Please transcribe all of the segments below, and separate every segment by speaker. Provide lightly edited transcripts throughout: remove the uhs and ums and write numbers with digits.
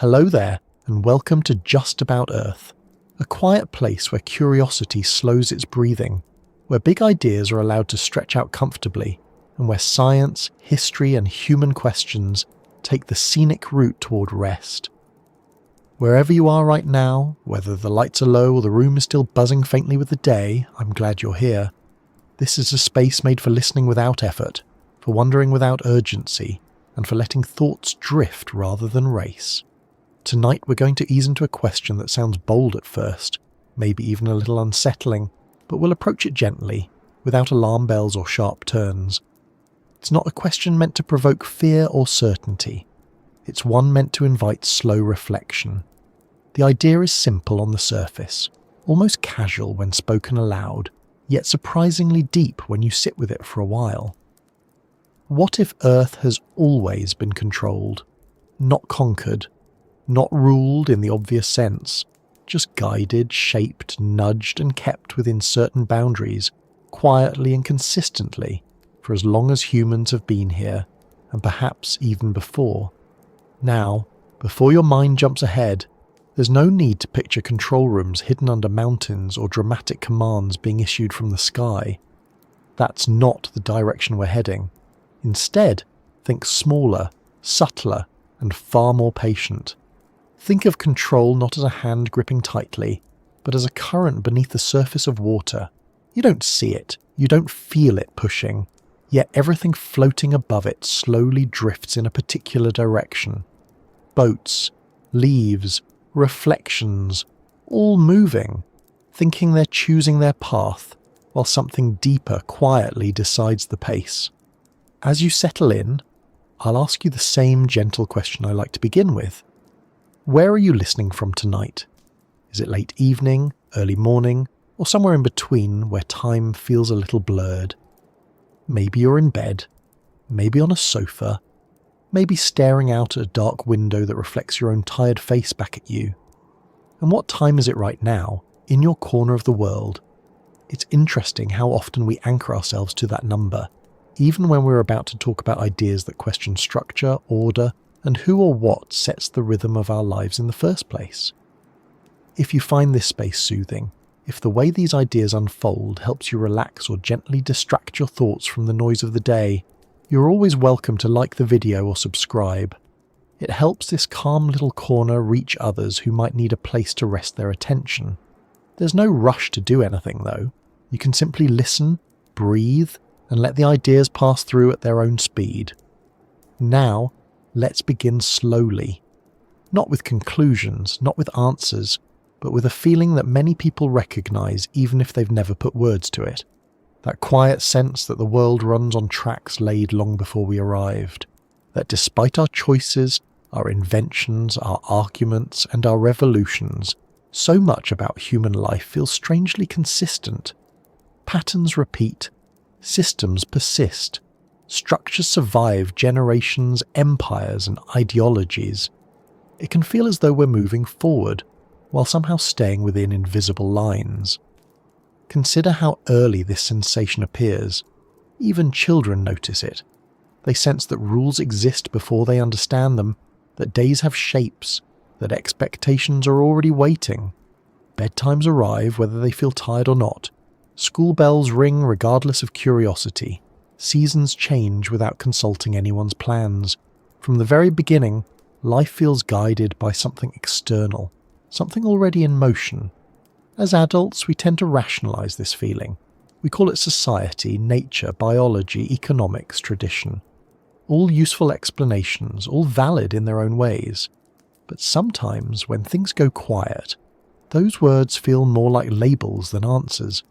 Speaker 1: Hello there, and welcome to Just About Earth, a quiet place where curiosity slows its breathing, where big ideas are allowed to stretch out comfortably, and where science, history, and human questions take the scenic route toward rest. Wherever you are right now, whether the lights are low or the room is still buzzing faintly with the day, I'm glad you're here. This is a space made for listening without effort, for wondering without urgency, and for letting thoughts drift rather than race. Tonight we're going to ease into a question that sounds bold at first, maybe even a little unsettling, but we'll approach it gently, without alarm bells or sharp turns. It's not a question meant to provoke fear or certainty. It's one meant to invite slow reflection. The idea is simple on the surface, almost casual when spoken aloud, yet surprisingly deep when you sit with it for a while. What if Earth has always been controlled, not conquered, not ruled in the obvious sense, just guided, shaped, nudged and kept within certain boundaries, quietly and consistently, for as long as humans have been here, and perhaps even before? Now, before your mind jumps ahead, there's no need to picture control rooms hidden under mountains or dramatic commands being issued from the sky. That's not the direction we're heading. Instead, think smaller, subtler, and far more patient. Think of control not as a hand gripping tightly, but as a current beneath the surface of water. You don't see it, you don't feel it pushing, yet everything floating above it slowly drifts in a particular direction. Boats, leaves, reflections, all moving, thinking they're choosing their path, while something deeper quietly decides the pace. As you settle in, I'll ask you the same gentle question I like to begin with. Where are you listening from tonight? Is it late evening, early morning, or somewhere in between where time feels a little blurred? Maybe you're in bed, maybe on a sofa, maybe staring out at a dark window that reflects your own tired face back at you. And what time is it right now, in your corner of the world? It's interesting how often we anchor ourselves to that number, even when we're about to talk about ideas that question structure, order, and who or what sets the rhythm of our lives in the first place. If you find this space soothing, if the way these ideas unfold helps you relax or gently distract your thoughts from the noise of the day, you're always welcome to like the video or subscribe. It helps this calm little corner reach others who might need a place to rest their attention. There's no rush to do anything though. You can simply listen, breathe, and let the ideas pass through at their own speed. Now, let's begin slowly. Not with conclusions, not with answers, but with a feeling that many people recognize even if they've never put words to it. That quiet sense that the world runs on tracks laid long before we arrived. That despite our choices, our inventions, our arguments, and our revolutions, so much about human life feels strangely consistent. Patterns repeat, systems persist, structures survive generations, empires, and ideologies. It can feel as though we're moving forward, while somehow staying within invisible lines. Consider how early this sensation appears. Even children notice it. They sense that rules exist before they understand them, that days have shapes, that expectations are already waiting. Bedtimes arrive whether they feel tired or not. School bells ring regardless of curiosity. Seasons change without consulting anyone's plans. From the very beginning, life feels guided by something external, something already in motion. As adults, we tend to rationalize this feeling. We call it society, nature, biology, economics, tradition. All useful explanations, all valid in their own ways. But sometimes, when things go quiet, those words feel more like labels than answers.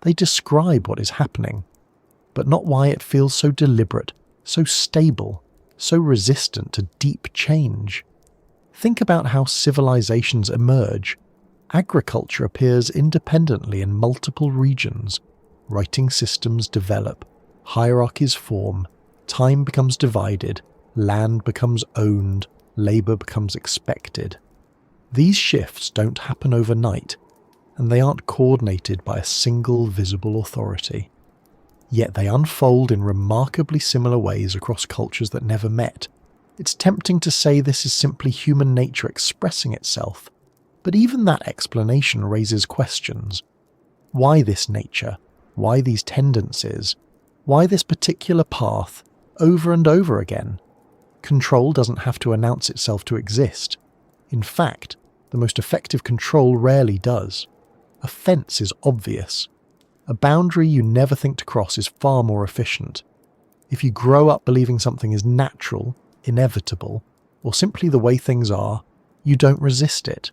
Speaker 1: They describe what is happening, but not why it feels so deliberate, so stable, so resistant to deep change. Think about how civilizations emerge. Agriculture appears independently in multiple regions. Writing systems develop, hierarchies form, time becomes divided, land becomes owned, labor becomes expected. These shifts don't happen overnight, and they aren't coordinated by a single visible authority. Yet they unfold in remarkably similar ways across cultures that never met. It's tempting to say this is simply human nature expressing itself, but even that explanation raises questions. Why this nature? Why these tendencies? Why this particular path, over and over again? Control doesn't have to announce itself to exist. In fact, the most effective control rarely does. A fence is obvious. A boundary you never think to cross is far more efficient. If you grow up believing something is natural, inevitable, or simply the way things are, you don't resist it.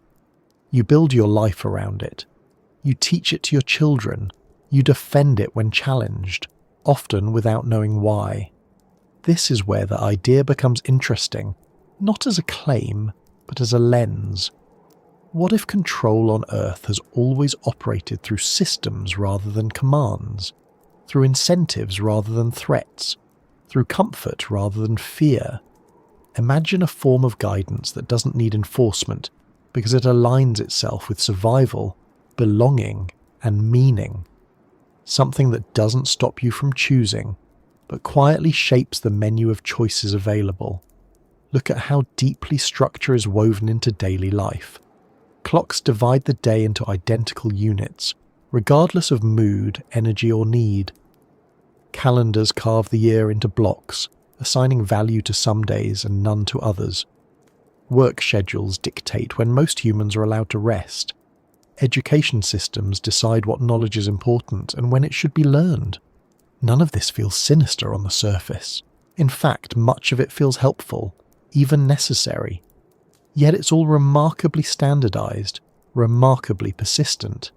Speaker 1: You build your life around it. You teach it to your children. You defend it when challenged, often without knowing why. This is where the idea becomes interesting, not as a claim, but as a lens. What if control on Earth has always operated through systems rather than commands, through incentives rather than threats, through comfort rather than fear? Imagine a form of guidance that doesn't need enforcement because it aligns itself with survival, belonging, and meaning. Something that doesn't stop you from choosing, but quietly shapes the menu of choices available. Look at how deeply structure is woven into daily life. Clocks divide the day into identical units, regardless of mood, energy, or need. Calendars carve the year into blocks, assigning value to some days and none to others. Work schedules dictate when most humans are allowed to rest. Education systems decide what knowledge is important and when it should be learned. None of this feels sinister on the surface. In fact, much of it feels helpful, even necessary. Yet it's all remarkably standardized, remarkably persistent.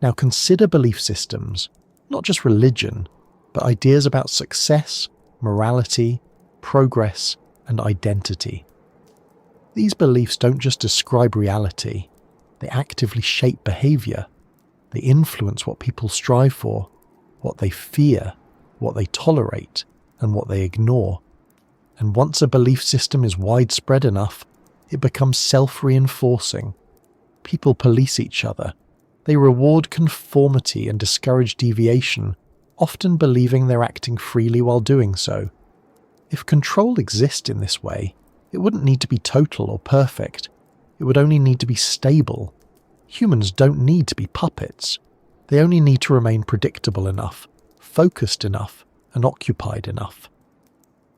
Speaker 1: Now consider belief systems, not just religion, but ideas about success, morality, progress, and identity. These beliefs don't just describe reality, they actively shape behavior. They influence what people strive for, what they fear, what they tolerate, and what they ignore. And once a belief system is widespread enough, it becomes self-reinforcing. People police each other. They reward conformity and discourage deviation, often believing they're acting freely while doing so. If control exists in this way, it wouldn't need to be total or perfect. It would only need to be stable. Humans don't need to be puppets. They only need to remain predictable enough, focused enough, and occupied enough.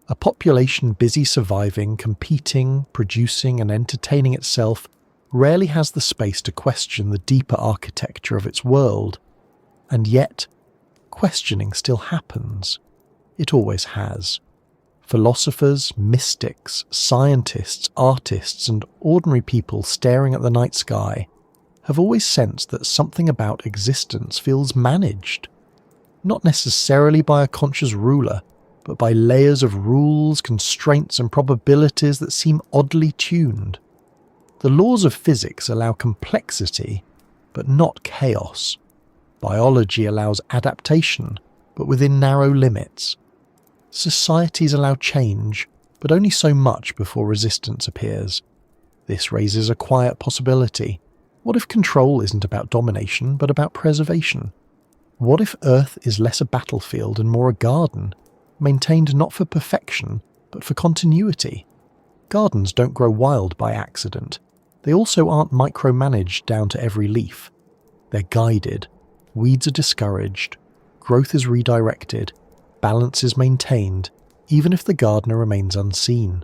Speaker 1: A population busy surviving, competing, producing, and entertaining itself rarely has the space to question the deeper architecture of its world. And yet, questioning still happens. It always has. Philosophers, mystics, scientists, artists, and ordinary people staring at the night sky have always sensed that something about existence feels managed. Not necessarily by a conscious ruler, but by layers of rules, constraints, and probabilities that seem oddly tuned. The laws of physics allow complexity, but not chaos. Biology allows adaptation, but within narrow limits. Societies allow change, but only so much before resistance appears. This raises a quiet possibility. What if control isn't about domination, but about preservation? What if Earth is less a battlefield and more a garden, maintained not for perfection, but for continuity? Gardens don't grow wild by accident. They also aren't micromanaged down to every leaf. They're guided. Weeds are discouraged. Growth is redirected. Balance is maintained, even if the gardener remains unseen.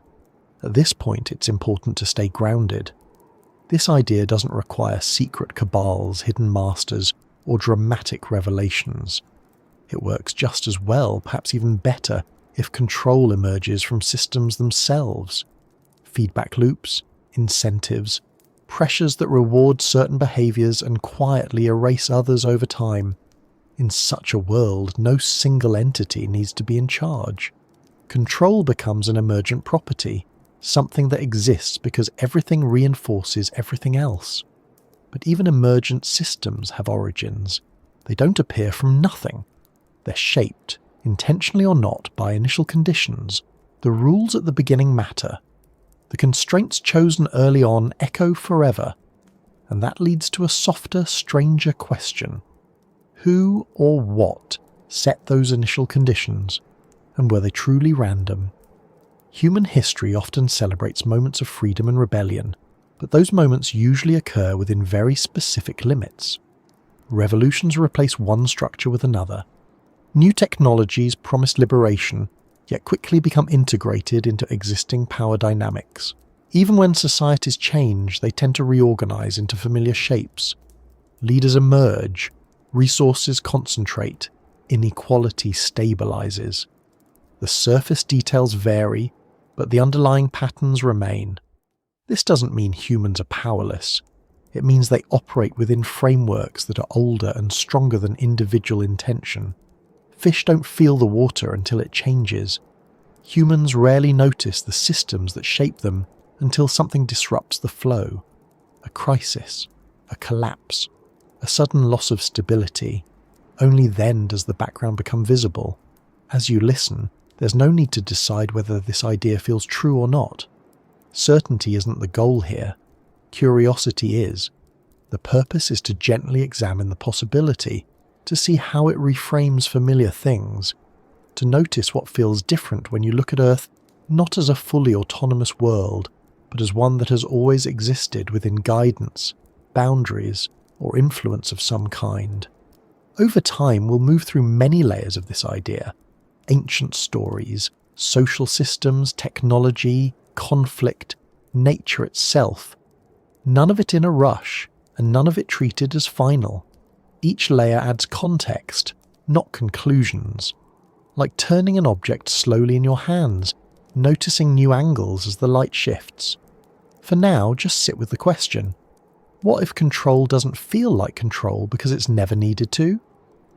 Speaker 1: At this point, it's important to stay grounded. This idea doesn't require secret cabals, hidden masters, or dramatic revelations. It works just as well, perhaps even better, if control emerges from systems themselves. Feedback loops, incentives, pressures that reward certain behaviors and quietly erase others over time. In such a world, no single entity needs to be in charge. Control becomes an emergent property, something that exists because everything reinforces everything else. But even emergent systems have origins. They don't appear from nothing. They're shaped, intentionally or not, by initial conditions. The rules at the beginning matter. The constraints chosen early on echo forever. And that leads to a softer, stranger question. Who or what set those initial conditions? And were they truly random? Human history often celebrates moments of freedom and rebellion, but those moments usually occur within very specific limits. Revolutions replace one structure with another. New technologies promise liberation, yet quickly become integrated into existing power dynamics. Even when societies change, they tend to reorganize into familiar shapes. Leaders emerge, resources concentrate, inequality stabilizes. The surface details vary, but the underlying patterns remain. This doesn't mean humans are powerless. It means they operate within frameworks that are older and stronger than individual intention. Fish don't feel the water until it changes. Humans rarely notice the systems that shape them until something disrupts the flow. A crisis, a collapse, a sudden loss of stability. Only then does the background become visible. As you listen, there's no need to decide whether this idea feels true or not. Certainty isn't the goal here. Curiosity is. The purpose is to gently examine the possibility, to see how it reframes familiar things, to notice what feels different when you look at Earth not as a fully autonomous world, but as one that has always existed within guidance, boundaries, or influence of some kind. Over time, we'll move through many layers of this idea. Ancient stories, social systems, technology, conflict, nature itself. None of it in a rush, and none of it treated as final. Each layer adds context, not conclusions. Like turning an object slowly in your hands, noticing new angles as the light shifts. For now, just sit with the question. What if control doesn't feel like control because it's never needed to?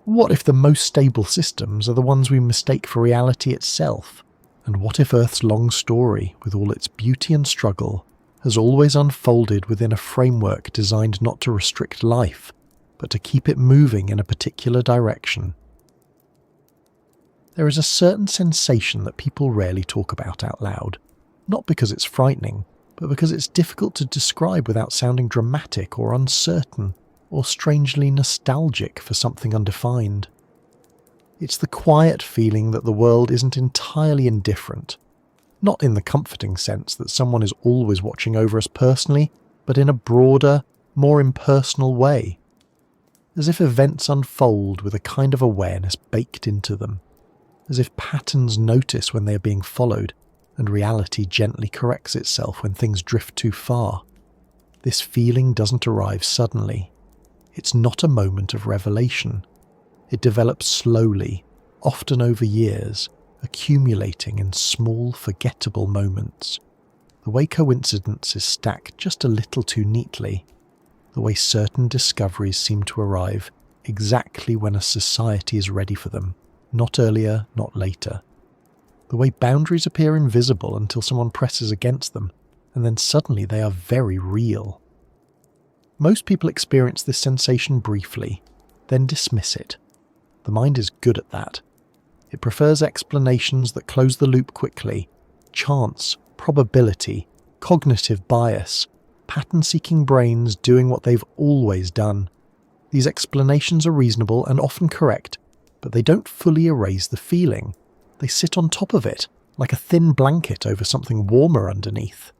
Speaker 1: What if the most stable systems are the ones we mistake for reality itself? And what if Earth's long story, with all its beauty and struggle, has always unfolded within a framework designed not to restrict life, but to keep it moving in a particular direction? There is a certain sensation that people rarely talk about out loud, not because it's frightening, but because it's difficult to describe without sounding dramatic or uncertain, or strangely nostalgic for something undefined. It's the quiet feeling that the world isn't entirely indifferent, not in the comforting sense that someone is always watching over us personally, but in a broader, more impersonal way, as if events unfold with a kind of awareness baked into them, as if patterns notice when they are being followed, and reality gently corrects itself when things drift too far. This feeling doesn't arrive suddenly. It's not a moment of revelation. It develops slowly, often over years, accumulating in small, forgettable moments. The way coincidences stack just a little too neatly. The way certain discoveries seem to arrive exactly when a society is ready for them, not earlier, not later. The way boundaries appear invisible until someone presses against them, and then suddenly they are very real. Most people experience this sensation briefly, then dismiss it. The mind is good at that. It prefers explanations that close the loop quickly. Chance, probability, cognitive bias, pattern-seeking brains doing what they've always done. These explanations are reasonable and often correct, but they don't fully erase the feeling. They sit on top of it, like a thin blanket over something warmer underneath.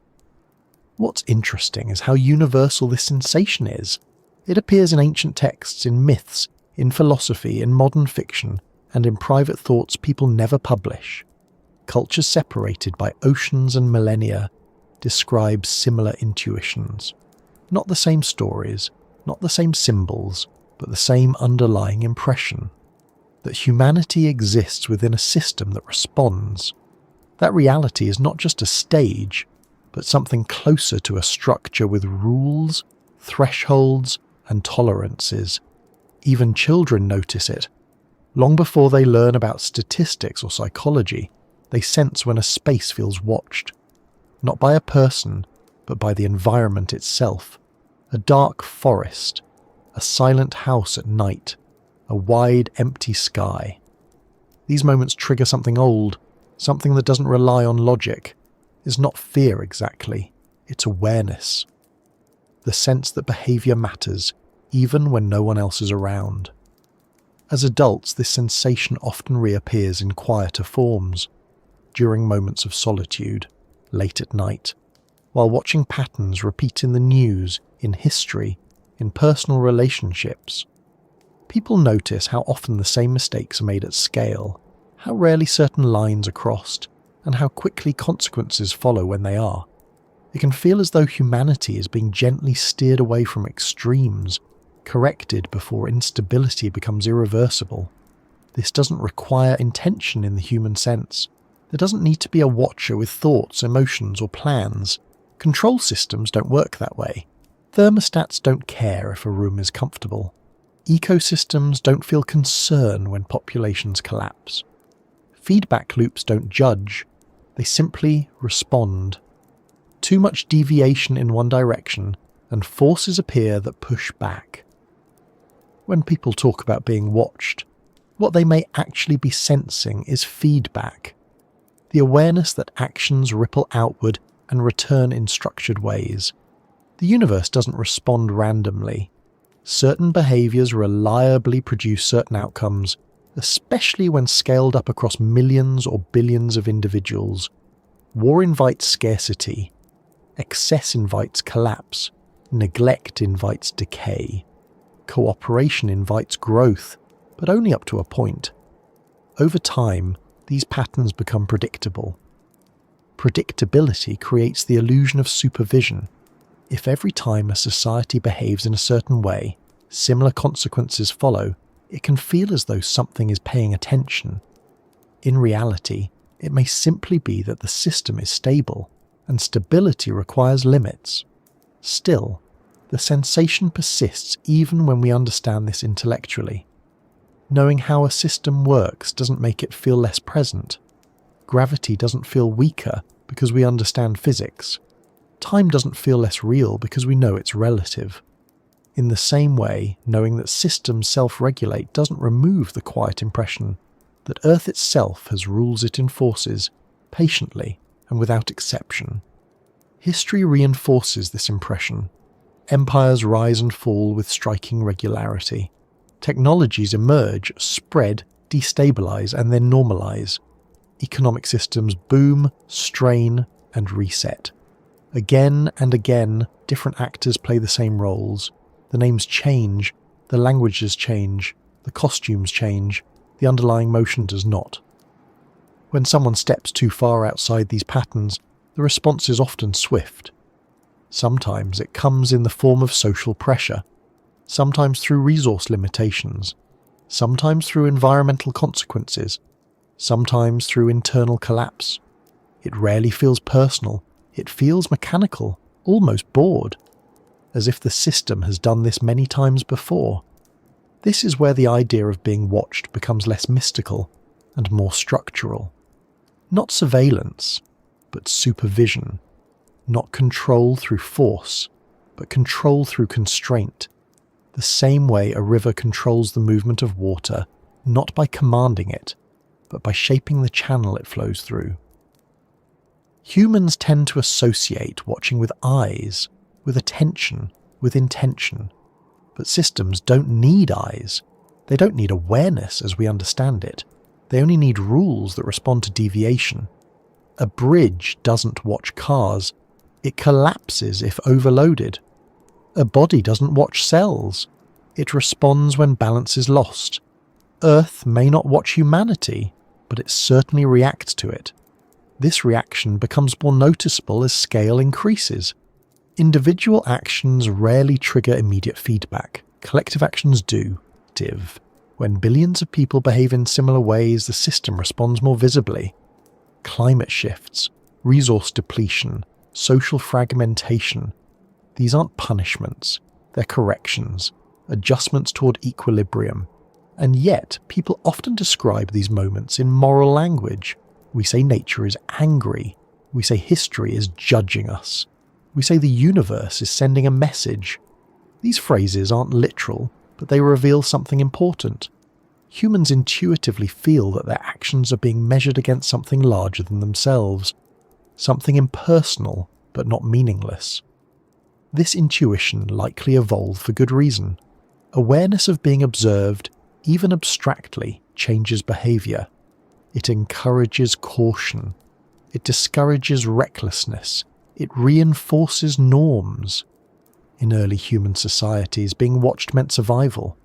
Speaker 1: What's interesting is how universal this sensation is. It appears in ancient texts, in myths, in philosophy, in modern fiction, and in private thoughts people never publish. Cultures separated by oceans and millennia describe similar intuitions. Not the same stories, not the same symbols, but the same underlying impression. That humanity exists within a system that responds. That reality is not just a stage, but something closer to a structure with rules, thresholds, and tolerances. Even children notice it. Long before they learn about statistics or psychology, they sense when a space feels watched. Not by a person, but by the environment itself. A dark forest, a silent house at night, a wide, empty sky. These moments trigger something old, something that doesn't rely on logic. It's not fear exactly, it's awareness. The sense that behaviour matters, even when no one else is around. As adults, this sensation often reappears in quieter forms. during moments of solitude, late at night, while watching patterns repeat in the news, in history, in personal relationships. People notice how often the same mistakes are made at scale, how rarely certain lines are crossed, and how quickly consequences follow when they are. It can feel as though humanity is being gently steered away from extremes, corrected before instability becomes irreversible. This doesn't require intention in the human sense. There doesn't need to be a watcher with thoughts, emotions, or plans. Control systems don't work that way. Thermostats don't care if a room is comfortable. Ecosystems don't feel concern when populations collapse. Feedback loops don't judge, they simply respond. Too much deviation in one direction, and forces appear that push back. When people talk about being watched, what they may actually be sensing is feedback. The awareness that actions ripple outward and return in structured ways. The universe doesn't respond randomly. Certain behaviours reliably produce certain outcomes, especially when scaled up across millions or billions of individuals. War invites scarcity. Excess invites collapse. Neglect invites decay. Cooperation invites growth, but only up to a point. Over time, these patterns become predictable. Predictability creates the illusion of supervision. If every time a society behaves in a certain way, similar consequences follow, it can feel as though something is paying attention. In reality, it may simply be that the system is stable, and stability requires limits. Still, the sensation persists even when we understand this intellectually. Knowing how a system works doesn't make it feel less present. Gravity doesn't feel weaker because we understand physics. Time doesn't feel less real because we know it's relative. In the same way, knowing that systems self-regulate doesn't remove the quiet impression that Earth itself has rules it enforces, patiently and without exception. History reinforces this impression. Empires rise and fall with striking regularity. Technologies emerge, spread, destabilize, and then normalize. Economic systems boom, strain, and reset. Again and again, different actors play the same roles. The names change, the languages change, the costumes change, the underlying motion does not. When someone steps too far outside these patterns, the response is often swift. Sometimes it comes in the form of social pressure, sometimes through resource limitations, sometimes through environmental consequences, sometimes through internal collapse. It rarely feels personal. It feels mechanical, almost bored, as if the system has done this many times before. This is where the idea of being watched becomes less mystical and more structural. Not surveillance, but supervision. Not control through force, but control through constraint. The same way a river controls the movement of water, not by commanding it, but by shaping the channel it flows through. Humans tend to associate watching with eyes, with attention, with intention. But systems don't need eyes. They don't need awareness as we understand it. They only need rules that respond to deviation. A bridge doesn't watch cars. It collapses if overloaded. A body doesn't watch cells. It responds when balance is lost. Earth may not watch humanity, but it certainly reacts to it. This reaction becomes more noticeable as scale increases. Individual actions rarely trigger immediate feedback. Collective actions do. When billions of people behave in similar ways, the system responds more visibly. Climate shifts, resource depletion, social fragmentation. These aren't punishments, they're corrections, adjustments toward equilibrium. And yet, people often describe these moments in moral language. We say nature is angry. We say history is judging us. We say the universe is sending a message. These phrases aren't literal, but they reveal something important. Humans intuitively feel that their actions are being measured against something larger than themselves, something impersonal but not meaningless. This intuition likely evolved for good reason. Awareness of being observed, even abstractly, changes behaviour. It encourages caution. It discourages recklessness. It reinforces norms. In early human societies, being watched meant survival.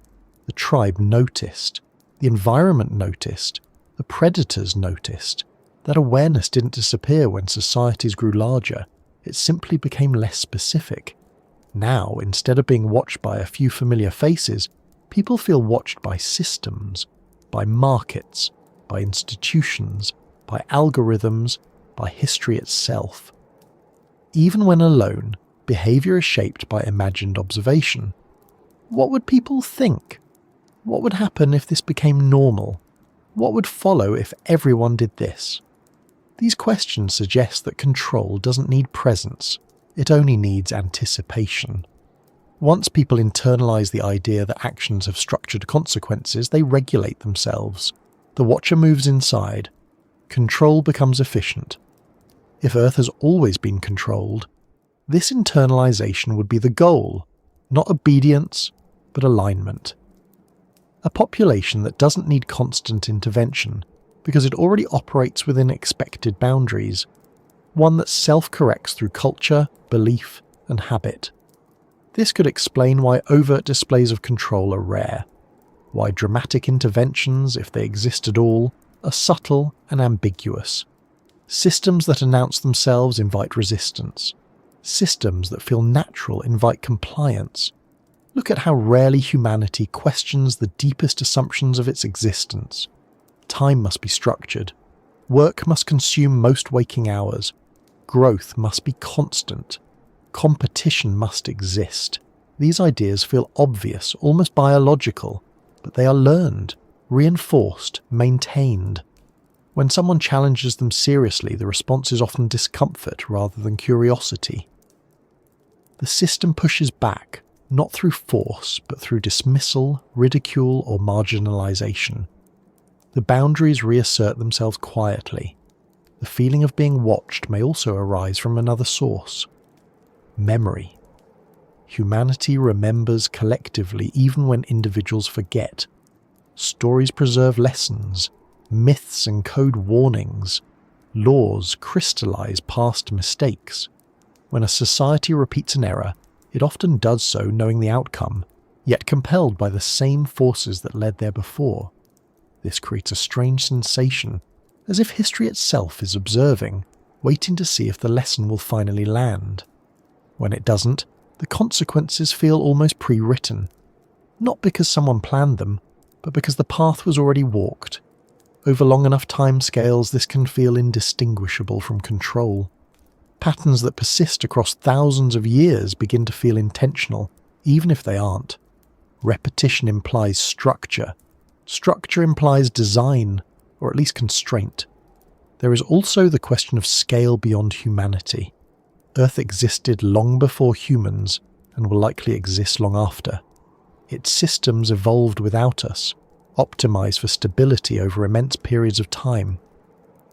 Speaker 1: The tribe noticed. The environment noticed. The predators noticed. That awareness didn't disappear when societies grew larger. It simply became less specific. Now, instead of being watched by a few familiar faces, people feel watched by systems, by markets, by institutions, by algorithms, by history itself. Even when alone, behaviour is shaped by imagined observation. What would people think? What would happen if this became normal? What would follow if everyone did this? These questions suggest that control doesn't need presence, it only needs anticipation. Once people internalise the idea that actions have structured consequences, they regulate themselves. The watcher moves inside. Control becomes efficient. If Earth has always been controlled, this internalisation would be the goal, not obedience, but alignment. A population that doesn't need constant intervention because it already operates within expected boundaries, one that self-corrects through culture, belief, and habit. This could explain why overt displays of control are rare, why dramatic interventions, if they exist at all, are subtle and ambiguous. Systems that announce themselves invite resistance. Systems that feel natural invite compliance. Look at how rarely humanity questions the deepest assumptions of its existence. Time must be structured. Work must consume most waking hours. Growth must be constant. Competition must exist. These ideas feel obvious, almost biological, but they are learned, reinforced, maintained. When someone challenges them seriously, the response is often discomfort rather than curiosity. The system pushes back, not through force, but through dismissal, ridicule, or marginalization. The boundaries reassert themselves quietly. The feeling of being watched may also arise from another source. Memory. Humanity remembers collectively even when individuals forget. Stories preserve lessons. Myths encode warnings. Laws crystallize past mistakes. When a society repeats an error, it often does so knowing the outcome, yet compelled by the same forces that led there before. This creates a strange sensation, as if history itself is observing, waiting to see if the lesson will finally land. When it doesn't, the consequences feel almost pre-written. Not because someone planned them, but because the path was already walked. Over long enough timescales, this can feel indistinguishable from control. Patterns that persist across thousands of years begin to feel intentional, even if they aren't. Repetition implies structure. Structure implies design, or at least constraint. There is also the question of scale beyond humanity. Earth existed long before humans, and will likely exist long after. Its systems evolved without us, optimized for stability over immense periods of time.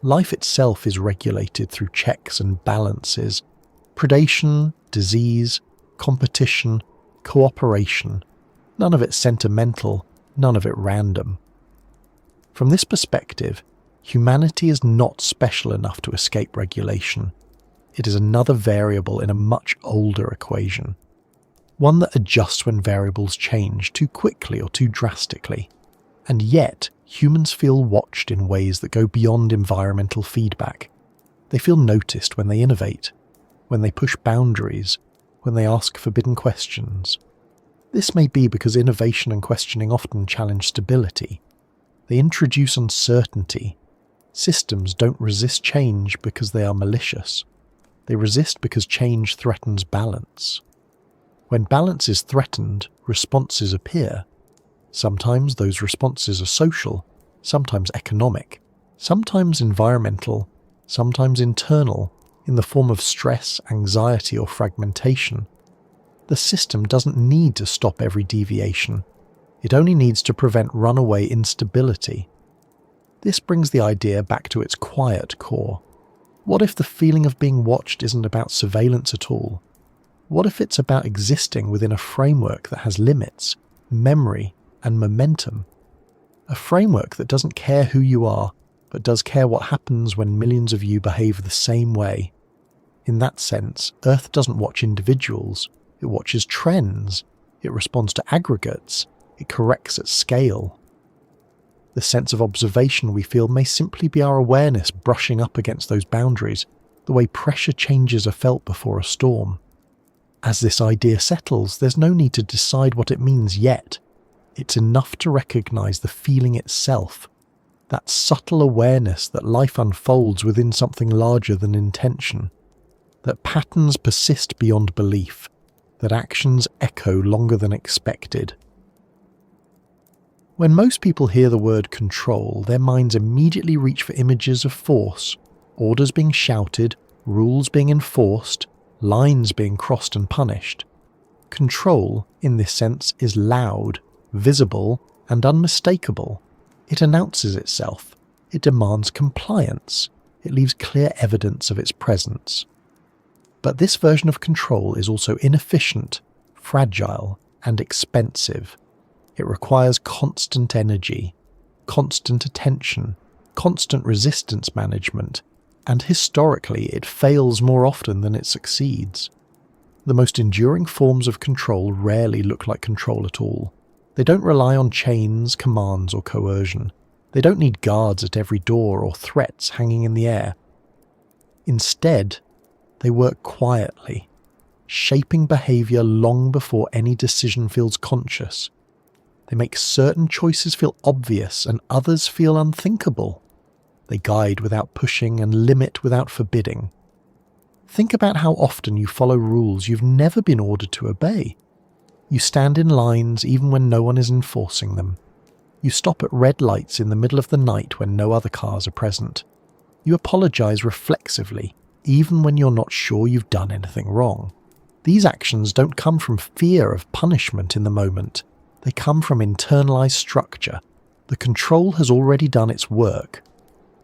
Speaker 1: Life itself is regulated through checks and balances. Predation, disease, competition, cooperation. None of it sentimental, none of it random. From this perspective, humanity is not special enough to escape regulation. It is another variable in a much older equation. One that adjusts when variables change too quickly or too drastically. And yet, humans feel watched in ways that go beyond environmental feedback. They feel noticed when they innovate, when they push boundaries, when they ask forbidden questions. This may be because innovation and questioning often challenge stability. They introduce uncertainty. Systems don't resist change because they are malicious. They resist because change threatens balance. When balance is threatened, responses appear. Sometimes those responses are social, sometimes economic, sometimes environmental, sometimes internal, in the form of stress, anxiety, or fragmentation. The system doesn't need to stop every deviation. It only needs to prevent runaway instability. This brings the idea back to its quiet core. What if the feeling of being watched isn't about surveillance at all? What if it's about existing within a framework that has limits, memory, and momentum? A framework that doesn't care who you are, but does care what happens when millions of you behave the same way. In that sense, Earth doesn't watch individuals, it watches trends, it responds to aggregates, it corrects at scale. The sense of observation we feel may simply be our awareness brushing up against those boundaries, the way pressure changes are felt before a storm. As this idea settles, there's no need to decide what it means yet. It's enough to recognize the feeling itself, that subtle awareness that life unfolds within something larger than intention, that patterns persist beyond belief, that actions echo longer than expected. When most people hear the word control, their minds immediately reach for images of force, orders being shouted, rules being enforced, lines being crossed and punished. Control, in this sense, is loud, visible, and unmistakable. It announces itself. It demands compliance. It leaves clear evidence of its presence. But this version of control is also inefficient, fragile, and expensive. It requires constant energy, constant attention, constant resistance management, and historically it fails more often than it succeeds. The most enduring forms of control rarely look like control at all. They don't rely on chains, commands, or coercion. They don't need guards at every door or threats hanging in the air. Instead, they work quietly, shaping behavior long before any decision feels conscious. They make certain choices feel obvious and others feel unthinkable. They guide without pushing and limit without forbidding. Think about how often you follow rules you've never been ordered to obey. You stand in lines even when no one is enforcing them. You stop at red lights in the middle of the night when no other cars are present. You apologize reflexively, even when you're not sure you've done anything wrong. These actions don't come from fear of punishment in the moment. They come from internalized structure. The control has already done its work.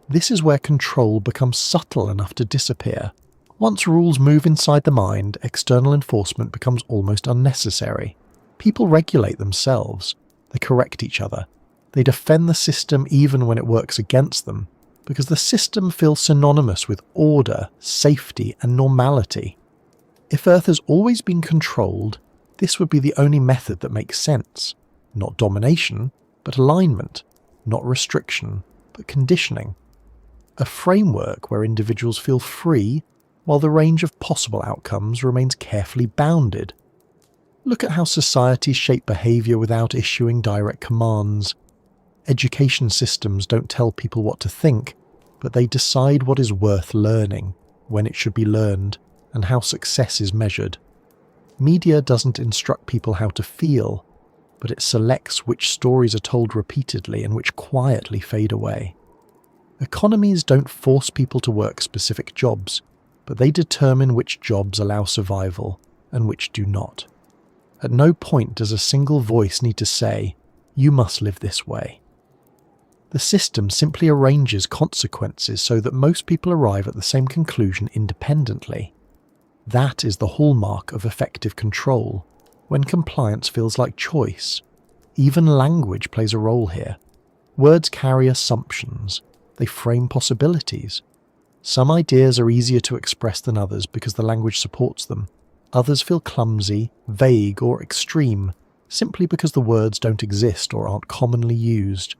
Speaker 1: This is where control becomes subtle enough to disappear. Once rules move inside the mind, external enforcement becomes almost unnecessary. People regulate themselves. They correct each other. They defend the system even when it works against them, because the system feels synonymous with order, safety, and normality. If Earth has always been controlled, this would be the only method that makes sense. Not domination, but alignment. Not restriction, but conditioning. A framework where individuals feel free, while the range of possible outcomes remains carefully bounded. Look at how societies shape behavior without issuing direct commands. Education systems don't tell people what to think, but they decide what is worth learning, when it should be learned, and how success is measured. Media doesn't instruct people how to feel, but it selects which stories are told repeatedly and which quietly fade away. Economies don't force people to work specific jobs, but they determine which jobs allow survival and which do not. At no point does a single voice need to say, "You must live this way." The system simply arranges consequences so that most people arrive at the same conclusion independently. That is the hallmark of effective control, when compliance feels like choice. Even language plays a role here. Words carry assumptions. They frame possibilities. Some ideas are easier to express than others because the language supports them. Others feel clumsy, vague, or extreme, simply because the words don't exist or aren't commonly used.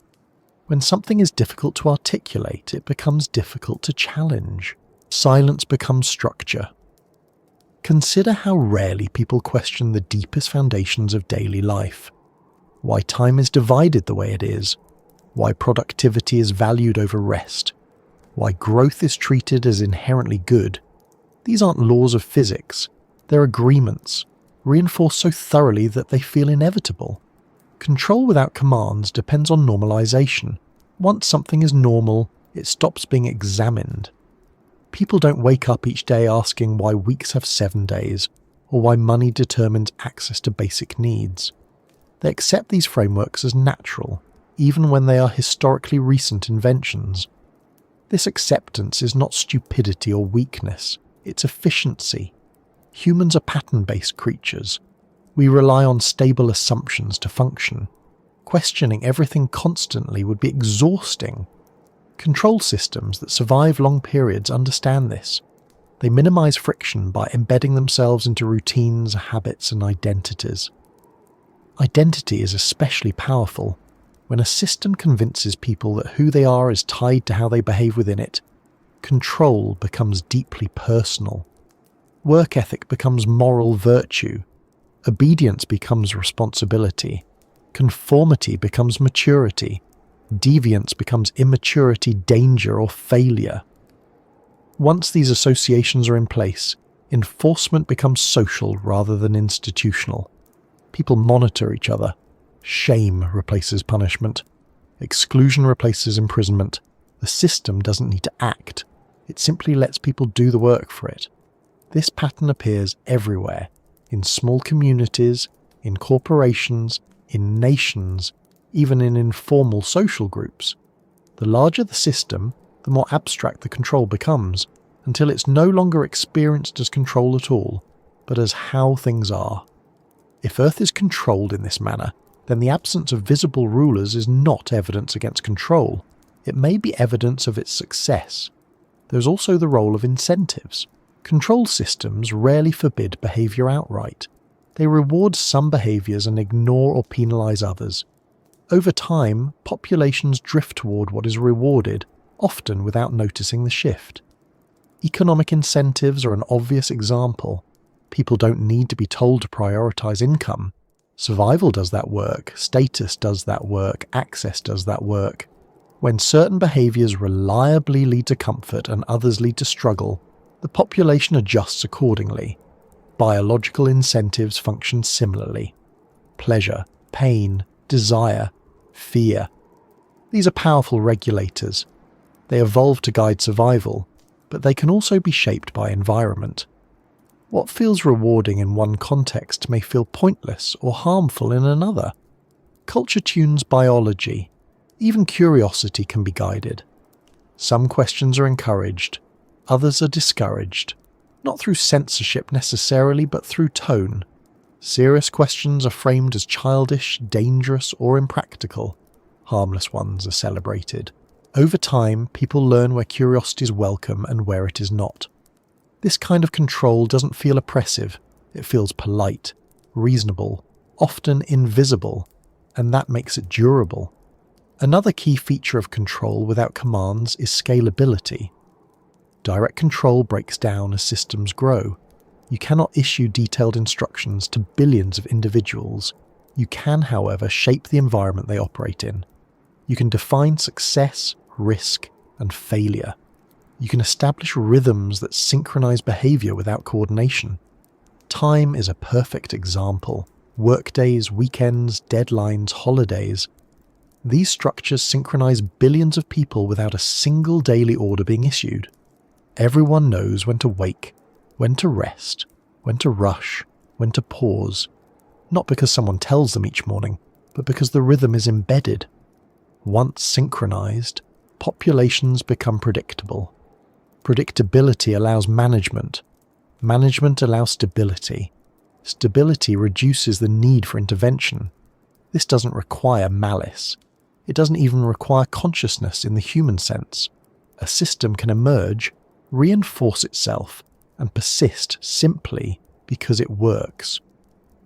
Speaker 1: When something is difficult to articulate, it becomes difficult to challenge. Silence becomes structure. Consider how rarely people question the deepest foundations of daily life. Why time is divided the way it is. Why productivity is valued over rest. Why growth is treated as inherently good. These aren't laws of physics. They're agreements, reinforced so thoroughly that they feel inevitable. Control without commands depends on normalization. Once something is normal, it stops being examined. People don't wake up each day asking why weeks have 7 days, or why money determines access to basic needs. They accept these frameworks as natural, even when they are historically recent inventions. This acceptance is not stupidity or weakness, it's efficiency. Humans are pattern-based creatures. We rely on stable assumptions to function. Questioning everything constantly would be exhausting. Control systems that survive long periods understand this. They minimize friction by embedding themselves into routines, habits, and identities. Identity is especially powerful. When a system convinces people that who they are is tied to how they behave within it, control becomes deeply personal. Work ethic becomes moral virtue. Obedience becomes responsibility. Conformity becomes maturity. Deviance becomes immaturity, danger, or failure. Once these associations are in place, enforcement becomes social rather than institutional. People monitor each other. Shame replaces punishment. Exclusion replaces imprisonment. The system doesn't need to act. It simply lets people do the work for it. This pattern appears everywhere, in small communities, in corporations, in nations, even in informal social groups. The larger the system, the more abstract the control becomes, until it's no longer experienced as control at all, but as how things are. If Earth is controlled in this manner, then the absence of visible rulers is not evidence against control. It may be evidence of its success. There's also the role of incentives. Control systems rarely forbid behaviour outright. They reward some behaviours and ignore or penalise others. Over time, populations drift toward what is rewarded, often without noticing the shift. Economic incentives are an obvious example. People don't need to be told to prioritise income. Survival does that work, status does that work, access does that work. When certain behaviours reliably lead to comfort and others lead to struggle, the population adjusts accordingly. Biological incentives function similarly. Pleasure, pain, desire, fear. These are powerful regulators. They evolve to guide survival, but they can also be shaped by environment. What feels rewarding in one context may feel pointless or harmful in another. Culture tunes biology. Even curiosity can be guided. Some questions are encouraged, others are discouraged, not through censorship necessarily, but through tone. Serious questions are framed as childish, dangerous, or impractical. Harmless ones are celebrated. Over time, people learn where curiosity is welcome and where it is not. This kind of control doesn't feel oppressive, it feels polite, reasonable, often invisible, and that makes it durable. Another key feature of control without commands is scalability. Direct control breaks down as systems grow. You cannot issue detailed instructions to billions of individuals. You can, however, shape the environment they operate in. You can define success, risk, and failure. You can establish rhythms that synchronize behavior without coordination. Time is a perfect example. Workdays, weekends, deadlines, holidays. These structures synchronize billions of people without a single daily order being issued. Everyone knows when to wake, when to rest, when to rush, when to pause. Not because someone tells them each morning, but because the rhythm is embedded. Once synchronized, populations become predictable. Predictability allows management. Management allows stability. Stability reduces the need for intervention. This doesn't require malice. It doesn't even require consciousness in the human sense. A system can emerge, reinforce itself, and persist simply because it works.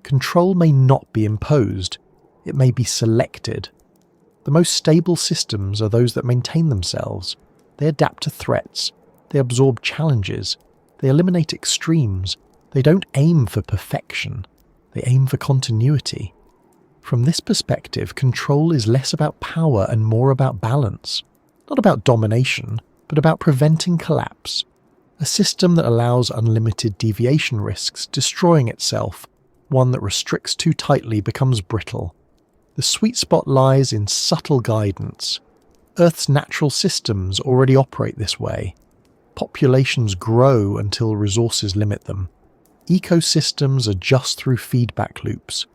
Speaker 1: Control may not be imposed. It may be selected. The most stable systems are those that maintain themselves. They adapt to threats. They absorb challenges. They eliminate extremes. They don't aim for perfection. They aim for continuity. From this perspective, control is less about power and more about balance. Not about domination, but about preventing collapse. A system that allows unlimited deviation risks destroying itself. One that restricts too tightly becomes brittle. The sweet spot lies in subtle guidance. Earth's natural systems already operate this way. Populations grow until resources limit them. Ecosystems adjust through feedback loops.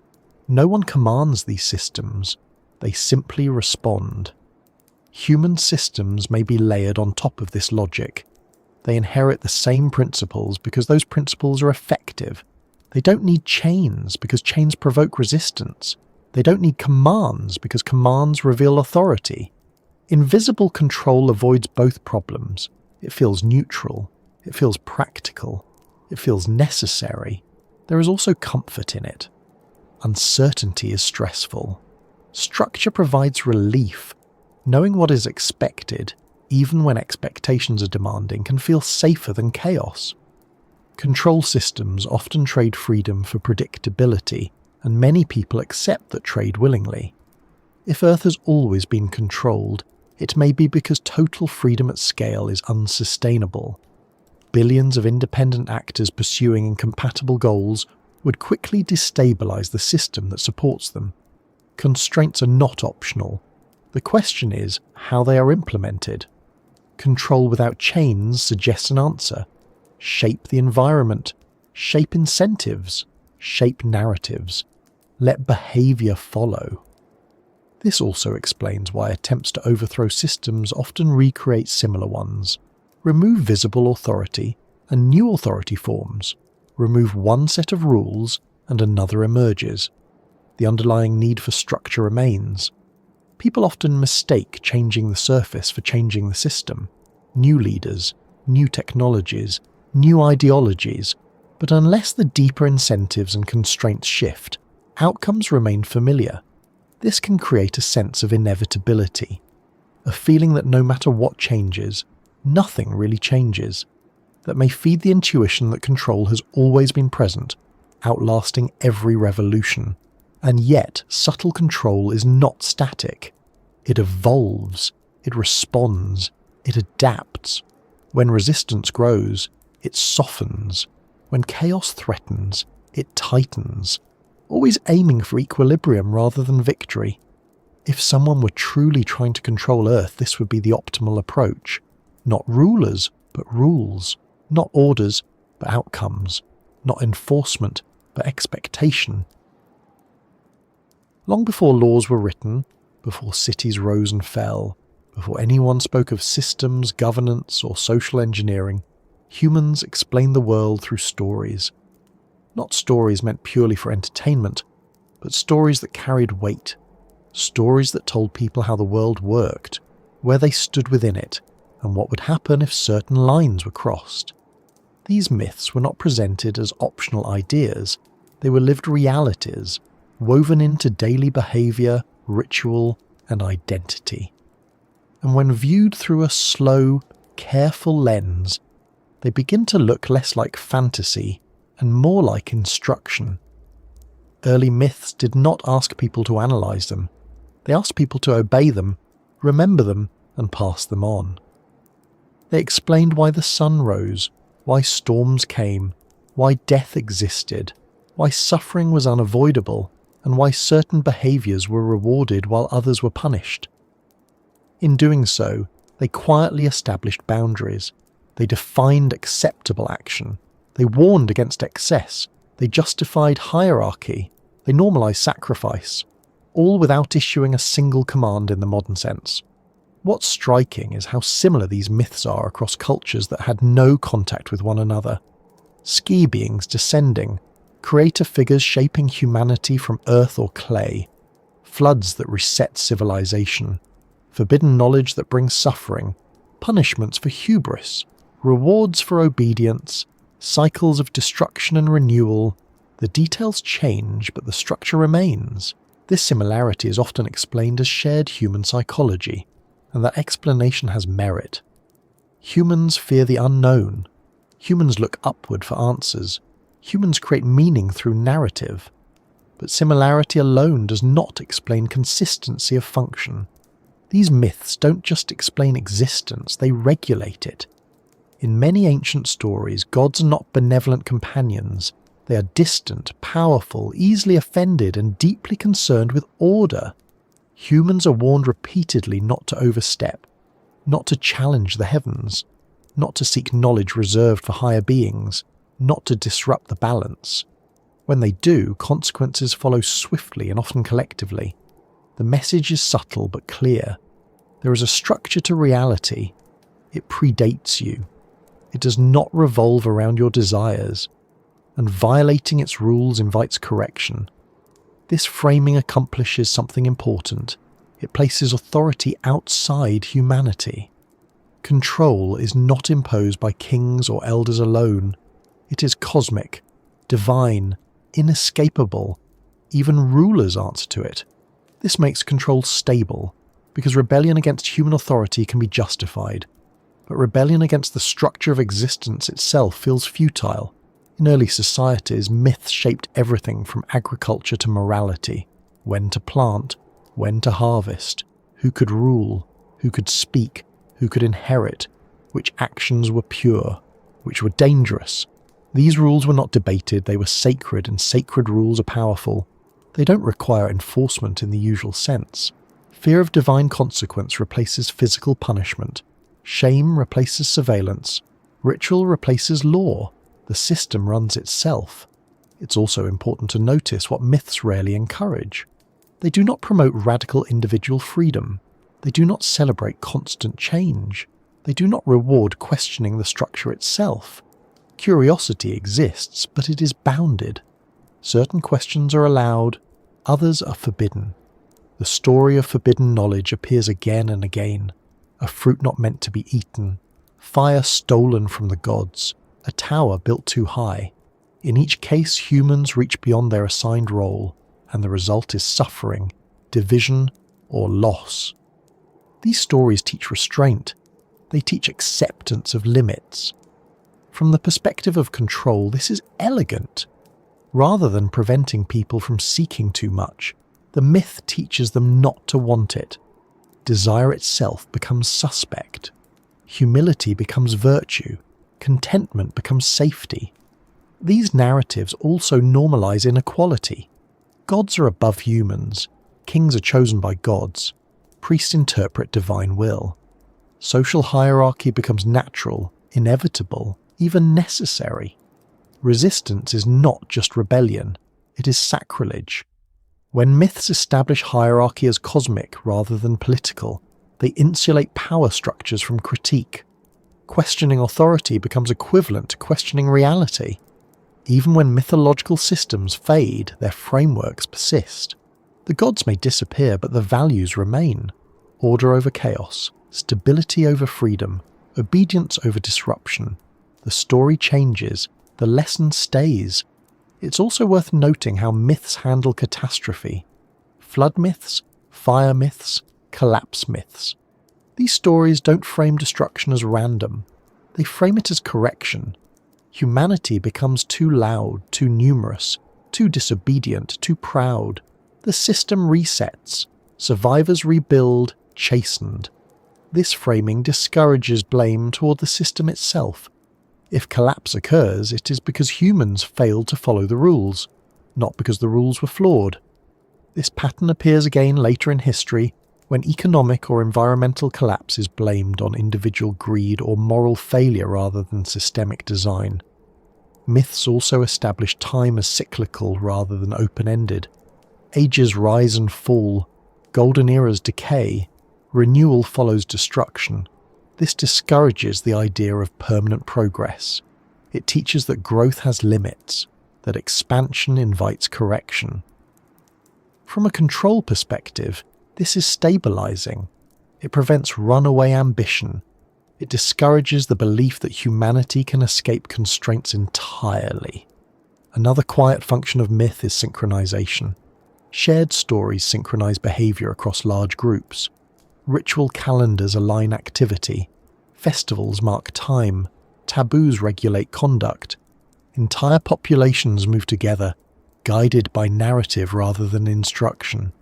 Speaker 1: No one commands these systems. They simply respond. Human systems may be layered on top of this logic. They inherit the same principles because those principles are effective. They don't need chains because chains provoke resistance. They don't need commands because commands reveal authority. Invisible control avoids both problems. It feels neutral, it feels practical, it feels necessary. There is also comfort in it. Uncertainty is stressful. Structure provides relief. Knowing what is expected, even when expectations are demanding, can feel safer than chaos. Control systems often trade freedom for predictability, and many people accept that trade willingly. If Earth has always been controlled, it may be because total freedom at scale is unsustainable. Billions of independent actors pursuing incompatible goals would quickly destabilize the system that supports them. Constraints are not optional. The question is how they are implemented. Control without chains suggests an answer. Shape the environment, shape incentives, shape narratives. Let behavior follow. This also explains why attempts to overthrow systems often recreate similar ones. Remove visible authority, and new authority forms. Remove one set of rules, and another emerges. The underlying need for structure remains. People often mistake changing the surface for changing the system. New leaders, new technologies, new ideologies, but unless the deeper incentives and constraints shift, outcomes remain familiar. This can create a sense of inevitability, a feeling that no matter what changes, nothing really changes, that may feed the intuition that control has always been present, outlasting every revolution. And yet, subtle control is not static. It evolves, it responds, it adapts. When resistance grows, it softens. When chaos threatens, it tightens, always aiming for equilibrium rather than victory. If someone were truly trying to control Earth, this would be the optimal approach. Not rulers, but rules. Not orders, but outcomes. Not enforcement, but expectation. Long before laws were written, before cities rose and fell, before anyone spoke of systems, governance, or social engineering, humans explained the world through stories. Not stories meant purely for entertainment, but stories that carried weight. Stories that told people how the world worked, where they stood within it, and what would happen if certain lines were crossed. These myths were not presented as optional ideas, they were lived realities, woven into daily behaviour, ritual, and identity. And when viewed through a slow, careful lens, they begin to look less like fantasy and more like instruction. Early myths did not ask people to analyse them. They asked people to obey them, remember them, and pass them on. They explained why the sun rose, why storms came, why death existed, why suffering was unavoidable, and why certain behaviours were rewarded while others were punished. In doing so, they quietly established boundaries. They defined acceptable action. They warned against excess. They justified hierarchy. They normalised sacrifice, all without issuing a single command in the modern sense. What's striking is how similar these myths are across cultures that had no contact with one another. Ski beings descending, creator figures shaping humanity from earth or clay, floods that reset civilization, forbidden knowledge that brings suffering, punishments for hubris, rewards for obedience, cycles of destruction and renewal. The details change, but the structure remains. This similarity is often explained as shared human psychology, and that explanation has merit. Humans fear the unknown. Humans look upward for answers. Humans create meaning through narrative. But similarity alone does not explain consistency of function. These myths don't just explain existence, they regulate it. In many ancient stories, gods are not benevolent companions. They are distant, powerful, easily offended, and deeply concerned with order. Humans are warned repeatedly not to overstep, not to challenge the heavens, not to seek knowledge reserved for higher beings, not to disrupt the balance. When they do, consequences follow swiftly and often collectively. The message is subtle but clear. There is a structure to reality. It predates you. It does not revolve around your desires, and violating its rules invites correction. This framing accomplishes something important. It places authority outside humanity. Control is not imposed by kings or elders alone. It is cosmic, divine, inescapable. Even rulers answer to it. This makes control stable, because rebellion against human authority can be justified. But rebellion against the structure of existence itself feels futile. In early societies, myths shaped everything from agriculture to morality. When to plant, when to harvest, who could rule, who could speak, who could inherit, which actions were pure, which were dangerous. These rules were not debated, they were sacred, and sacred rules are powerful. They don't require enforcement in the usual sense. Fear of divine consequence replaces physical punishment. Shame replaces surveillance. Ritual replaces law. The system runs itself. It's also important to notice what myths rarely encourage. They do not promote radical individual freedom. They do not celebrate constant change. They do not reward questioning the structure itself. Curiosity exists, but it is bounded. Certain questions are allowed, others are forbidden. The story of forbidden knowledge appears again and again. A fruit not meant to be eaten, fire stolen from the gods, a tower built too high. In each case, humans reach beyond their assigned role, and the result is suffering, division, or loss. These stories teach restraint. They teach acceptance of limits. From the perspective of control, this is elegant. Rather than preventing people from seeking too much, the myth teaches them not to want it. Desire itself becomes suspect. Humility becomes virtue. Contentment becomes safety. These narratives also normalize inequality. Gods are above humans. Kings are chosen by gods. Priests interpret divine will. Social hierarchy becomes natural, inevitable, even necessary. Resistance is not just rebellion, it is sacrilege. When myths establish hierarchy as cosmic rather than political, they insulate power structures from critique. Questioning authority becomes equivalent to questioning reality. Even when mythological systems fade, their frameworks persist. The gods may disappear, but the values remain. Order over chaos, stability over freedom, obedience over disruption. The story changes, the lesson stays. It's also worth noting how myths handle catastrophe. Flood myths, fire myths, collapse myths. These stories don't frame destruction as random. They frame it as correction. Humanity becomes too loud, too numerous, too disobedient, too proud. The system resets. Survivors rebuild, chastened. This framing discourages blame toward the system itself. If collapse occurs, it is because humans failed to follow the rules, not because the rules were flawed. This pattern appears again later in history, when economic or environmental collapse is blamed on individual greed or moral failure rather than systemic design. Myths also establish time as cyclical rather than open-ended. Ages rise and fall, golden eras decay, renewal follows destruction. This discourages the idea of permanent progress. It teaches that growth has limits, that expansion invites correction. From a control perspective, this is stabilizing. It prevents runaway ambition. It discourages the belief that humanity can escape constraints entirely. Another quiet function of myth is synchronization. Shared stories synchronize behavior across large groups. Ritual calendars align activity. Festivals mark time. Taboos regulate conduct. Entire populations move together, guided by narrative rather than instruction.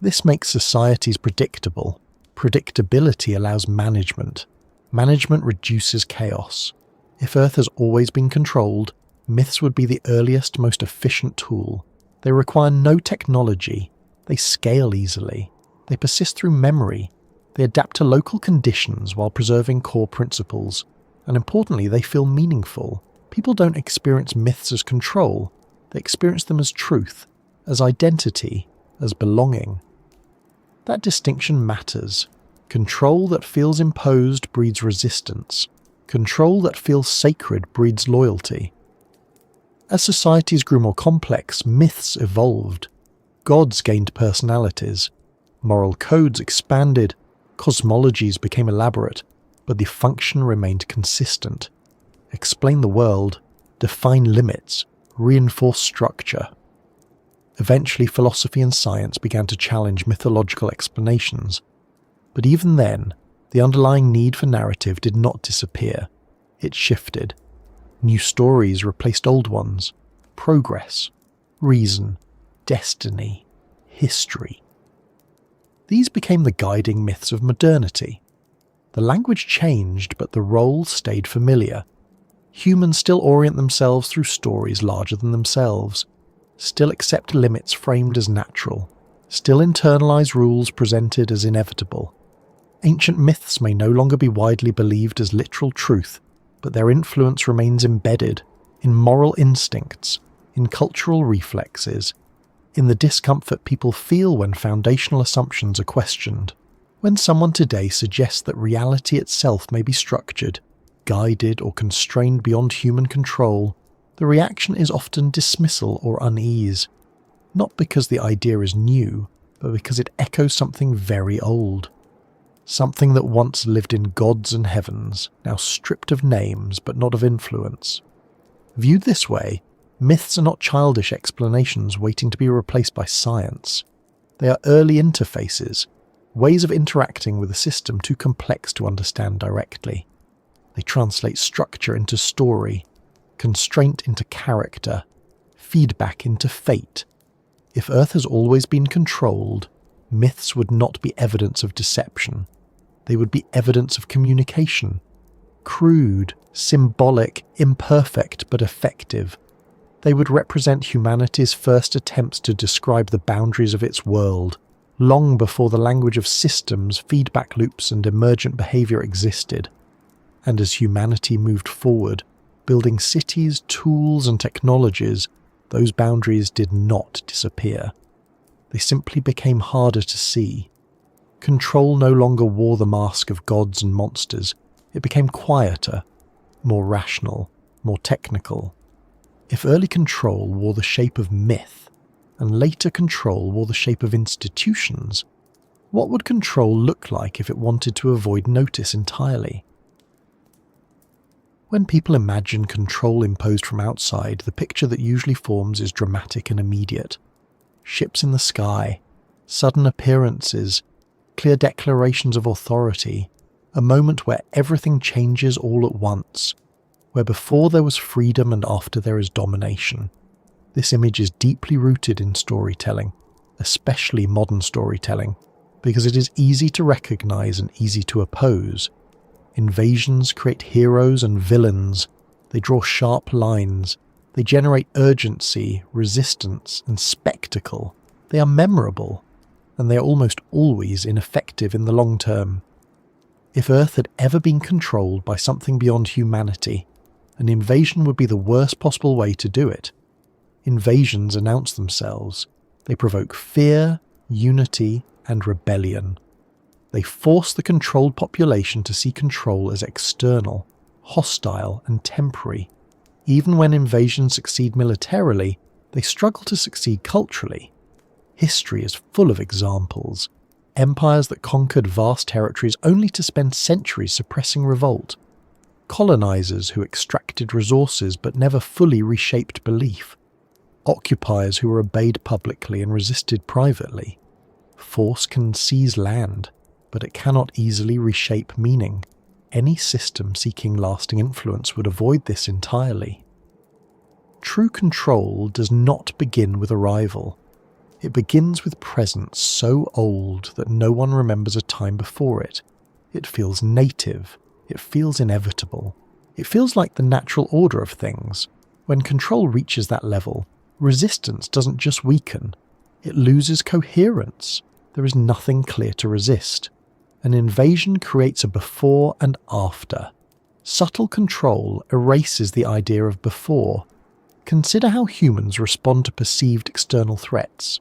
Speaker 1: This makes societies predictable. Predictability allows management. Management reduces chaos. If Earth has always been controlled, myths would be the earliest, most efficient tool. They require no technology. They scale easily. They persist through memory. They adapt to local conditions while preserving core principles. And importantly, they feel meaningful. People don't experience myths as control. They experience them as truth, as identity, as belonging. That distinction matters. Control that feels imposed breeds resistance. Control that feels sacred breeds loyalty. As societies grew more complex, myths evolved. Gods gained personalities. Moral codes expanded, cosmologies became elaborate, but the function remained consistent. Explain the world, define limits, reinforce structure. Eventually, philosophy and science began to challenge mythological explanations. But even then, the underlying need for narrative did not disappear. It shifted. New stories replaced old ones. Progress, reason, destiny, history. These became the guiding myths of modernity. The language changed, but the role stayed familiar. Humans still orient themselves through stories larger than themselves, still accept limits framed as natural, still internalize rules presented as inevitable. Ancient myths may no longer be widely believed as literal truth, but their influence remains embedded in moral instincts, in cultural reflexes, in the discomfort people feel when foundational assumptions are questioned. When someone today suggests that reality itself may be structured, guided, or constrained beyond human control, the reaction is often dismissal or unease, not because the idea is new, but because it echoes something very old. Something that once lived in gods and heavens, now stripped of names but not of influence. Viewed this way, myths are not childish explanations waiting to be replaced by science. They are early interfaces, ways of interacting with a system too complex to understand directly. They translate structure into story, constraint into character, feedback into fate. If Earth has always been controlled, myths would not be evidence of deception. They would be evidence of communication. Crude, symbolic, imperfect, but effective. They would represent humanity's first attempts to describe the boundaries of its world, long before the language of systems, feedback loops, and emergent behavior existed. And as humanity moved forward, building cities, tools, and technologies, those boundaries did not disappear. They simply became harder to see. Control no longer wore the mask of gods and monsters. It became quieter, more rational, more technical. If early control wore the shape of myth, and later control wore the shape of institutions, what would control look like if it wanted to avoid notice entirely? When people imagine control imposed from outside, the picture that usually forms is dramatic and immediate. Ships in the sky, sudden appearances, clear declarations of authority, a moment where everything changes all at once, where before there was freedom and after there is domination. This image is deeply rooted in storytelling, especially modern storytelling, because it is easy to recognize and easy to oppose. Invasions create heroes and villains. They draw sharp lines. They generate urgency, resistance, and spectacle. They are memorable, and they are almost always ineffective in the long term. If Earth had ever been controlled by something beyond humanity, an invasion would be the worst possible way to do it. Invasions announce themselves. They provoke fear, unity, and rebellion. They force the controlled population to see control as external, hostile, and temporary. Even when invasions succeed militarily, they struggle to succeed culturally. History is full of examples. Empires that conquered vast territories only to spend centuries suppressing revolt. Colonizers who extracted resources but never fully reshaped belief. Occupiers who were obeyed publicly and resisted privately. Force can seize land, but it cannot easily reshape meaning. Any system seeking lasting influence would avoid this entirely. True control does not begin with arrival. It begins with presence so old that no one remembers a time before it. It feels native. It feels inevitable. It feels like the natural order of things. When control reaches that level, resistance doesn't just weaken. It loses coherence. There is nothing clear to resist. An invasion creates a before and after. Subtle control erases the idea of before. Consider how humans respond to perceived external threats.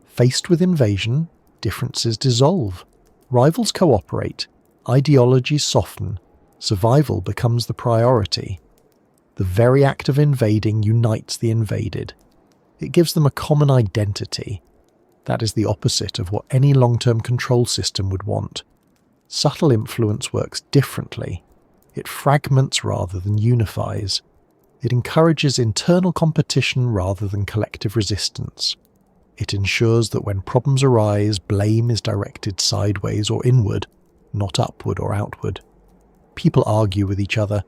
Speaker 1: Faced with invasion, differences dissolve. Rivals cooperate. Ideologies soften. Survival becomes the priority. The very act of invading unites the invaded. It gives them a common identity. That is the opposite of what any long-term control system would want. Subtle influence works differently. It fragments rather than unifies. It encourages internal competition rather than collective resistance. It ensures that when problems arise, blame is directed sideways or inward, not upward or outward. People argue with each other.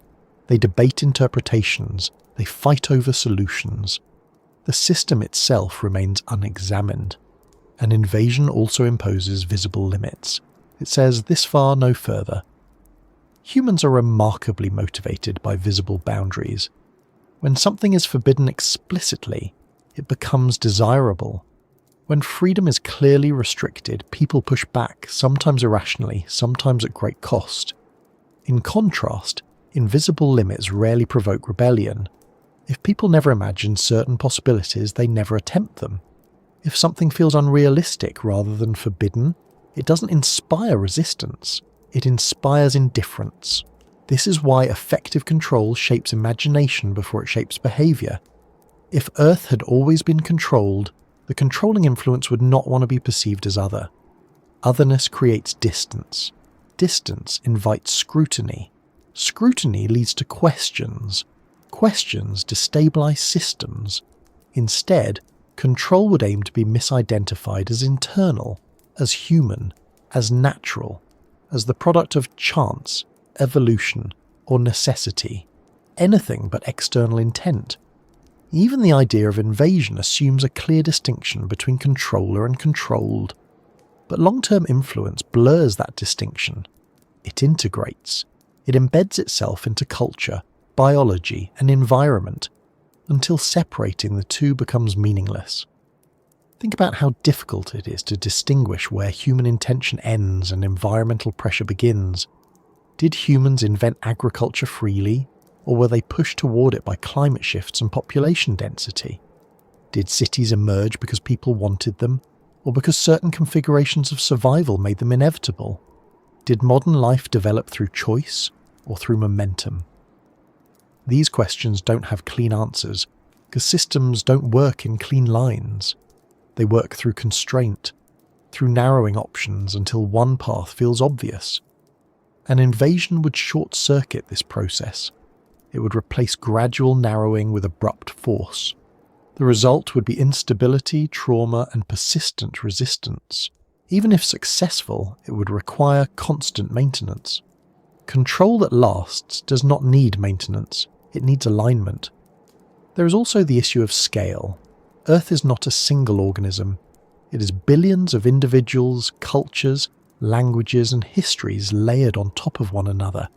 Speaker 1: They debate interpretations. They fight over solutions. The system itself remains unexamined. An invasion also imposes visible limits. It says, this far, no further. Humans are remarkably motivated by visible boundaries. When something is forbidden explicitly, it becomes desirable. When freedom is clearly restricted, people push back, sometimes irrationally, sometimes at great cost. In contrast, invisible limits rarely provoke rebellion. If people never imagine certain possibilities, they never attempt them. If something feels unrealistic rather than forbidden, it doesn't inspire resistance. It inspires indifference. This is why effective control shapes imagination before it shapes behaviour. If Earth had always been controlled, the controlling influence would not want to be perceived as other. Otherness creates distance. Distance invites scrutiny. Scrutiny leads to questions. Questions destabilise systems. Instead, control would aim to be misidentified as internal, as human, as natural, as the product of chance, evolution, or necessity, anything but external intent. Even the idea of invasion assumes a clear distinction between controller and controlled. But long-term influence blurs that distinction. It integrates. It embeds itself into culture, biology, and environment, until separating the two becomes meaningless. Think about how difficult it is to distinguish where human intention ends and environmental pressure begins. Did humans invent agriculture freely, or were they pushed toward it by climate shifts and population density? Did cities emerge because people wanted them, or because certain configurations of survival made them inevitable? Did modern life develop through choice, or through momentum? These questions don't have clean answers, because systems don't work in clean lines. They work through constraint, through narrowing options until one path feels obvious. An invasion would short-circuit this process. It would replace gradual narrowing with abrupt force. The result would be instability, trauma, and persistent resistance. Even if successful, it would require constant maintenance. Control that lasts does not need maintenance. It needs alignment. There is also the issue of scale. Earth is not a single organism. It is billions of individuals, cultures, languages, and histories layered on top of one another.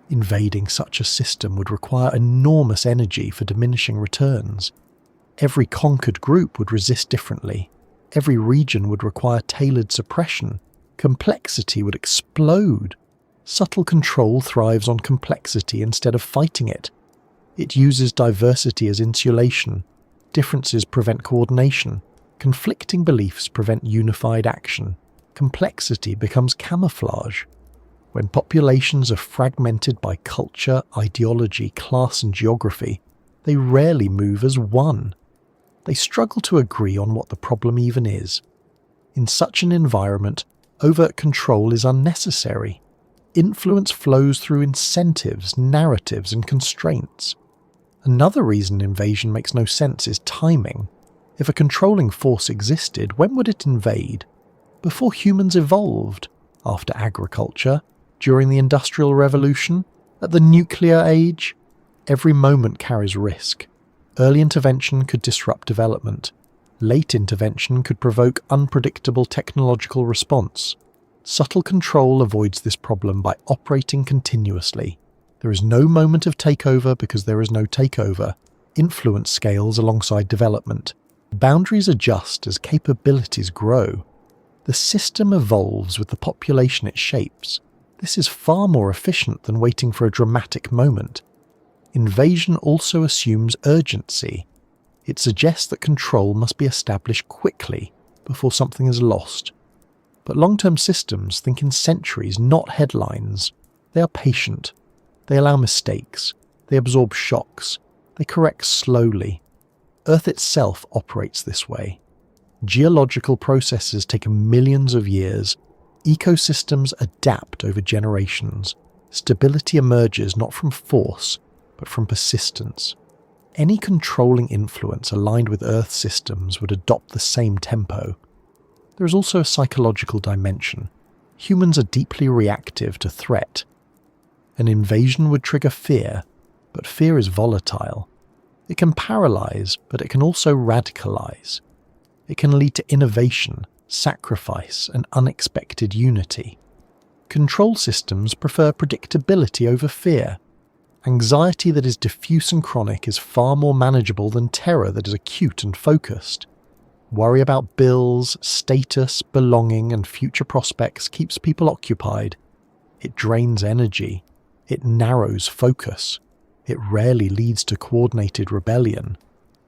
Speaker 1: Invading such a system would require enormous energy for diminishing returns. Every conquered group would resist differently. Every region would require tailored suppression. Complexity would explode. Subtle control thrives on complexity instead of fighting it. It uses diversity as insulation. Differences prevent coordination. Conflicting beliefs prevent unified action. Complexity becomes camouflage. When populations are fragmented by culture, ideology, class, and geography, they rarely move as one. They struggle to agree on what the problem even is. In such an environment, overt control is unnecessary. Influence flows through incentives, narratives, and constraints. Another reason invasion makes no sense is timing. If a controlling force existed, when would it invade? Before humans evolved? After agriculture? During the Industrial Revolution? At the nuclear age? Every moment carries risk. Early intervention could disrupt development. Late intervention could provoke unpredictable technological response. Subtle control avoids this problem by operating continuously. There is no moment of takeover because there is no takeover. Influence scales alongside development. Boundaries adjust as capabilities grow. The system evolves with the population it shapes. This is far more efficient than waiting for a dramatic moment. Invasion also assumes urgency. It suggests that control must be established quickly before something is lost. But long-term systems think in centuries, not headlines. They are patient. They allow mistakes. They absorb shocks. They correct slowly. Earth itself operates this way. Geological processes take millions of years. Ecosystems adapt over generations. Stability emerges not from force, but from persistence. Any controlling influence aligned with Earth systems would adopt the same tempo. There is also a psychological dimension. Humans are deeply reactive to threat. An invasion would trigger fear, but fear is volatile. It can paralyze, but it can also radicalize. It can lead to innovation, sacrifice, and unexpected unity. Control systems prefer predictability over fear. Anxiety that is diffuse and chronic is far more manageable than terror that is acute and focused. Worry about bills, status, belonging, and future prospects keeps people occupied. It drains energy. It narrows focus. It rarely leads to coordinated rebellion.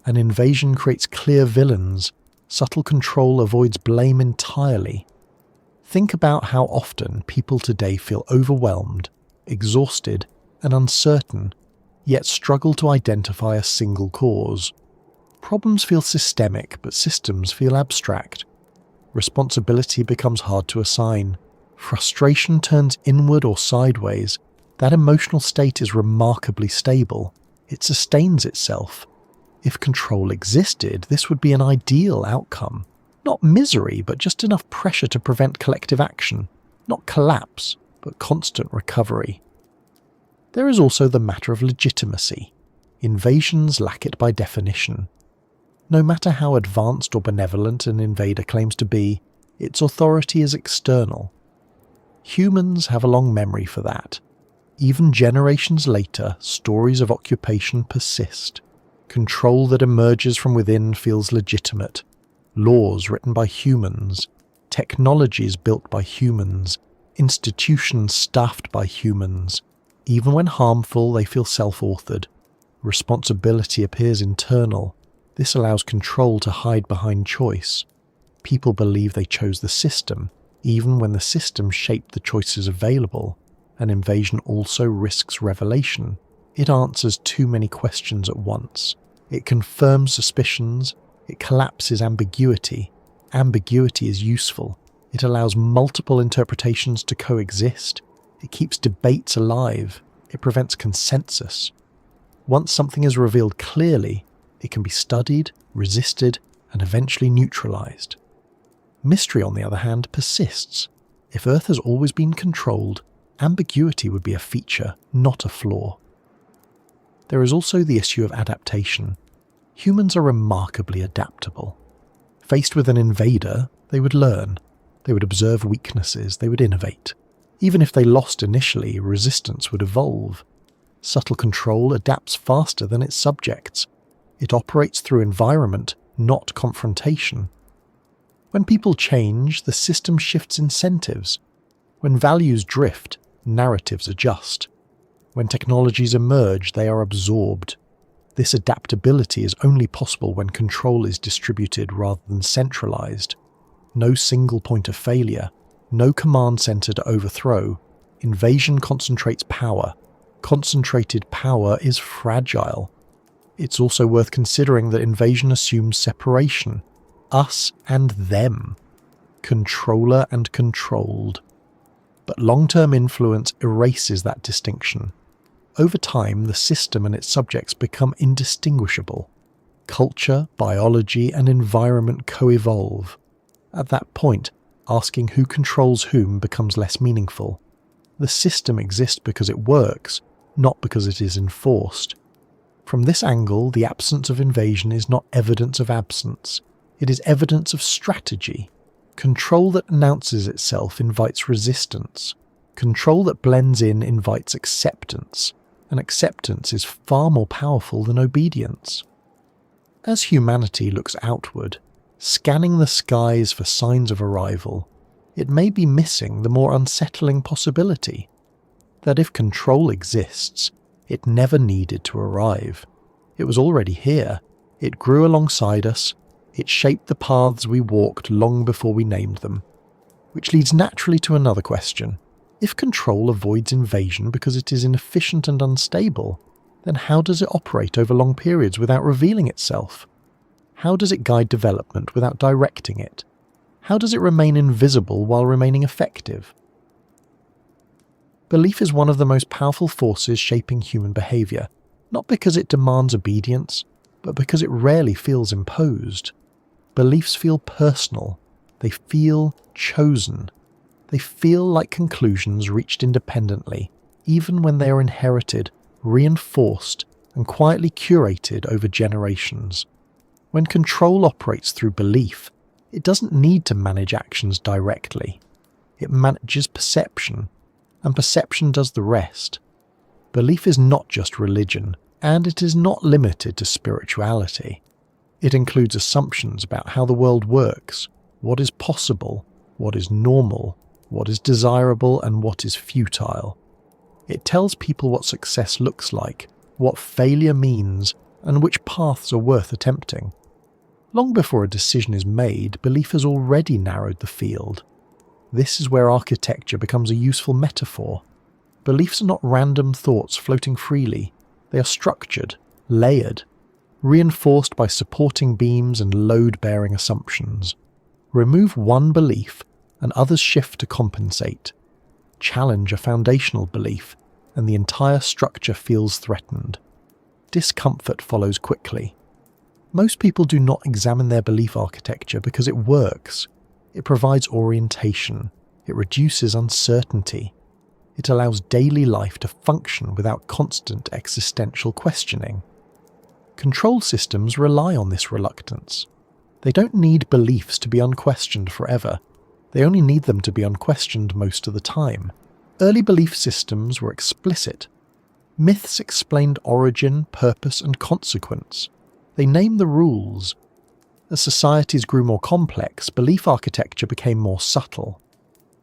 Speaker 1: An invasion creates clear villains. Subtle control avoids blame entirely. Think about how often people today feel overwhelmed, exhausted, and uncertain, yet struggle to identify a single cause. Problems feel systemic, but systems feel abstract. Responsibility becomes hard to assign. Frustration turns inward or sideways. That emotional state is remarkably stable. It sustains itself. If control existed, this would be an ideal outcome. Not misery, but just enough pressure to prevent collective action. Not collapse, but constant recovery. There is also the matter of legitimacy. Invasions lack it by definition. No matter how advanced or benevolent an invader claims to be, its authority is external. Humans have a long memory for that. Even generations later, stories of occupation persist. Control that emerges from within feels legitimate. Laws written by humans, technologies built by humans, institutions staffed by humans. Even when harmful, they feel self-authored. Responsibility appears internal. This allows control to hide behind choice. People believe they chose the system, even when the system shaped the choices available. An invasion also risks revelation. It answers too many questions at once. It confirms suspicions. It collapses ambiguity. Ambiguity is useful. It allows multiple interpretations to coexist. It keeps debates alive. It prevents consensus. Once something is revealed clearly, it can be studied, resisted, and eventually neutralized. Mystery, on the other hand, persists. If Earth has always been controlled, ambiguity would be a feature, not a flaw. There is also the issue of adaptation. Humans are remarkably adaptable. Faced with an invader, they would learn. They would observe weaknesses, they would innovate. Even if they lost initially, resistance would evolve. Subtle control adapts faster than its subjects. It operates through environment, not confrontation. When people change, the system shifts incentives. When values drift, narratives adjust. When technologies emerge, they are absorbed. This adaptability is only possible when control is distributed rather than centralized. No single point of failure, no command center to overthrow. Invasion concentrates power. Concentrated power is fragile. It's also worth considering that invasion assumes separation. Us and them. Controller and controlled. But long-term influence erases that distinction. Over time, the system and its subjects become indistinguishable. Culture, biology, and environment co-evolve. At that point, asking who controls whom becomes less meaningful. The system exists because it works, not because it is enforced. From this angle, the absence of invasion is not evidence of absence. It is evidence of strategy. Control that announces itself invites resistance. Control that blends in invites acceptance. And acceptance is far more powerful than obedience. As humanity looks outward, scanning the skies for signs of arrival, it may be missing the more unsettling possibility that if control exists, it never needed to arrive. It was already here. It grew alongside us. It shaped the paths we walked long before we named them. Which leads naturally to another question. If control avoids invasion because it is inefficient and unstable, then how does it operate over long periods without revealing itself? How does it guide development without directing it? How does it remain invisible while remaining effective? Belief is one of the most powerful forces shaping human behaviour, not because it demands obedience, but because it rarely feels imposed. Beliefs feel personal. They feel chosen. They feel like conclusions reached independently, even when they are inherited, reinforced, and quietly curated over generations. When control operates through belief, it doesn't need to manage actions directly. It manages perception, and perception does the rest. Belief is not just religion, and it is not limited to spirituality. It includes assumptions about how the world works, what is possible, what is normal, what is desirable, and what is futile. It tells people what success looks like, what failure means, and which paths are worth attempting. Long before a decision is made, belief has already narrowed the field. This is where architecture becomes a useful metaphor. Beliefs are not random thoughts floating freely. They are structured, layered, reinforced by supporting beams and load-bearing assumptions. Remove one belief, and others shift to compensate. Challenge a foundational belief, and the entire structure feels threatened. Discomfort follows quickly. Most people do not examine their belief architecture because it works. It provides orientation. It reduces uncertainty. It allows daily life to function without constant existential questioning. Control systems rely on this reluctance. They don't need beliefs to be unquestioned forever. They only need them to be unquestioned most of the time. Early belief systems were explicit. Myths explained origin, purpose, and consequence. They named the rules. As societies grew more complex, belief architecture became more subtle.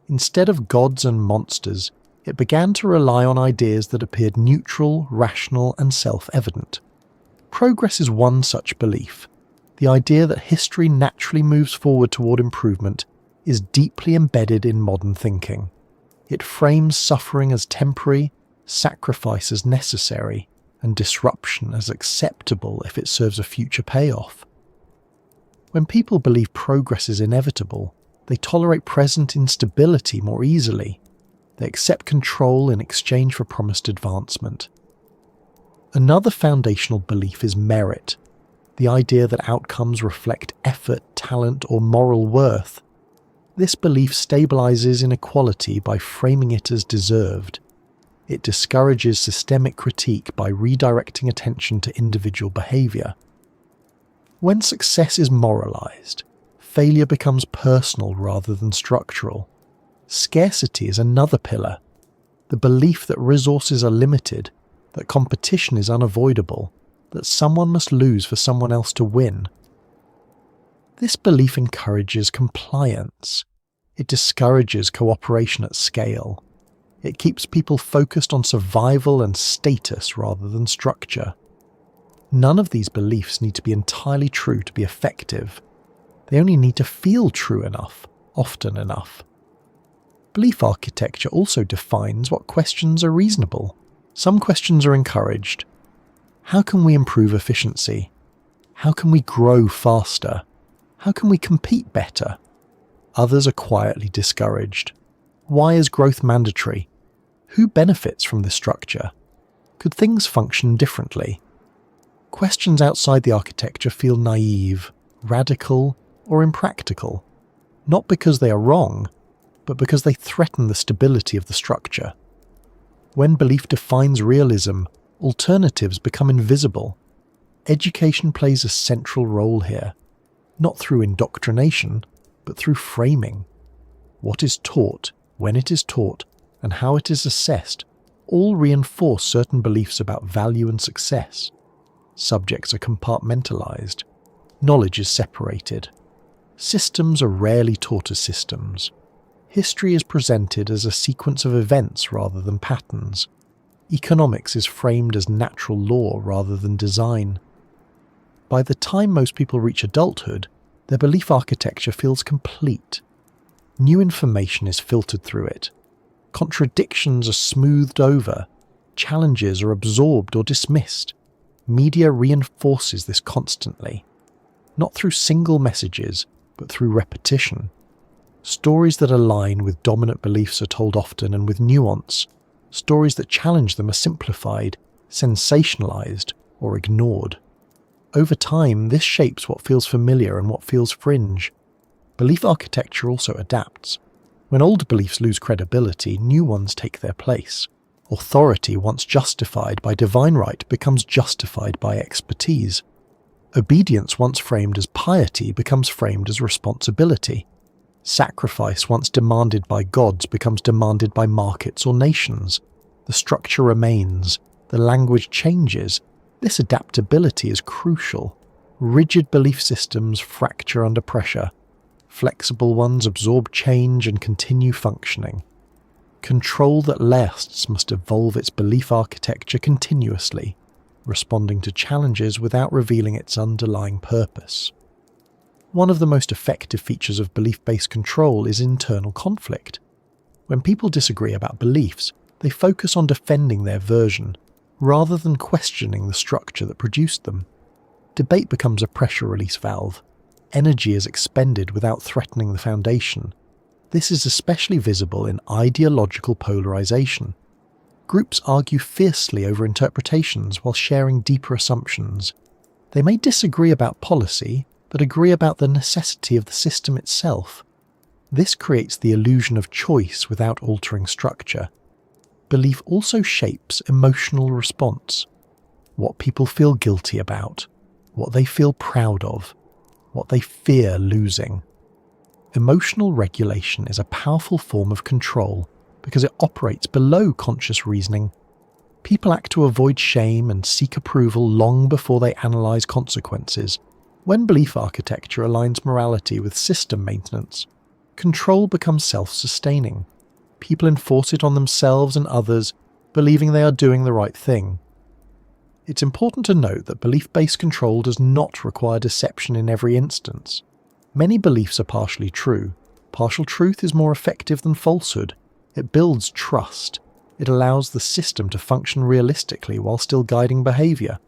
Speaker 1: Instead of gods and monsters, it began to rely on ideas that appeared neutral, rational, and self-evident. Progress is one such belief. The idea that history naturally moves forward toward improvement is deeply embedded in modern thinking. It frames suffering as temporary, sacrifice as necessary, and disruption as acceptable if it serves a future payoff. When people believe progress is inevitable, they tolerate present instability more easily. They accept control in exchange for promised advancement. Another foundational belief is merit, the idea that outcomes reflect effort, talent, or moral worth. This belief stabilizes inequality by framing it as deserved. It discourages systemic critique by redirecting attention to individual behavior. When success is moralized, failure becomes personal rather than structural. Scarcity is another pillar. The belief that resources are limited, that competition is unavoidable, that someone must lose for someone else to win. This belief encourages compliance. It discourages cooperation at scale. It keeps people focused on survival and status rather than structure. None of these beliefs need to be entirely true to be effective. They only need to feel true enough, often enough. Belief architecture also defines what questions are reasonable. Some questions are encouraged. How can we improve efficiency? How can we grow faster? How can we compete better? Others are quietly discouraged. Why is growth mandatory? Who benefits from this structure? Could things function differently? Questions outside the architecture feel naive, radical, or impractical, not because they are wrong, but because they threaten the stability of the structure. When belief defines realism, alternatives become invisible. Education plays a central role here, not through indoctrination, but through framing. What is taught, when it is taught, and how it is assessed all reinforce certain beliefs about value and success. Subjects are compartmentalized. Knowledge is separated. Systems are rarely taught as systems. History is presented as a sequence of events rather than patterns. Economics is framed as natural law rather than design. By the time most people reach adulthood, their belief architecture feels complete. New information is filtered through it. Contradictions are smoothed over. Challenges are absorbed or dismissed. Media reinforces this constantly. not through single messages, but through repetition. Stories that align with dominant beliefs are told often and with nuance. Stories that challenge them are simplified, sensationalized, or ignored. Over time, this shapes what feels familiar and what feels fringe. Belief architecture also adapts. When old beliefs lose credibility, new ones take their place. Authority, once justified by divine right, becomes justified by expertise. Obedience, once framed as piety, becomes framed as responsibility. Sacrifice, once demanded by gods, becomes demanded by markets or nations. The structure remains, the language changes. This adaptability is crucial. Rigid belief systems fracture under pressure. Flexible ones absorb change and continue functioning. Control that lasts must evolve its belief architecture continuously, responding to challenges without revealing its underlying purpose. One of the most effective features of belief-based control is internal conflict. When people disagree about beliefs, they focus on defending their version, rather than questioning the structure that produced them. Debate becomes a pressure release valve. Energy is expended without threatening the foundation. This is especially visible in ideological polarization. Groups argue fiercely over interpretations while sharing deeper assumptions. They may disagree about policy, but agree about the necessity of the system itself. This creates the illusion of choice without altering structure. Belief also shapes emotional response. What people feel guilty about, what they feel proud of, what they fear losing. Emotional regulation is a powerful form of control because it operates below conscious reasoning. People act to avoid shame and seek approval long before they analyze consequences. When belief architecture aligns morality with system maintenance, control becomes self-sustaining. People enforce it on themselves and others, believing they are doing the right thing. It's important to note that belief-based control does not require deception in every instance. Many beliefs are partially true. Partial truth is more effective than falsehood. It builds trust. It allows the system to function realistically while still guiding behavior.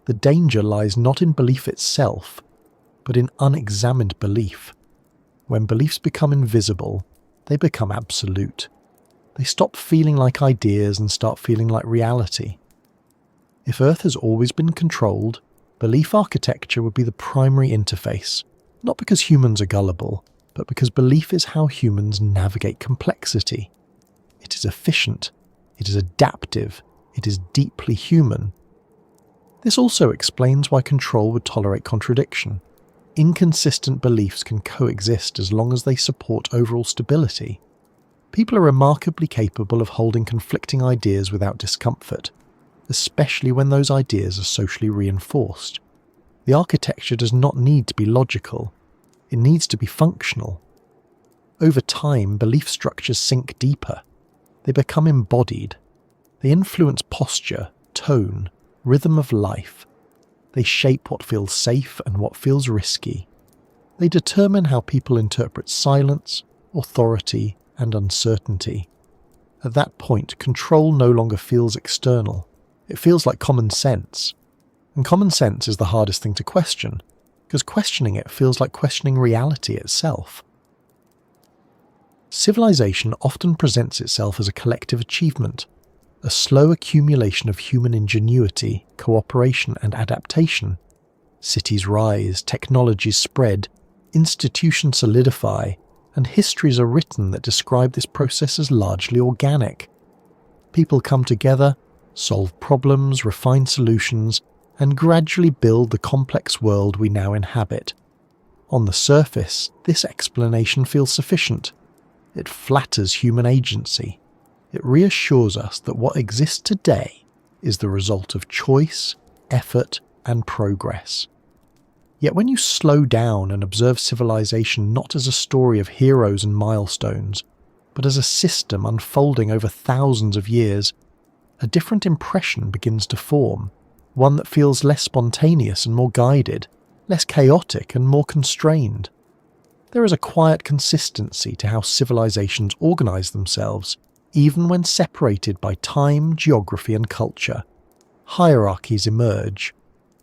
Speaker 1: The danger lies not in belief itself, but in unexamined belief. When beliefs become invisible, they become absolute. They stop feeling like ideas and start feeling like reality. If Earth has always been controlled, belief architecture would be the primary interface, not because humans are gullible, but because belief is how humans navigate complexity. It is efficient, it is adaptive, it is deeply human. This also explains why control would tolerate contradiction. Inconsistent beliefs can coexist as long as they support overall stability. People are remarkably capable of holding conflicting ideas without discomfort, especially when those ideas are socially reinforced. The architecture does not need to be logical, it needs to be functional. Over time, belief structures sink deeper. They become embodied. They influence posture, tone, rhythm of life. They shape what feels safe and what feels risky. They determine how people interpret silence, authority, and uncertainty. At that point, control no longer feels external. It feels like common sense. And common sense is the hardest thing to question, because questioning it feels like questioning reality itself. Civilization often presents itself as a collective achievement, a slow accumulation of human ingenuity, cooperation, and adaptation. Cities rise, technologies spread, institutions solidify, and histories are written that describe this process as largely organic. People come together, solve problems, refine solutions, and gradually build the complex world we now inhabit. On the surface, this explanation feels sufficient. It flatters human agency. It reassures us that what exists today is the result of choice, effort, and progress. Yet when you slow down and observe civilization not as a story of heroes and milestones, but as a system unfolding over thousands of years, a different impression begins to form, one that feels less spontaneous and more guided, less chaotic and more constrained. There is a quiet consistency to how civilizations organize themselves, even when separated by time, geography, and culture. Hierarchies emerge.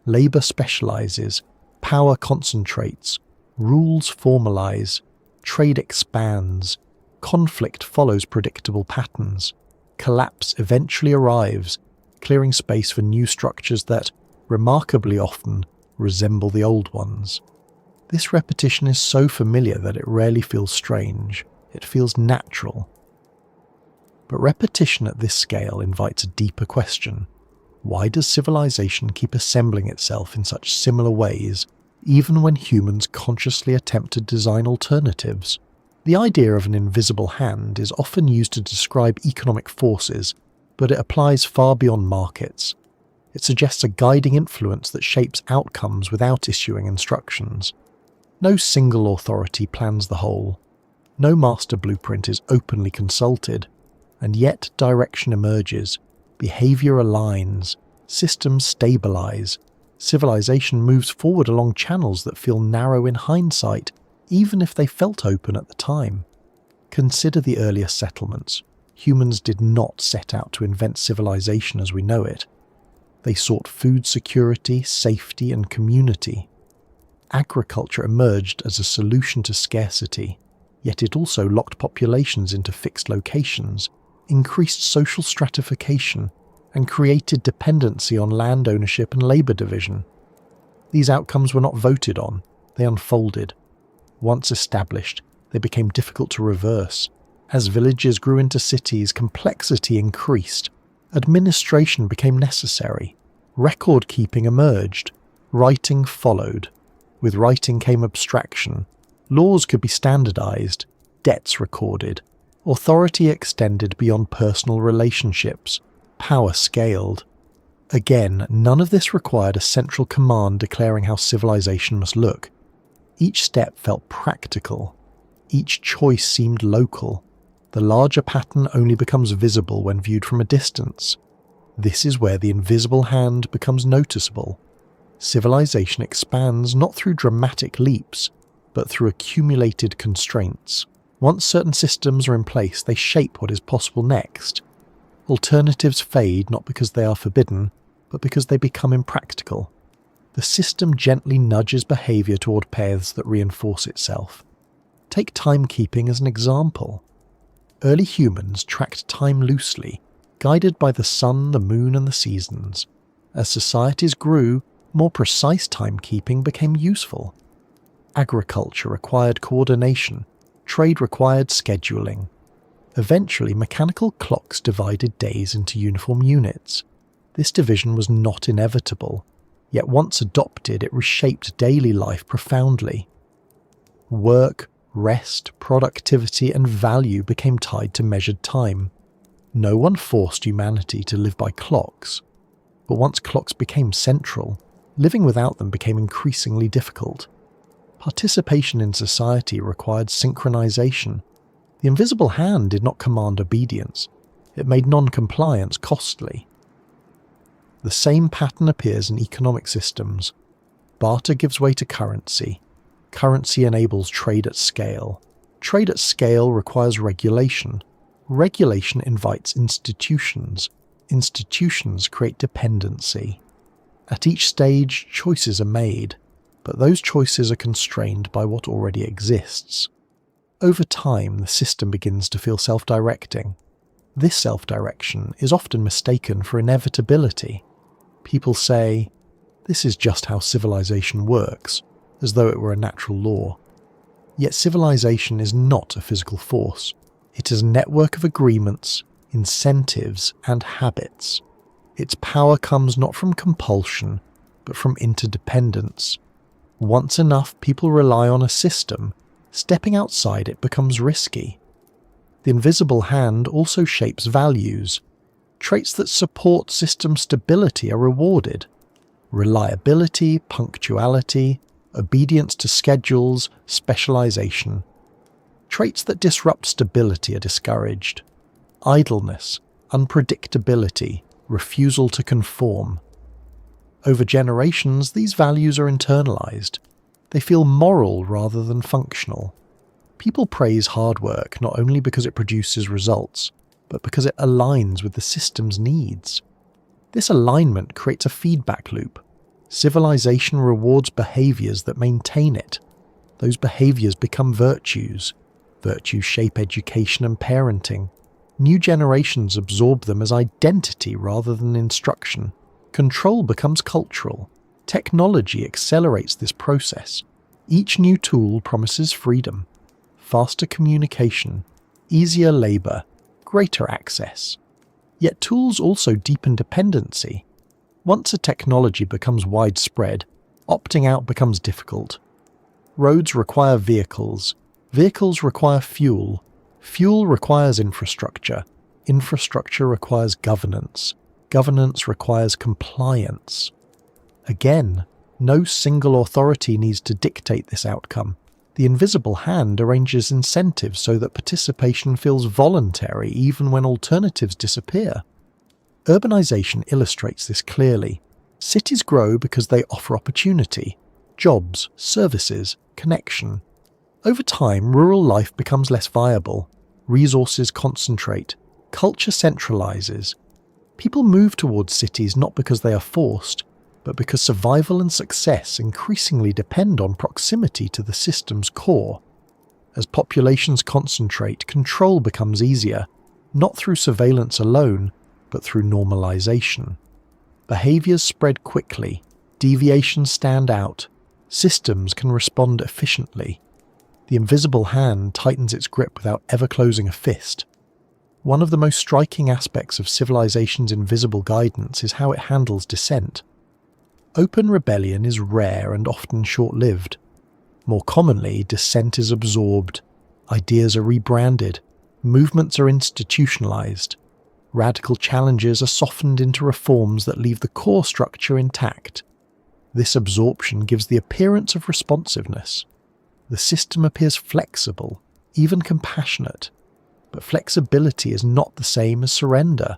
Speaker 1: Labor specializes. Power concentrates, rules formalize, trade expands, conflict follows predictable patterns, collapse eventually arrives, clearing space for new structures that, remarkably often, resemble the old ones. This repetition is so familiar that it rarely feels strange. It feels natural. But repetition at this scale invites a deeper question. Why does civilization keep assembling itself in such similar ways, even when humans consciously attempt to design alternatives? The idea of an invisible hand is often used to describe economic forces, but it applies far beyond markets. It suggests a guiding influence that shapes outcomes without issuing instructions. No single authority plans the whole. No master blueprint is openly consulted, and yet direction emerges, behavior aligns, systems stabilize, civilization moves forward along channels that feel narrow in hindsight, even if they felt open at the time. Consider the earliest settlements. Humans did not set out to invent civilization as we know it. They sought food security, safety, and community. Agriculture emerged as a solution to scarcity, yet it also locked populations into fixed locations, increased social stratification, and created dependency on land ownership and labour division. These outcomes were not voted on, they unfolded. Once established, they became difficult to reverse. As villages grew into cities, complexity increased. Administration became necessary. Record-keeping emerged. Writing followed. With writing came abstraction. Laws could be standardized. Debts recorded. Authority extended beyond personal relationships. Power scaled. Again, none of this required a central command declaring how civilization must look. Each step felt practical. Each choice seemed local. The larger pattern only becomes visible when viewed from a distance. This is where the invisible hand becomes noticeable. Civilization expands not through dramatic leaps, but through accumulated constraints. Once certain systems are in place, they shape what is possible next. Alternatives fade not because they are forbidden, but because they become impractical. The system gently nudges behaviour toward paths that reinforce itself. Take timekeeping as an example. Early humans tracked time loosely, guided by the sun, the moon, and the seasons. As societies grew, more precise timekeeping became useful. Agriculture required coordination. Trade required scheduling. Eventually, mechanical clocks divided days into uniform units. This division was not inevitable, yet once adopted, it reshaped daily life profoundly. Work, rest, productivity, and value became tied to measured time. No one forced humanity to live by clocks, but once clocks became central, living without them became increasingly difficult. Participation in society required synchronization. The invisible hand did not command obedience. It made non-compliance costly. The same pattern appears in economic systems. Barter gives way to currency. Currency enables trade at scale. Trade at scale requires regulation. Regulation invites institutions. Institutions create dependency. At each stage, choices are made, but those choices are constrained by what already exists. Over time, the system begins to feel self-directing. This self-direction is often mistaken for inevitability. People say, "This is just how civilization works," as though it were a natural law. Yet civilization is not a physical force. It is a network of agreements, incentives, and habits. Its power comes not from compulsion, but from interdependence. Once enough people rely on a system, stepping outside it becomes risky. The invisible hand also shapes values. Traits that support system stability are rewarded. Reliability, punctuality, obedience to schedules, specialization. Traits that disrupt stability are discouraged. Idleness, unpredictability, refusal to conform. Over generations, these values are internalized. They feel moral rather than functional. People praise hard work not only because it produces results, but because it aligns with the system's needs. This alignment creates a feedback loop. Civilization rewards behaviors that maintain it. Those behaviors become virtues. Virtues shape education and parenting. New generations absorb them as identity rather than instruction. Control becomes cultural. Technology accelerates this process. Each new tool promises freedom, faster communication, easier labor, greater access. Yet tools also deepen dependency. Once a technology becomes widespread, opting out becomes difficult. Roads require vehicles. Vehicles require fuel. Fuel requires infrastructure. Infrastructure requires governance. Governance requires compliance. Again, no single authority needs to dictate this outcome. The invisible hand arranges incentives so that participation feels voluntary even when alternatives disappear. Urbanization illustrates this clearly. Cities grow because they offer opportunity, jobs, services, connection. Over time, rural life becomes less viable. Resources concentrate. Culture centralizes. People move towards cities not because they are forced, but because survival and success increasingly depend on proximity to the system's core. As populations concentrate, control becomes easier, not through surveillance alone, but through normalization. Behaviors spread quickly, deviations stand out, systems can respond efficiently. The invisible hand tightens its grip without ever closing a fist. One of the most striking aspects of civilization's invisible guidance is how it handles dissent. Open rebellion is rare and often short-lived. More commonly, dissent is absorbed, ideas are rebranded, movements are institutionalized. Radical challenges are softened into reforms that leave the core structure intact. This absorption gives the appearance of responsiveness. The system appears flexible, even compassionate. But flexibility is not the same as surrender.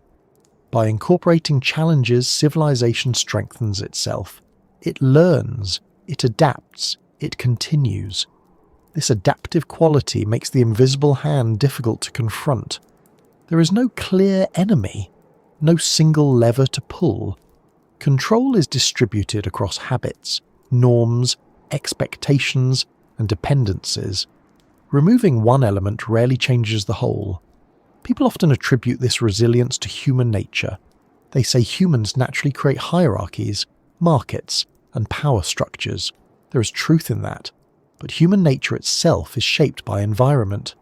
Speaker 1: By incorporating challenges, civilization strengthens itself. It learns, it adapts, it continues. This adaptive quality makes the invisible hand difficult to confront. There is no clear enemy, no single lever to pull. Control is distributed across habits, norms, expectations, and dependencies. Removing one element rarely changes the whole. People often attribute this resilience to human nature. They say humans naturally create hierarchies, markets, and power structures. There is truth in that, but human nature itself is shaped by environment.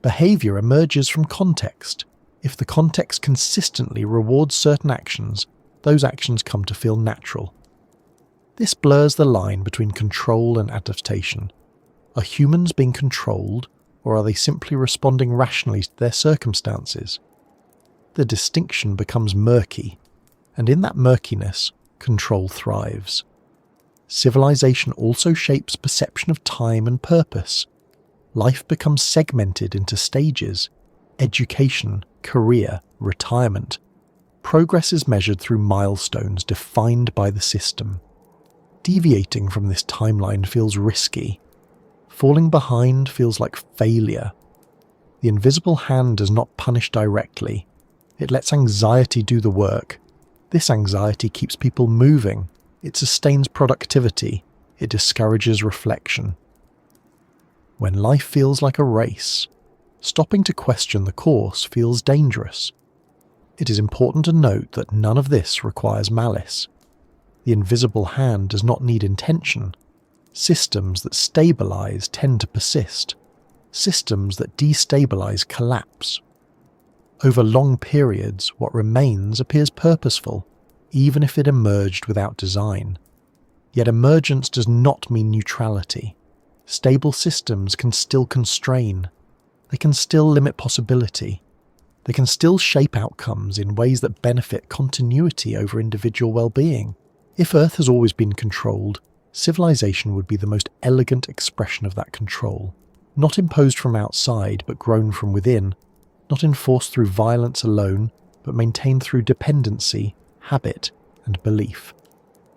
Speaker 1: Behavior emerges from context. If the context consistently rewards certain actions, those actions come to feel natural. This blurs the line between control and adaptation. Are humans being controlled, or are they simply responding rationally to their circumstances? The distinction becomes murky, and in that murkiness, control thrives. Civilization also shapes perception of time and purpose. Life becomes segmented into stages: education, career, retirement. Progress is measured through milestones defined by the system. Deviating from this timeline feels risky. Falling behind feels like failure. The invisible hand does not punish directly. It lets anxiety do the work. This anxiety keeps people moving. It sustains productivity. It discourages reflection. When life feels like a race, stopping to question the course feels dangerous. It is important to note that none of this requires malice. The invisible hand does not need intention. Systems that stabilize tend to persist. Systems that destabilize collapse. Over long periods, what remains appears purposeful, even if it emerged without design. Yet emergence does not mean neutrality. Stable systems can still constrain. They can still limit possibility. They can still shape outcomes in ways that benefit continuity over individual well-being. If Earth has always been controlled, civilization would be the most elegant expression of that control, not imposed from outside but grown from within, not enforced through violence alone but maintained through dependency, habit, and belief.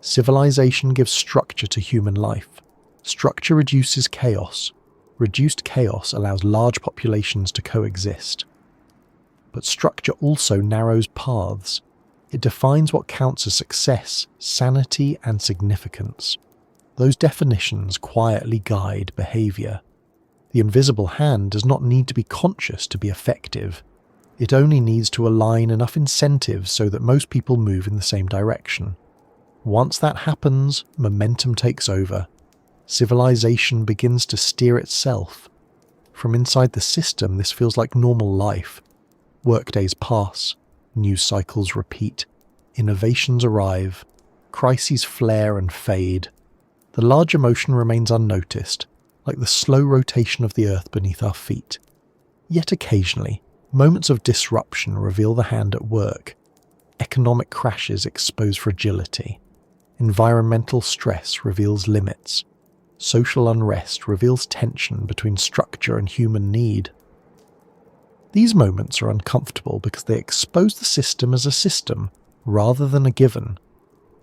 Speaker 1: Civilization gives structure to human life. Structure reduces chaos. Reduced chaos allows large populations to coexist. But structure also narrows paths. It defines what counts as success, sanity, and significance. Those definitions quietly guide behavior. The invisible hand does not need to be conscious to be effective. It only needs to align enough incentives so that most people move in the same direction. Once that happens, momentum takes over. Civilization begins to steer itself. From inside the system, this feels like normal life. Workdays pass, news cycles repeat, innovations arrive, crises flare and fade. The larger motion remains unnoticed, like the slow rotation of the earth beneath our feet. Yet occasionally, moments of disruption reveal the hand at work. Economic crashes expose fragility. Environmental stress reveals limits. Social unrest reveals tension between structure and human need. These moments are uncomfortable because they expose the system as a system rather than a given.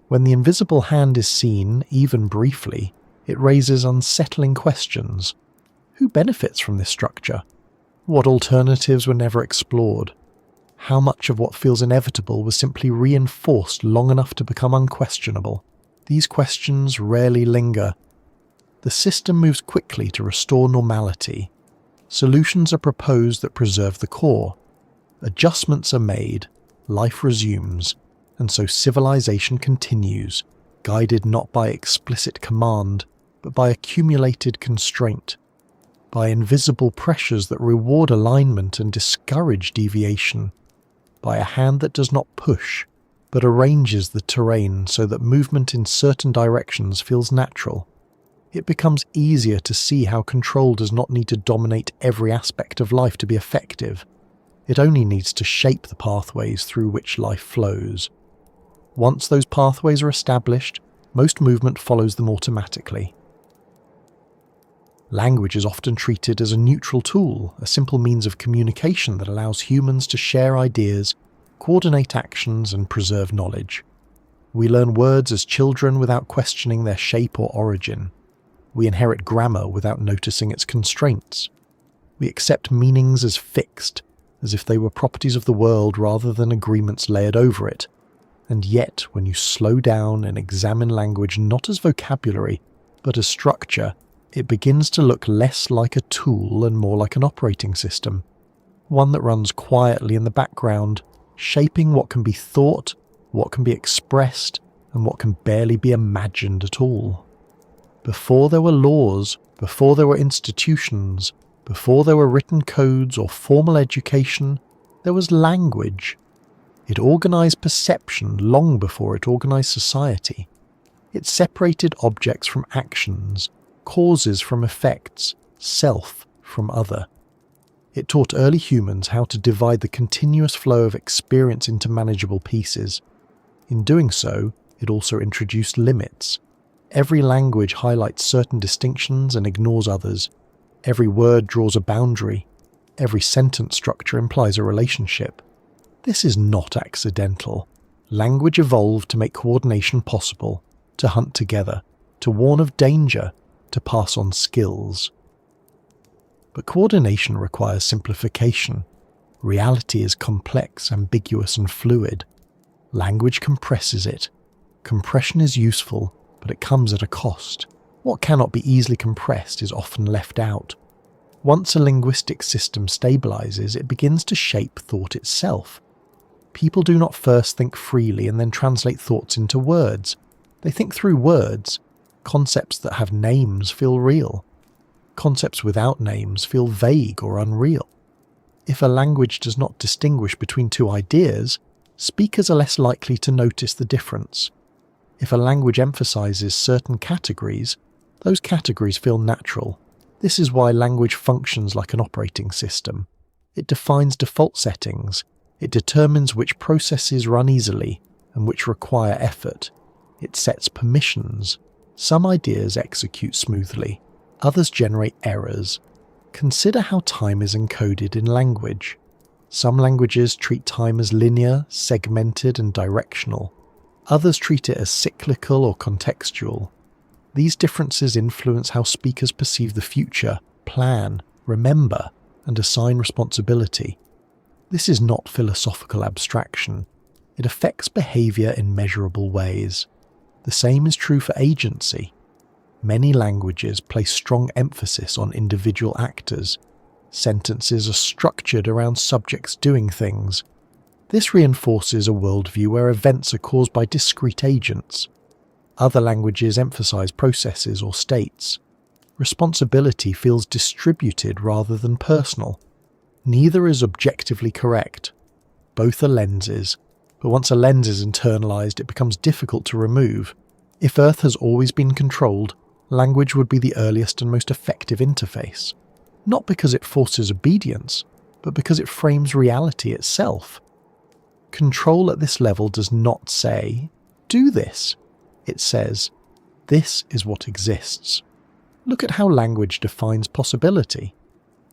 Speaker 1: When the invisible hand is seen, even briefly, it raises unsettling questions. Who benefits from this structure? What alternatives were never explored? How much of what feels inevitable was simply reinforced long enough to become unquestionable? These questions rarely linger. The system moves quickly to restore normality. Solutions are proposed that preserve the core. Adjustments are made, life resumes, and so civilization continues, guided not by explicit command, but by accumulated constraint, by invisible pressures that reward alignment and discourage deviation, by a hand that does not push, but arranges the terrain so that movement in certain directions feels natural. It becomes easier to see how control does not need to dominate every aspect of life to be effective. It only needs to shape the pathways through which life flows. Once those pathways are established, most movement follows them automatically. Language is often treated as a neutral tool, a simple means of communication that allows humans to share ideas, coordinate actions, and preserve knowledge. We learn words as children without questioning their shape or origin. We inherit grammar without noticing its constraints. We accept meanings as fixed, as if they were properties of the world rather than agreements layered over it. And yet, when you slow down and examine language not as vocabulary, but as structure, it begins to look less like a tool and more like an operating system, one that runs quietly in the background, shaping what can be thought, what can be expressed, and what can barely be imagined at all. Before there were laws, before there were institutions, before there were written codes or formal education, there was language. It organized perception long before it organized society. It separated objects from actions, causes from effects, self from other. It taught early humans how to divide the continuous flow of experience into manageable pieces. In doing so, it also introduced limits. Every language highlights certain distinctions and ignores others. Every word draws a boundary. Every sentence structure implies a relationship. This is not accidental. Language evolved to make coordination possible, to hunt together, to warn of danger, to pass on skills. But coordination requires simplification. Reality is complex, ambiguous, and fluid. Language compresses it. Compression is useful, but it comes at a cost. What cannot be easily compressed is often left out. Once a linguistic system stabilizes, it begins to shape thought itself. People do not first think freely and then translate thoughts into words. They think through words. Concepts that have names feel real. Concepts without names feel vague or unreal. If a language does not distinguish between two ideas, speakers are less likely to notice the difference. If a language emphasizes certain categories, those categories feel natural. This is why language functions like an operating system. It defines default settings. It determines which processes run easily and which require effort. It sets permissions. Some ideas execute smoothly. Others generate errors. Consider how time is encoded in language. Some languages treat time as linear, segmented, and directional. Others treat it as cyclical or contextual. These differences influence how speakers perceive the future, plan, remember, and assign responsibility. This is not philosophical abstraction. It affects behaviour in measurable ways. The same is true for agency. Many languages place strong emphasis on individual actors. Sentences are structured around subjects doing things. This reinforces a worldview where events are caused by discrete agents. Other languages emphasize processes or states. Responsibility feels distributed rather than personal. Neither is objectively correct. Both are lenses, but once a lens is internalized, it becomes difficult to remove. If Earth has always been controlled, language would be the earliest and most effective interface. Not because it forces obedience, but because it frames reality itself. Control at this level does not say, "Do this." It says, "This is what exists." Look at how language defines possibility.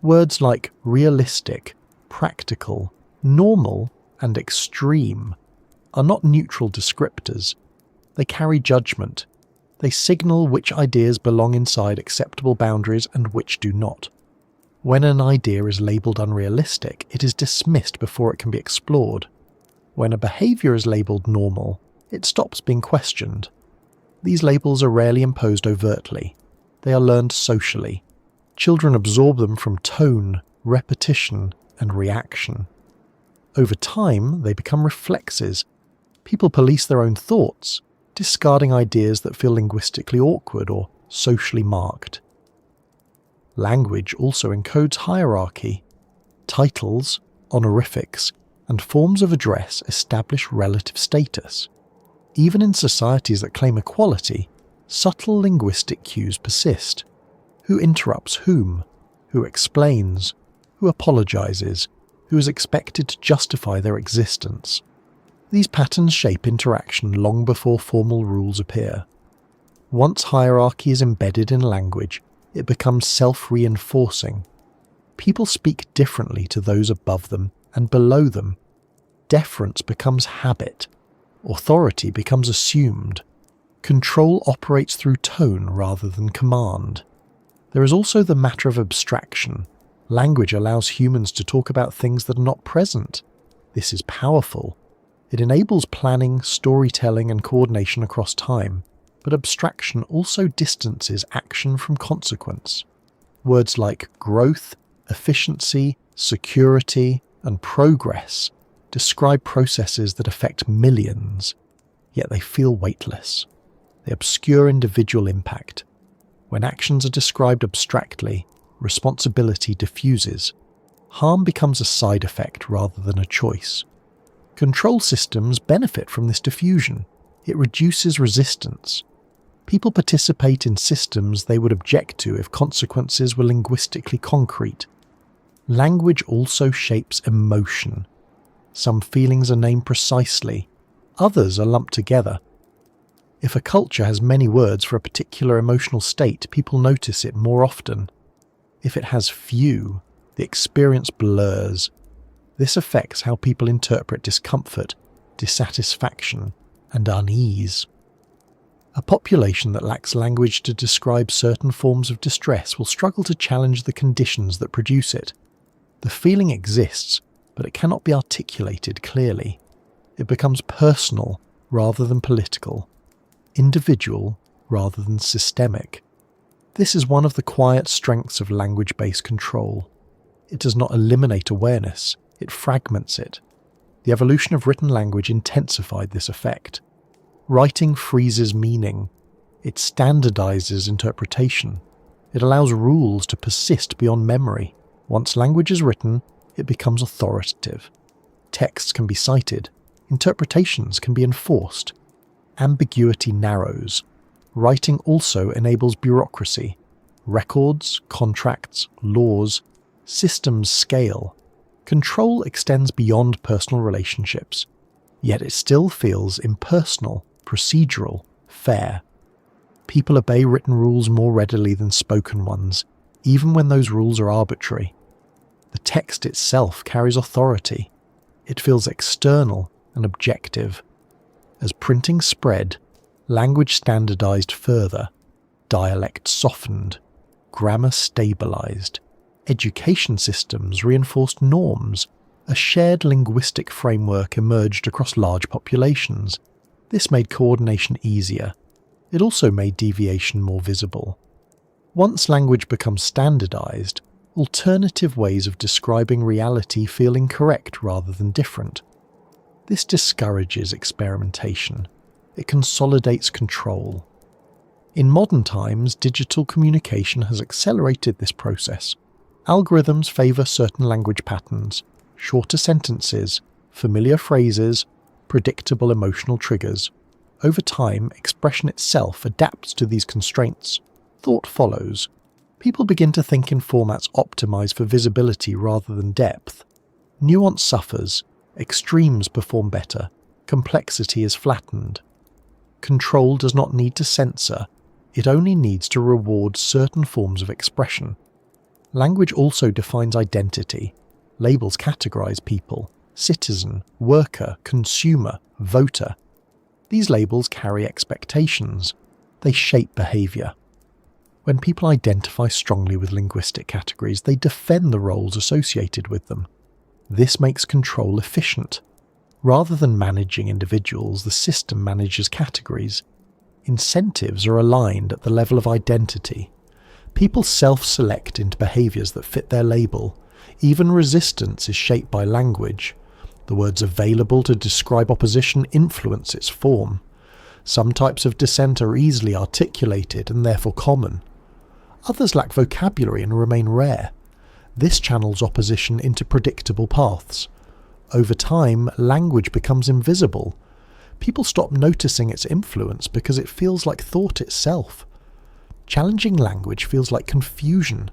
Speaker 1: Words like realistic, practical, normal, and extreme are not neutral descriptors. They carry judgment. They signal which ideas belong inside acceptable boundaries and which do not. When an idea is labelled unrealistic, it is dismissed before it can be explored. When a behaviour is labelled normal, it stops being questioned. These labels are rarely imposed overtly. They are learned socially. Children absorb them from tone, repetition, and reaction. Over time, they become reflexes. People police their own thoughts, discarding ideas that feel linguistically awkward or socially marked. Language also encodes hierarchy. Titles, honorifics, and forms of address establish relative status. Even in societies that claim equality, subtle linguistic cues persist. Who interrupts whom? Who explains? Who apologizes? Who is expected to justify their existence? These patterns shape interaction long before formal rules appear. Once hierarchy is embedded in language, it becomes self-reinforcing. People speak differently to those above them and below them. Deference becomes habit. Authority becomes assumed. Control operates through tone rather than command. There is also the matter of abstraction. Language allows humans to talk about things that are not present. This is powerful. It enables planning, storytelling, and coordination across time, but abstraction also distances action from consequence. Words like growth, efficiency, security, and progress describe processes that affect millions, yet they feel weightless. They obscure individual impact. When actions are described abstractly, responsibility diffuses. Harm becomes a side effect rather than a choice. Control systems benefit from this diffusion. It reduces resistance. People participate in systems they would object to if consequences were linguistically concrete. Language also shapes emotion. Some feelings are named precisely. Others are lumped together. If a culture has many words for a particular emotional state, people notice it more often. If it has few, the experience blurs. This affects how people interpret discomfort, dissatisfaction, and unease. A population that lacks language to describe certain forms of distress will struggle to challenge the conditions that produce it. The feeling exists, but it cannot be articulated clearly. It becomes personal rather than political, individual rather than systemic. This is one of the quiet strengths of language-based control. It does not eliminate awareness, it fragments it. The evolution of written language intensified this effect. Writing freezes meaning. It standardizes interpretation. It allows rules to persist beyond memory. Once language is written, it becomes authoritative. Texts can be cited. Interpretations can be enforced. Ambiguity narrows. Writing also enables bureaucracy. Records, contracts, laws, systems scale. Control extends beyond personal relationships, yet it still feels impersonal, procedural, fair. People obey written rules more readily than spoken ones, even when those rules are arbitrary. The text itself carries authority. It feels external and objective. As printing spread, language standardized further, dialect softened, grammar stabilized. Education systems reinforced norms, A shared linguistic framework emerged across large populations. This made coordination easier. It also made deviation more visible. Once language becomes standardized, alternative ways of describing reality feel incorrect rather than different. This discourages experimentation. It consolidates control. In modern times, digital communication has accelerated this process. Algorithms favour certain language patterns, shorter sentences, familiar phrases, predictable emotional triggers. Over time, expression itself adapts to these constraints. Thought follows. People begin to think in formats optimised for visibility rather than depth. Nuance suffers, extremes perform better, complexity is flattened. Control does not need to censor, it only needs to reward certain forms of expression. Language also defines identity. Labels categorize people: citizen, worker, consumer, voter. These labels carry expectations. They shape behaviour. When people identify strongly with linguistic categories, they defend the roles associated with them. This makes control efficient. Rather than managing individuals, the system manages categories. Incentives are aligned at the level of identity. People self-select into behaviours that fit their label. Even resistance is shaped by language. The words available to describe opposition influence its form. Some types of dissent are easily articulated and therefore common. Others lack vocabulary and remain rare. This channels opposition into predictable paths. Over time, language becomes invisible. People stop noticing its influence because it feels like thought itself. Challenging language feels like confusion,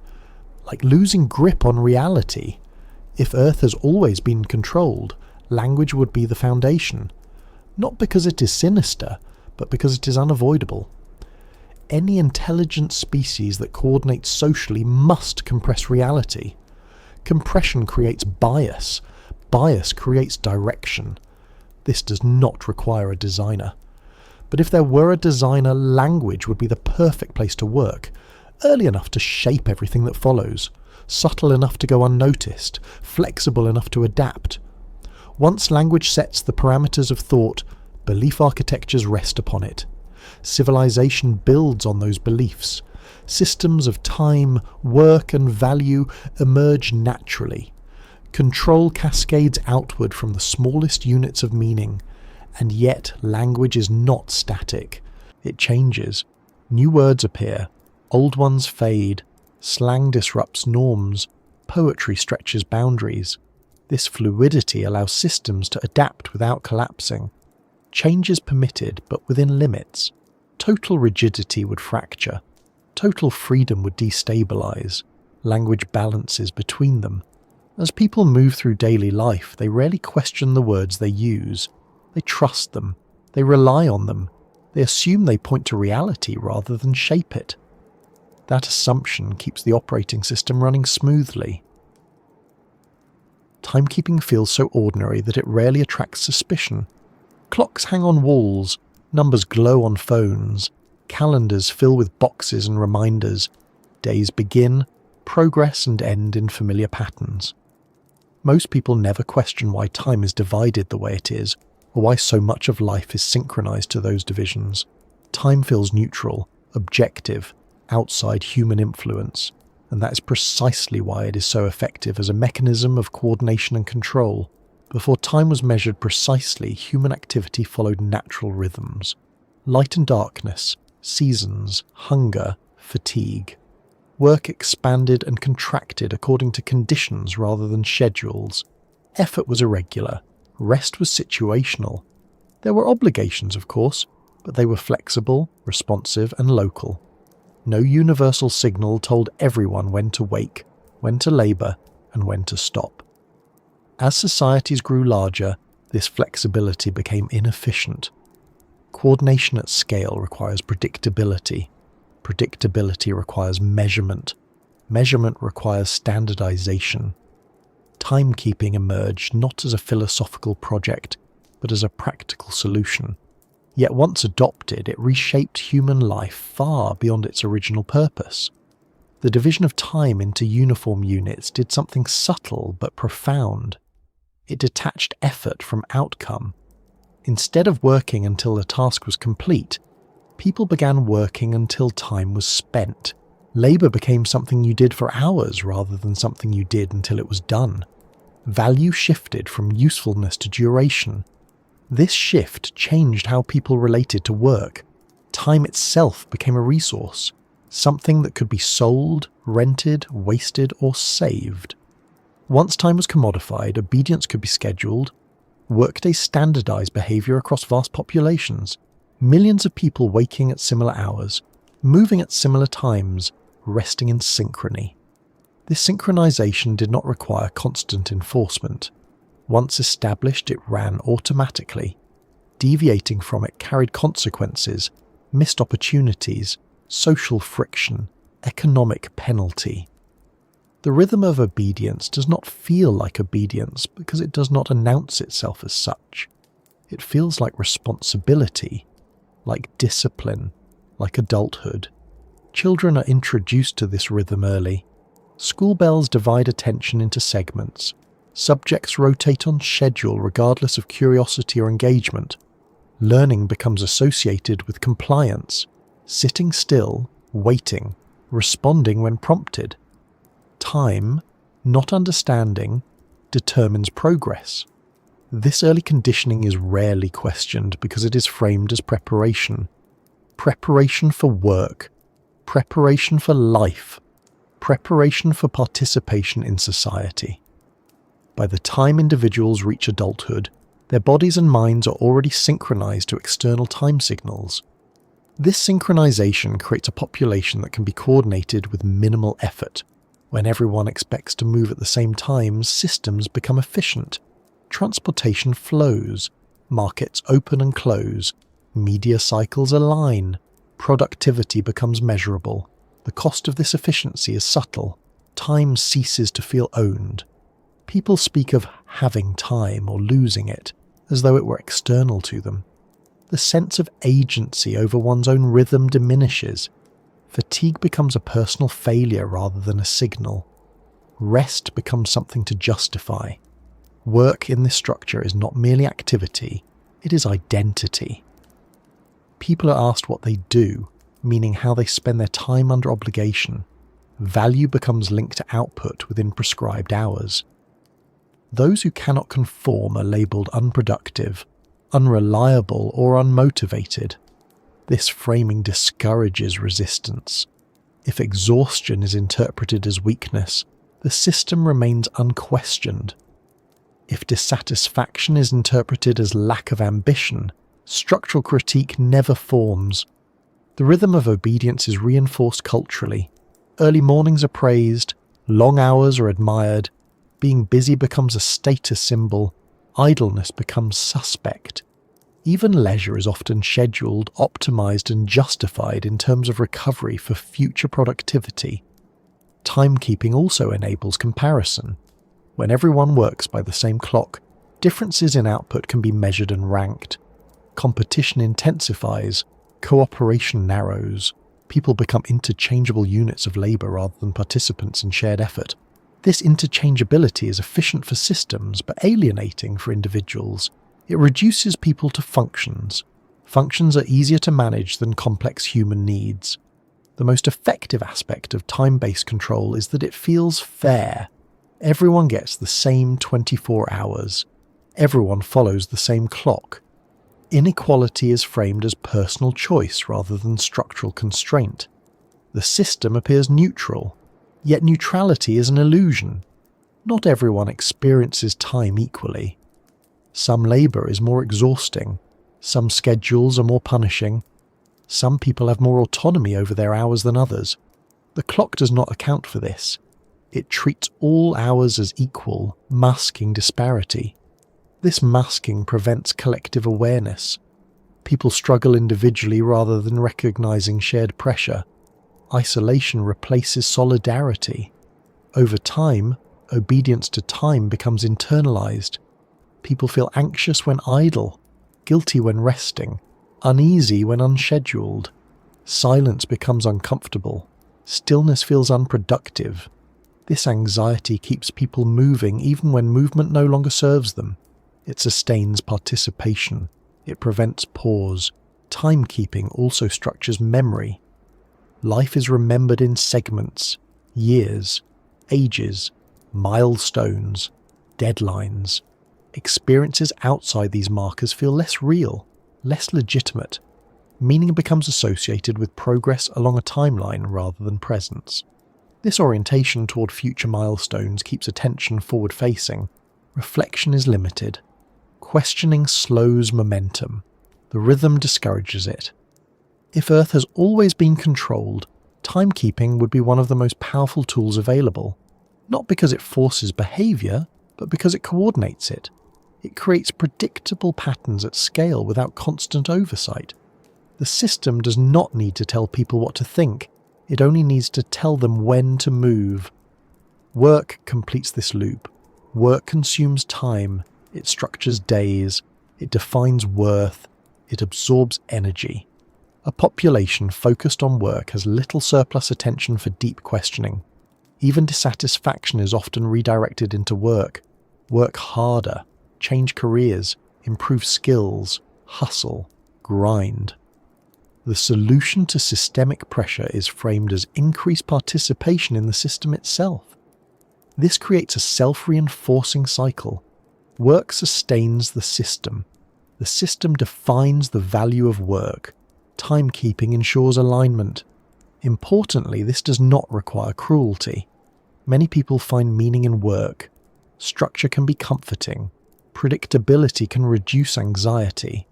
Speaker 1: like losing grip on reality. If Earth has always been controlled, language would be the foundation. Not because it is sinister, but because it is unavoidable. Any intelligent species that coordinates socially must compress reality. Compression creates bias. Bias creates direction. This does not require a designer. But if there were a designer, language would be the perfect place to work, early enough to shape everything that follows, subtle enough to go unnoticed, flexible enough to adapt. Once language sets the parameters of thought, belief architectures rest upon it. Civilization builds on those beliefs. Systems of time, work, and value emerge naturally. Control cascades outward from the smallest units of meaning, and yet language is not static. It changes. New words appear, old ones fade, slang disrupts norms, poetry stretches boundaries. This fluidity allows systems to adapt without collapsing. Change is permitted, but within limits. Total rigidity would fracture. Total freedom would destabilize. Language balances between them. As people move through daily life, they rarely question the words they use. They trust them. They rely on them. They assume they point to reality rather than shape it. That assumption keeps the operating system running smoothly. Timekeeping feels so ordinary that it rarely attracts suspicion. Clocks hang on walls, numbers glow on phones, calendars fill with boxes and reminders. Days begin, progress and end in familiar patterns. Most people never question why time is divided the way it is, or why so much of life is synchronized to those divisions. Time feels neutral, objective, outside human influence, and that is precisely why it is so effective as a mechanism of coordination and control. Before time was measured precisely, human activity followed natural rhythms. Light and darkness, seasons, hunger, fatigue. Work expanded and contracted according to conditions rather than schedules. Effort was irregular. Rest was situational. There were obligations, of course, but they were flexible, responsive, and local. No universal signal told everyone when to wake, when to labour, and when to stop. As societies grew larger, this flexibility became inefficient. Coordination at scale requires predictability. Predictability requires measurement. Measurement requires standardization. Timekeeping emerged not as a philosophical project, but as a practical solution. Yet once adopted, it reshaped human life far beyond its original purpose. The division of time into uniform units did something subtle but profound. It detached effort from outcome. Instead of working until the task was complete, people began working until time was spent. Labour became something you did for hours rather than something you did until it was done. Value shifted from usefulness to duration. This shift changed how people related to work. Time itself became a resource, something that could be sold, rented, wasted, or saved. Once time was commodified, obedience could be scheduled. Workdays standardized behavior across vast populations. Millions of people waking at similar hours, moving at similar times, resting in synchrony. This synchronization did not require constant enforcement. Once established, it ran automatically. Deviating from it carried consequences, missed opportunities, social friction, economic penalty. The rhythm of obedience does not feel like obedience because it does not announce itself as such. It feels like responsibility, like discipline, like adulthood. Children are introduced to this rhythm early. School bells divide attention into segments. Subjects rotate on schedule regardless of curiosity or engagement. Learning becomes associated with compliance, sitting still, waiting, responding when prompted. Time, not understanding, determines progress. This early conditioning is rarely questioned because it is framed as preparation. Preparation for work, preparation for life, preparation for participation in society. By the time individuals reach adulthood, their bodies and minds are already synchronized to external time signals. This synchronization creates a population that can be coordinated with minimal effort. When everyone expects to move at the same time, systems become efficient. Transportation flows, markets open and close, media cycles align, productivity becomes measurable. The cost of this efficiency is subtle. Time ceases to feel owned. People speak of having time or losing it, as though it were external to them. The sense of agency over one's own rhythm diminishes. Fatigue becomes a personal failure rather than a signal. Rest becomes something to justify. Work in this structure is not merely activity, it is identity. People are asked what they do, meaning how they spend their time under obligation. Value becomes linked to output within prescribed hours. Those who cannot conform are labelled unproductive, unreliable, or unmotivated. This framing discourages resistance. If exhaustion is interpreted as weakness, the system remains unquestioned. If dissatisfaction is interpreted as lack of ambition, structural critique never forms. The rhythm of obedience is reinforced culturally. Early mornings are praised, long hours are admired, being busy becomes a status symbol, idleness becomes suspect. Even leisure is often scheduled, optimized, and justified in terms of recovery for future productivity. Timekeeping also enables comparison. When everyone works by the same clock, differences in output can be measured and ranked. Competition intensifies, cooperation narrows. People become interchangeable units of labour rather than participants in shared effort. This interchangeability is efficient for systems but alienating for individuals. It reduces people to functions. Functions are easier to manage than complex human needs. The most effective aspect of time-based control is that it feels fair. Everyone gets the same 24 hours. Everyone follows the same clock. Inequality is framed as personal choice rather than structural constraint. The system appears neutral, yet neutrality is an illusion. Not everyone experiences time equally. Some labour is more exhausting, some schedules are more punishing, some people have more autonomy over their hours than others. The clock does not account for this. It treats all hours as equal, masking disparity. This masking prevents collective awareness. People struggle individually rather than recognizing shared pressure. Isolation replaces solidarity. Over time, obedience to time becomes internalized. People feel anxious when idle, guilty when resting, uneasy when unscheduled. Silence becomes uncomfortable. Stillness feels unproductive. This anxiety keeps people moving even when movement no longer serves them. It sustains participation. It prevents pause. Timekeeping also structures memory. Life is remembered in segments, years, ages, milestones, deadlines. Experiences outside these markers feel less real, less legitimate. Meaning becomes associated with progress along a timeline rather than presence. This orientation toward future milestones keeps attention forward-facing. Reflection is limited. Questioning slows momentum. The rhythm discourages it. If Earth has always been controlled, timekeeping would be one of the most powerful tools available. Not because it forces behavior, but because it coordinates it. It creates predictable patterns at scale without constant oversight. The system does not need to tell people what to think. It only needs to tell them when to move. Work completes this loop. Work consumes time. It structures days. It defines worth. It absorbs energy. A population focused on work has little surplus attention for deep questioning. Even dissatisfaction is often redirected into work. Work harder. Change careers. Improve skills. Hustle. Grind. The solution to systemic pressure is framed as increased participation in the system itself. This creates a self-reinforcing cycle. Work sustains the system. The system defines the value of work. Timekeeping ensures alignment. Importantly, this does not require cruelty. Many people find meaning in work. Structure can be comforting. Predictability can reduce anxiety.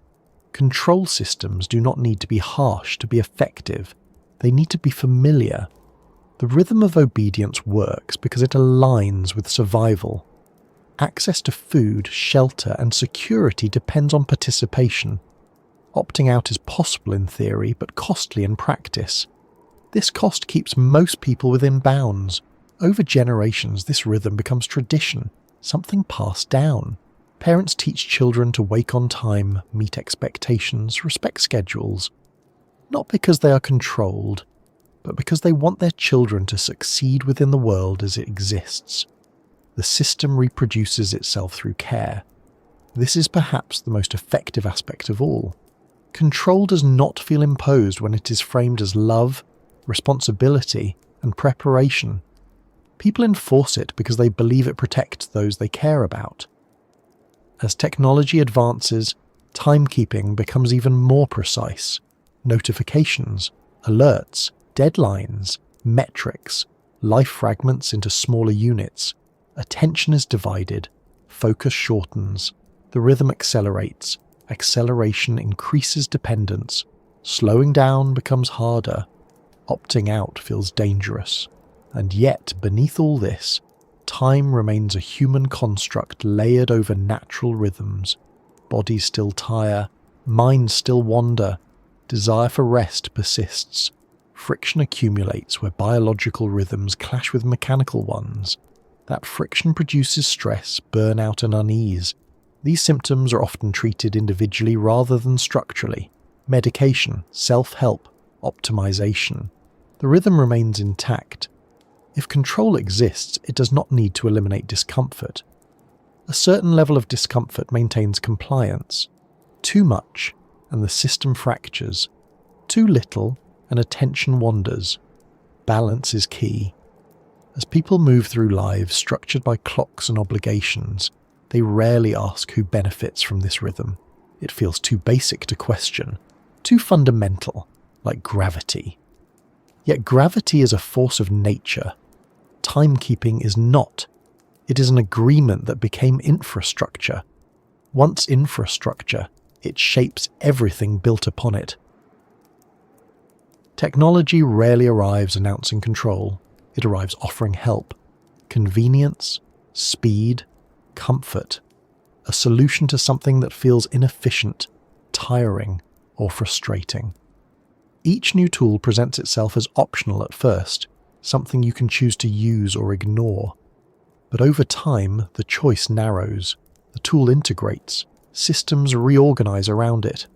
Speaker 1: Control systems do not need to be harsh to be effective. They need to be familiar. The rhythm of obedience works because it aligns with survival. Access to food, shelter, and security depends on participation. Opting out is possible in theory, but costly in practice. This cost keeps most people within bounds. Over generations, this rhythm becomes tradition, something passed down. Parents teach children to wake on time, meet expectations, respect schedules. Not because they are controlled, but because they want their children to succeed within the world as it exists. The system reproduces itself through care. This is perhaps the most effective aspect of all. Control does not feel imposed when it is framed as love, responsibility, and preparation. People enforce it because they believe it protects those they care about. As technology advances, timekeeping becomes even more precise. Notifications, alerts, deadlines, metrics, life fragments into smaller units. Attention is divided, focus shortens, the rhythm accelerates, acceleration increases dependence, slowing down becomes harder, opting out feels dangerous. And yet, beneath all this, time remains a human construct layered over natural rhythms. Bodies still tire, minds still wander, desire for rest persists. Friction accumulates where biological rhythms clash with mechanical ones. That friction produces stress, burnout, and unease. These symptoms are often treated individually rather than structurally. Medication, self-help, optimization. The rhythm remains intact. If control exists, it does not need to eliminate discomfort. A certain level of discomfort maintains compliance. Too much, and the system fractures. Too little, and attention wanders. Balance is key. As people move through lives structured by clocks and obligations, they rarely ask who benefits from this rhythm. It feels too basic to question, too fundamental, like gravity. Yet gravity is a force of nature. Timekeeping is not. It is an agreement that became infrastructure. Once infrastructure, it shapes everything built upon it. Technology rarely arrives announcing control. It arrives offering help, convenience, speed, comfort, a solution to something that feels inefficient, tiring, or frustrating. Each new tool presents itself as optional at first, something you can choose to use or ignore. But over time, the choice narrows, the tool integrates, systems reorganize around it.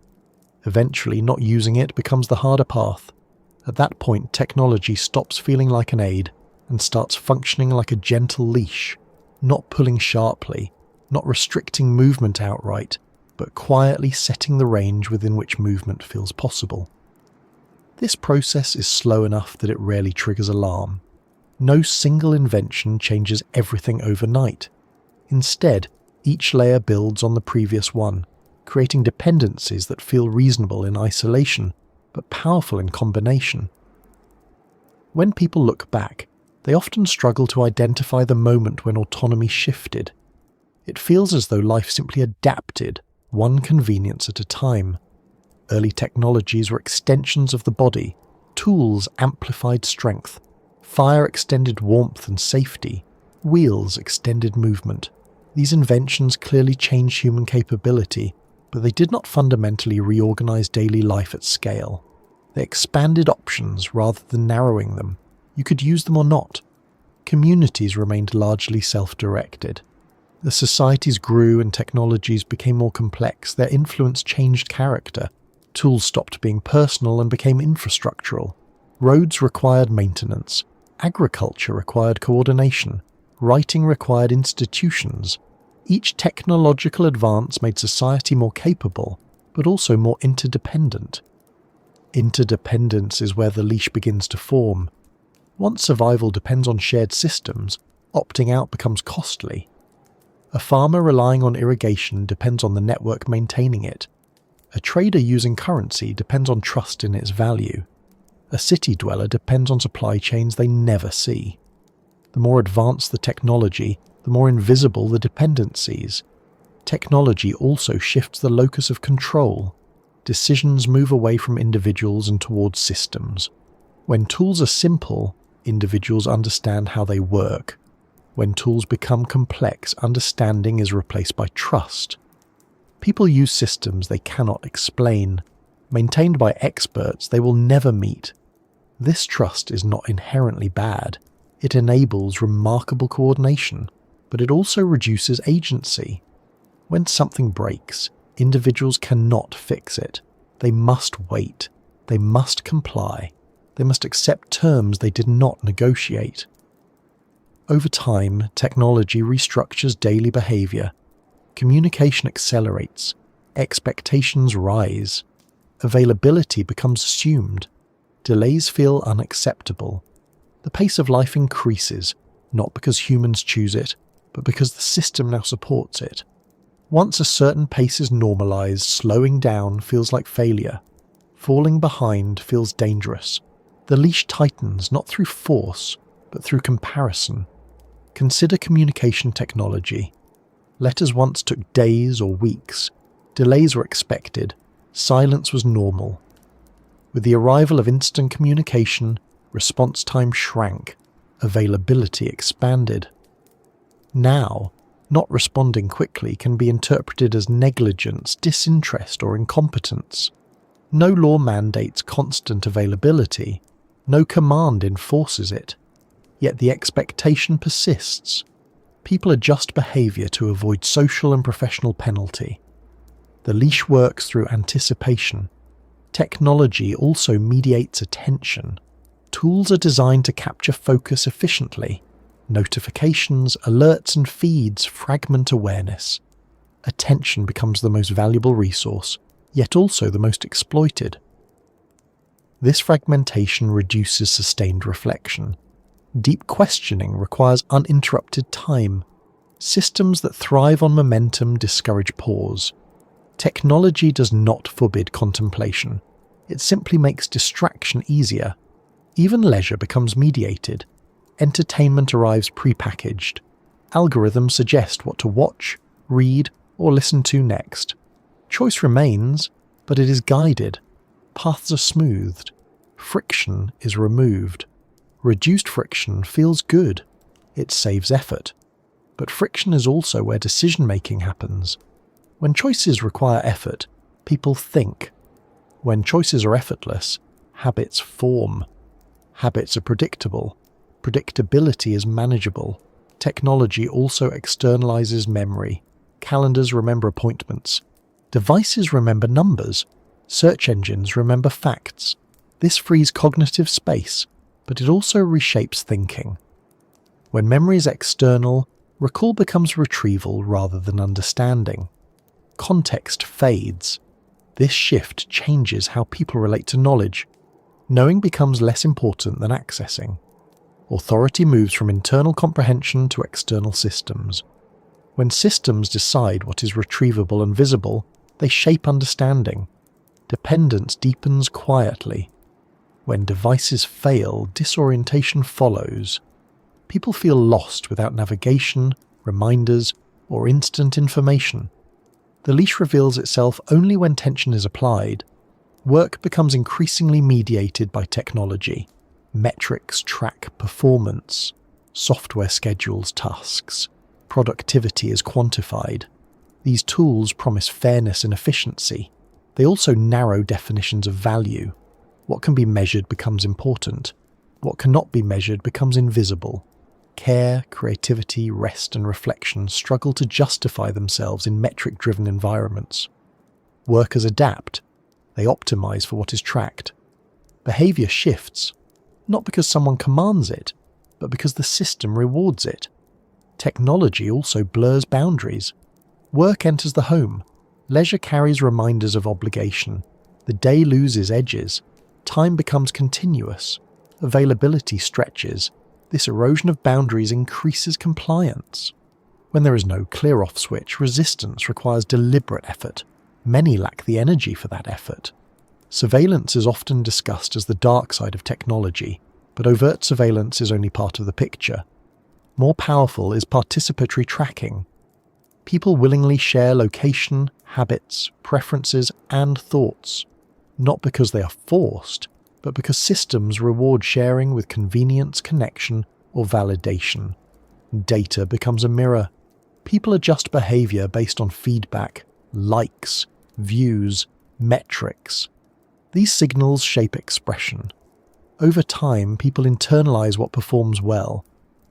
Speaker 1: Eventually, not using it becomes the harder path. At that point, technology stops feeling like an aid and starts functioning like a gentle leash, not pulling sharply, not restricting movement outright, but quietly setting the range within which movement feels possible. This process is slow enough that it rarely triggers alarm. No single invention changes everything overnight. Instead, each layer builds on the previous one, creating dependencies that feel reasonable in isolation, but powerful in combination. When people look back, they often struggle to identify the moment when autonomy shifted. It feels as though life simply adapted, one convenience at a time. Early technologies were extensions of the body, tools amplified strength, fire extended warmth and safety, wheels extended movement. These inventions clearly changed human capability, but they did not fundamentally reorganize daily life at scale. They expanded options rather than narrowing them. You could use them or not. Communities remained largely self-directed. As societies grew and technologies became more complex, their influence changed character. Tools stopped being personal and became infrastructural. Roads required maintenance. Agriculture required coordination. Writing required institutions. Each technological advance made society more capable, but also more interdependent. Interdependence is where the leash begins to form. Once survival depends on shared systems, opting out becomes costly. A farmer relying on irrigation depends on the network maintaining it. A trader using currency depends on trust in its value. A city dweller depends on supply chains they never see. The more advanced the technology, the more invisible the dependencies. Technology also shifts the locus of control. Decisions move away from individuals and towards systems. When tools are simple, individuals understand how they work. When tools become complex, understanding is replaced by trust. People use systems they cannot explain, maintained by experts they will never meet. This trust is not inherently bad. It enables remarkable coordination, but it also reduces agency. When something breaks, individuals cannot fix it. They must wait. They must comply. They must accept terms they did not negotiate. Over time, technology restructures daily behavior. Communication accelerates. Expectations rise. Availability becomes assumed. Delays feel unacceptable. The pace of life increases, not because humans choose it, but because the system now supports it. Once a certain pace is normalized, slowing down feels like failure. Falling behind feels dangerous. The leash tightens not through force, but through comparison. Consider communication technology. Letters once took days or weeks. Delays were expected. Silence was normal. With the arrival of instant communication, response time shrank. Availability expanded. Now, not responding quickly can be interpreted as negligence, disinterest, or incompetence. No law mandates constant availability. No command enforces it. Yet the expectation persists. People adjust behavior to avoid social and professional penalty. The leash works through anticipation. Technology also mediates attention. Tools are designed to capture focus efficiently. Notifications, alerts, and feeds fragment awareness. Attention becomes the most valuable resource, yet also the most exploited. This fragmentation reduces sustained reflection. Deep questioning requires uninterrupted time. Systems that thrive on momentum discourage pause. Technology does not forbid contemplation. It simply makes distraction easier. Even leisure becomes mediated. Entertainment arrives prepackaged. Algorithms suggest what to watch, read, or listen to next. Choice remains, but it is guided. Paths are smoothed. Friction is removed. Reduced friction feels good. It saves effort. But friction is also where decision-making happens. When choices require effort, people think. When choices are effortless, habits form. Habits are predictable. Predictability is manageable. Technology also externalizes memory. Calendars remember appointments. Devices remember numbers. Search engines remember facts. This frees cognitive space, but it also reshapes thinking. When memory is external, recall becomes retrieval rather than understanding. Context fades. This shift changes how people relate to knowledge. Knowing becomes less important than accessing. Authority moves from internal comprehension to external systems. When systems decide what is retrievable and visible, they shape understanding. Dependence deepens quietly. When devices fail, disorientation follows. People feel lost without navigation, reminders, or instant information. The leash reveals itself only when tension is applied. Work becomes increasingly mediated by technology. Metrics track performance. Software schedules tasks. Productivity is quantified. These tools promise fairness and efficiency. They also narrow definitions of value. What can be measured becomes important. What cannot be measured becomes invisible. Care, creativity, rest, and reflection struggle to justify themselves in metric-driven environments. Workers adapt. They optimize for what is tracked. Behavior shifts, not because someone commands it, but because the system rewards it. Technology also blurs boundaries. Work enters the home. Leisure carries reminders of obligation. The day loses edges. Time becomes continuous. Availability stretches. This erosion of boundaries increases compliance. When there is no clear-off switch, resistance requires deliberate effort. Many lack the energy for that effort. Surveillance is often discussed as the dark side of technology, but overt surveillance is only part of the picture. More powerful is participatory tracking. People willingly share location, habits, preferences, and thoughts, not because they are forced, but because systems reward sharing with convenience, connection, or validation. Data becomes a mirror. People adjust behavior based on feedback, likes, views, metrics. These signals shape expression. Over time, people internalize what performs well.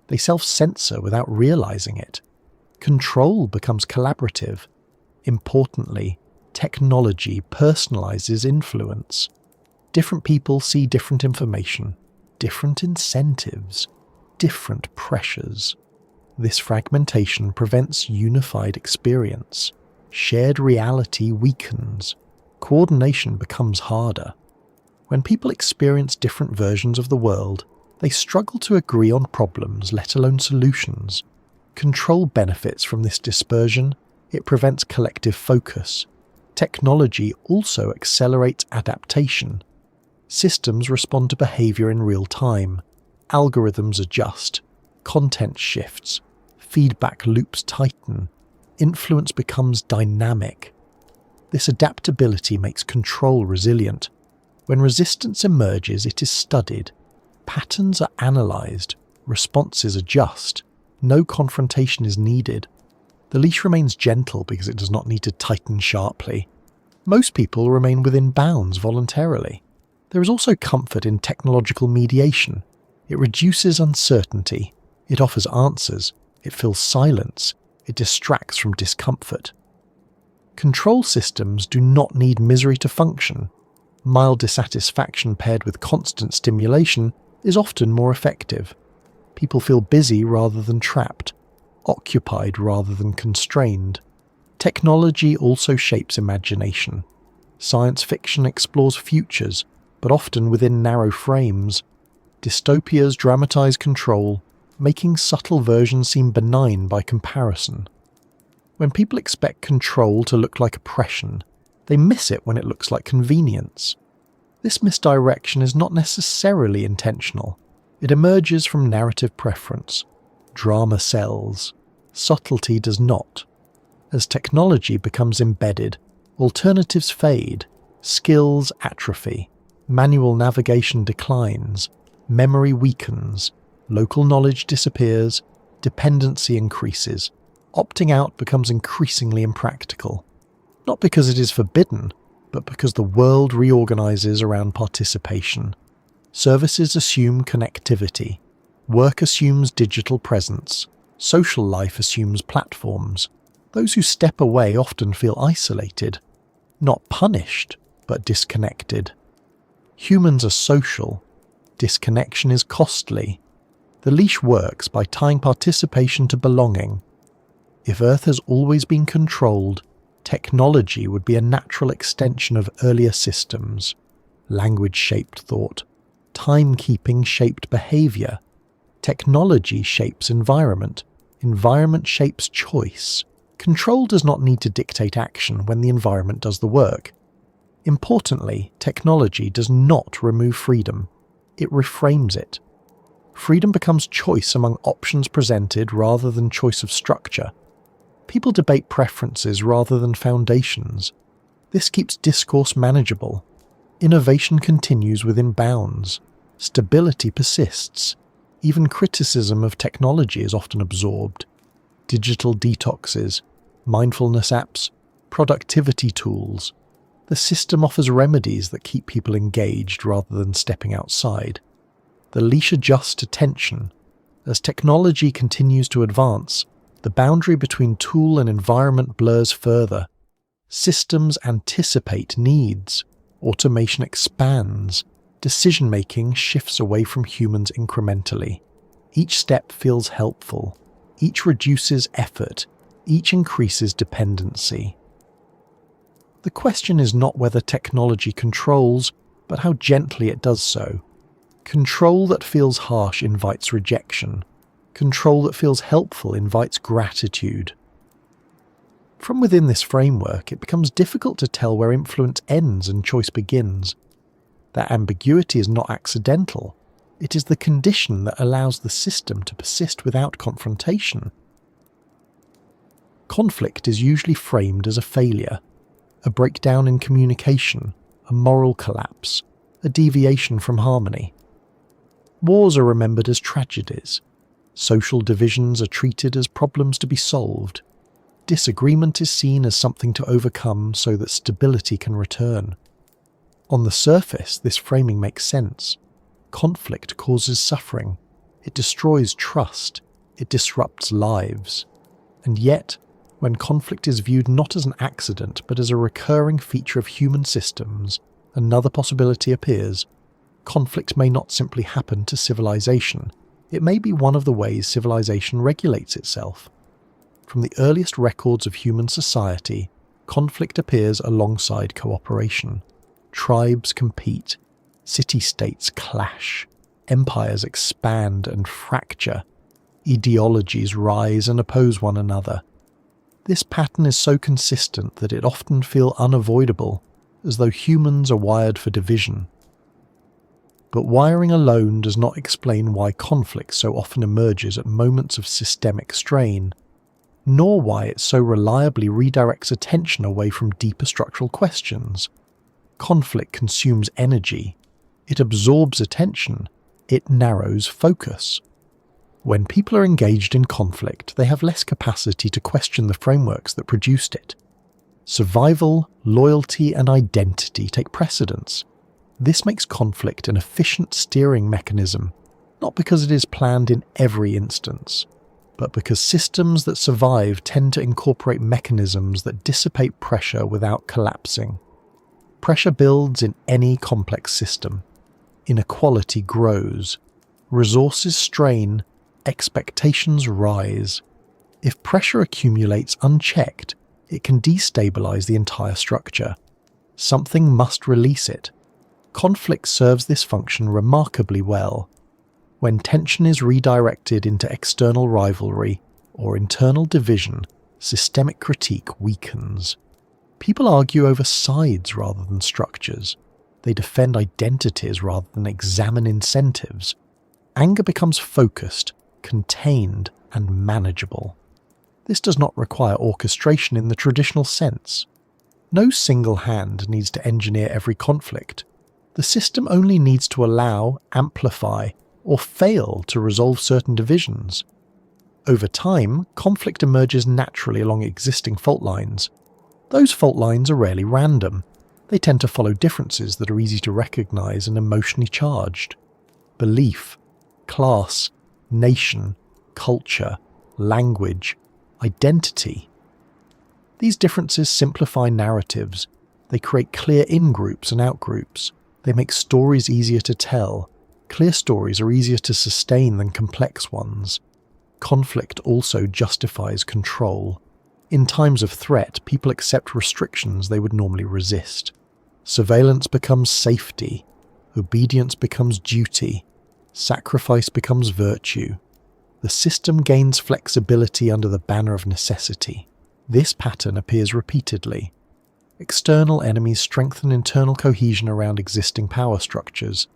Speaker 1: They self-censor without realizing it. Control becomes collaborative. Importantly, technology personalizes influence. Different people see different information, different incentives, different pressures. This fragmentation prevents unified experience. Shared reality weakens. Coordination becomes harder. When people experience different versions of the world, they struggle to agree on problems, let alone solutions. Control benefits from this dispersion. It prevents collective focus. Technology also accelerates adaptation. Systems respond to behavior in real time. Algorithms adjust. Content shifts. Feedback loops tighten. Influence becomes dynamic. This adaptability makes control resilient. When resistance emerges, it is studied. Patterns are analysed. Responses adjust. No confrontation is needed. The leash remains gentle because it does not need to tighten sharply. Most people remain within bounds voluntarily. There is also comfort in technological mediation. It reduces uncertainty. It offers answers. It fills silence. It distracts from discomfort. Control systems do not need misery to function. Mild dissatisfaction paired with constant stimulation is often more effective. People feel busy rather than trapped, occupied rather than constrained. Technology also shapes imagination. Science fiction explores futures, but often within narrow frames. Dystopias dramatize control, making subtle versions seem benign by comparison. When people expect control to look like oppression, they miss it when it looks like convenience. This misdirection is not necessarily intentional. It emerges from narrative preference. Drama sells. Subtlety does not. As technology becomes embedded, alternatives fade, skills atrophy, manual navigation declines, memory weakens, local knowledge disappears, dependency increases. Opting out becomes increasingly impractical. Not because it is forbidden, but because the world reorganizes around participation. Services assume connectivity. Work assumes digital presence. Social life assumes platforms. Those who step away often feel isolated. Not punished, but disconnected. Humans are social. Disconnection is costly. The leash works by tying participation to belonging. If Earth has always been controlled, technology would be a natural extension of earlier systems. Language shaped thought. Timekeeping shaped behaviour. Technology shapes environment. Environment shapes choice. Control does not need to dictate action when the environment does the work. Importantly, technology does not remove freedom. It reframes it. Freedom becomes choice among options presented rather than choice of structure. People debate preferences rather than foundations. This keeps discourse manageable. Innovation continues within bounds. Stability persists. Even criticism of technology is often absorbed. Digital detoxes, mindfulness apps, productivity tools. The system offers remedies that keep people engaged rather than stepping outside. The leash adjusts to tension. As technology continues to advance, the boundary between tool and environment blurs further. Systems anticipate needs. Automation expands. Decision-making shifts away from humans incrementally. Each step feels helpful. Each reduces effort. Each increases dependency. The question is not whether technology controls, but how gently it does so. Control that feels harsh invites rejection. Control that feels helpful invites gratitude. From within this framework, it becomes difficult to tell where influence ends and choice begins. That ambiguity is not accidental. It is the condition that allows the system to persist without confrontation. Conflict is usually framed as a failure, a breakdown in communication, a moral collapse, a deviation from harmony. Wars are remembered as tragedies. Social divisions are treated as problems to be solved. Disagreement is seen as something to overcome so that stability can return. On the surface, this framing makes sense. Conflict causes suffering. It destroys trust. It disrupts lives. And yet, when conflict is viewed not as an accident but as a recurring feature of human systems, another possibility appears. Conflict may not simply happen to civilization. It may be one of the ways civilization regulates itself. From the earliest records of human society, conflict appears alongside cooperation. Tribes compete. City-states clash. Empires expand and fracture. Ideologies rise and oppose one another. This pattern is so consistent that it often feels unavoidable, as though humans are wired for division. But wiring alone does not explain why conflict so often emerges at moments of systemic strain, nor why it so reliably redirects attention away from deeper structural questions. Conflict consumes energy. It absorbs attention. It narrows focus. When people are engaged in conflict, they have less capacity to question the frameworks that produced it. Survival, loyalty, and identity take precedence. This makes conflict an efficient steering mechanism, not because it is planned in every instance, but because systems that survive tend to incorporate mechanisms that dissipate pressure without collapsing. Pressure builds in any complex system. Inequality grows. Resources strain. Expectations rise. If pressure accumulates unchecked, it can destabilize the entire structure. Something must release it. Conflict serves this function remarkably well. When tension is redirected into external rivalry or internal division, systemic critique weakens. People argue over sides rather than structures. They defend identities rather than examine incentives. Anger becomes focused, contained, and manageable. This does not require orchestration in the traditional sense. No single hand needs to engineer every conflict. The system only needs to allow, amplify, or fail to resolve certain divisions. Over time, conflict emerges naturally along existing fault lines. Those fault lines are rarely random. They tend to follow differences that are easy to recognize and emotionally charged. Belief, class, nation, culture, language, identity. These differences simplify narratives. They create clear in-groups and out-groups. They make stories easier to tell. Clear stories are easier to sustain than complex ones. Conflict also justifies control. In times of threat, people accept restrictions they would normally resist. Surveillance becomes safety. Obedience becomes duty. Sacrifice becomes virtue. The system gains flexibility under the banner of necessity. This pattern appears repeatedly. External enemies strengthen internal cohesion around existing power structures.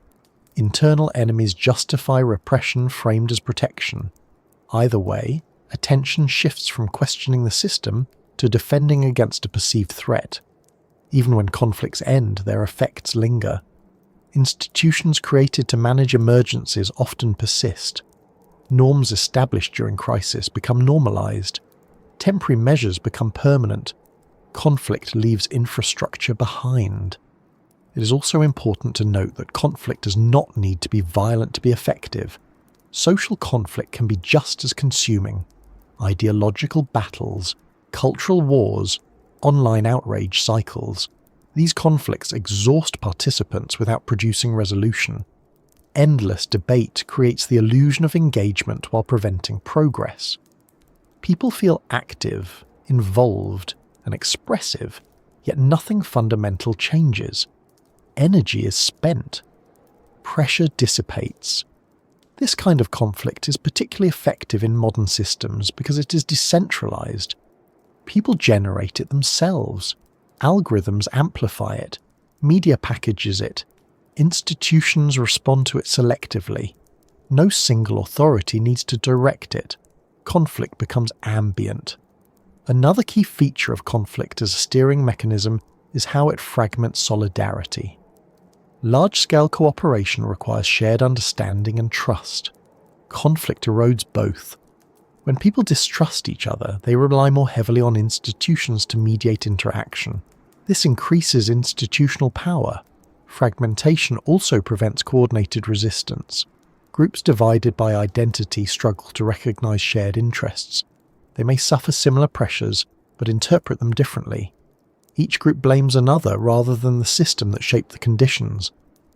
Speaker 1: Internal enemies justify repression framed as protection. Either way, attention shifts from questioning the system to defending against a perceived threat. Even when conflicts end, their effects linger. Institutions created to manage emergencies often persist. Norms established during crisis become normalized. Temporary measures become permanent. Conflict leaves infrastructure behind. It is also important to note that conflict does not need to be violent to be effective. Social conflict can be just as consuming. Ideological battles, cultural wars, online outrage cycles. These conflicts exhaust participants without producing resolution. Endless debate creates the illusion of engagement while preventing progress. People feel active, involved, and expressive, yet nothing fundamental changes. Energy is spent. Pressure dissipates. This kind of conflict is particularly effective in modern systems because it is decentralized. People generate it themselves. Algorithms amplify it. Media packages it. Institutions respond to it selectively. No single authority needs to direct it. Conflict becomes ambient. Another key feature of conflict as a steering mechanism is how it fragments solidarity. Large-scale cooperation requires shared understanding and trust. Conflict erodes both. When people distrust each other, they rely more heavily on institutions to mediate interaction. This increases institutional power. Fragmentation also prevents coordinated resistance. Groups divided by identity struggle to recognize shared interests. They may suffer similar pressures, but interpret them differently. Each group blames another rather than the system that shaped the conditions.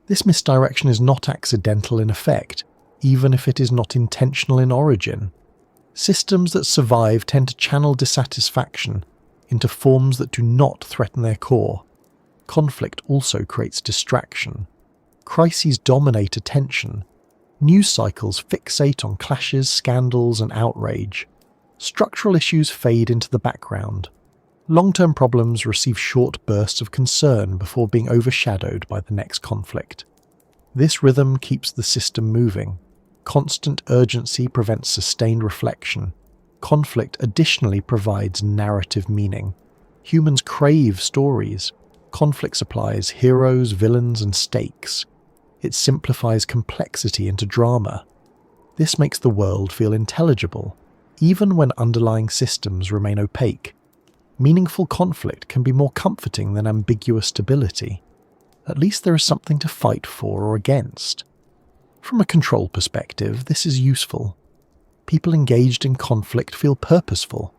Speaker 1: This misdirection is not accidental in effect, even if it is not intentional in origin. Systems that survive tend to channel dissatisfaction into forms that do not threaten their core. Conflict also creates distraction. Crises dominate attention. News cycles fixate on clashes, scandals, and outrage. Structural issues fade into the background. Long-term problems receive short bursts of concern before being overshadowed by the next conflict. This rhythm keeps the system moving. Constant urgency prevents sustained reflection. Conflict additionally provides narrative meaning. Humans crave stories. Conflict supplies heroes, villains, and stakes. It simplifies complexity into drama. This makes the world feel intelligible, even when underlying systems remain opaque. Meaningful conflict can be more comforting than ambiguous stability. At least there is something to fight for or against. From a control perspective, this is useful. People engaged in conflict feel purposeful.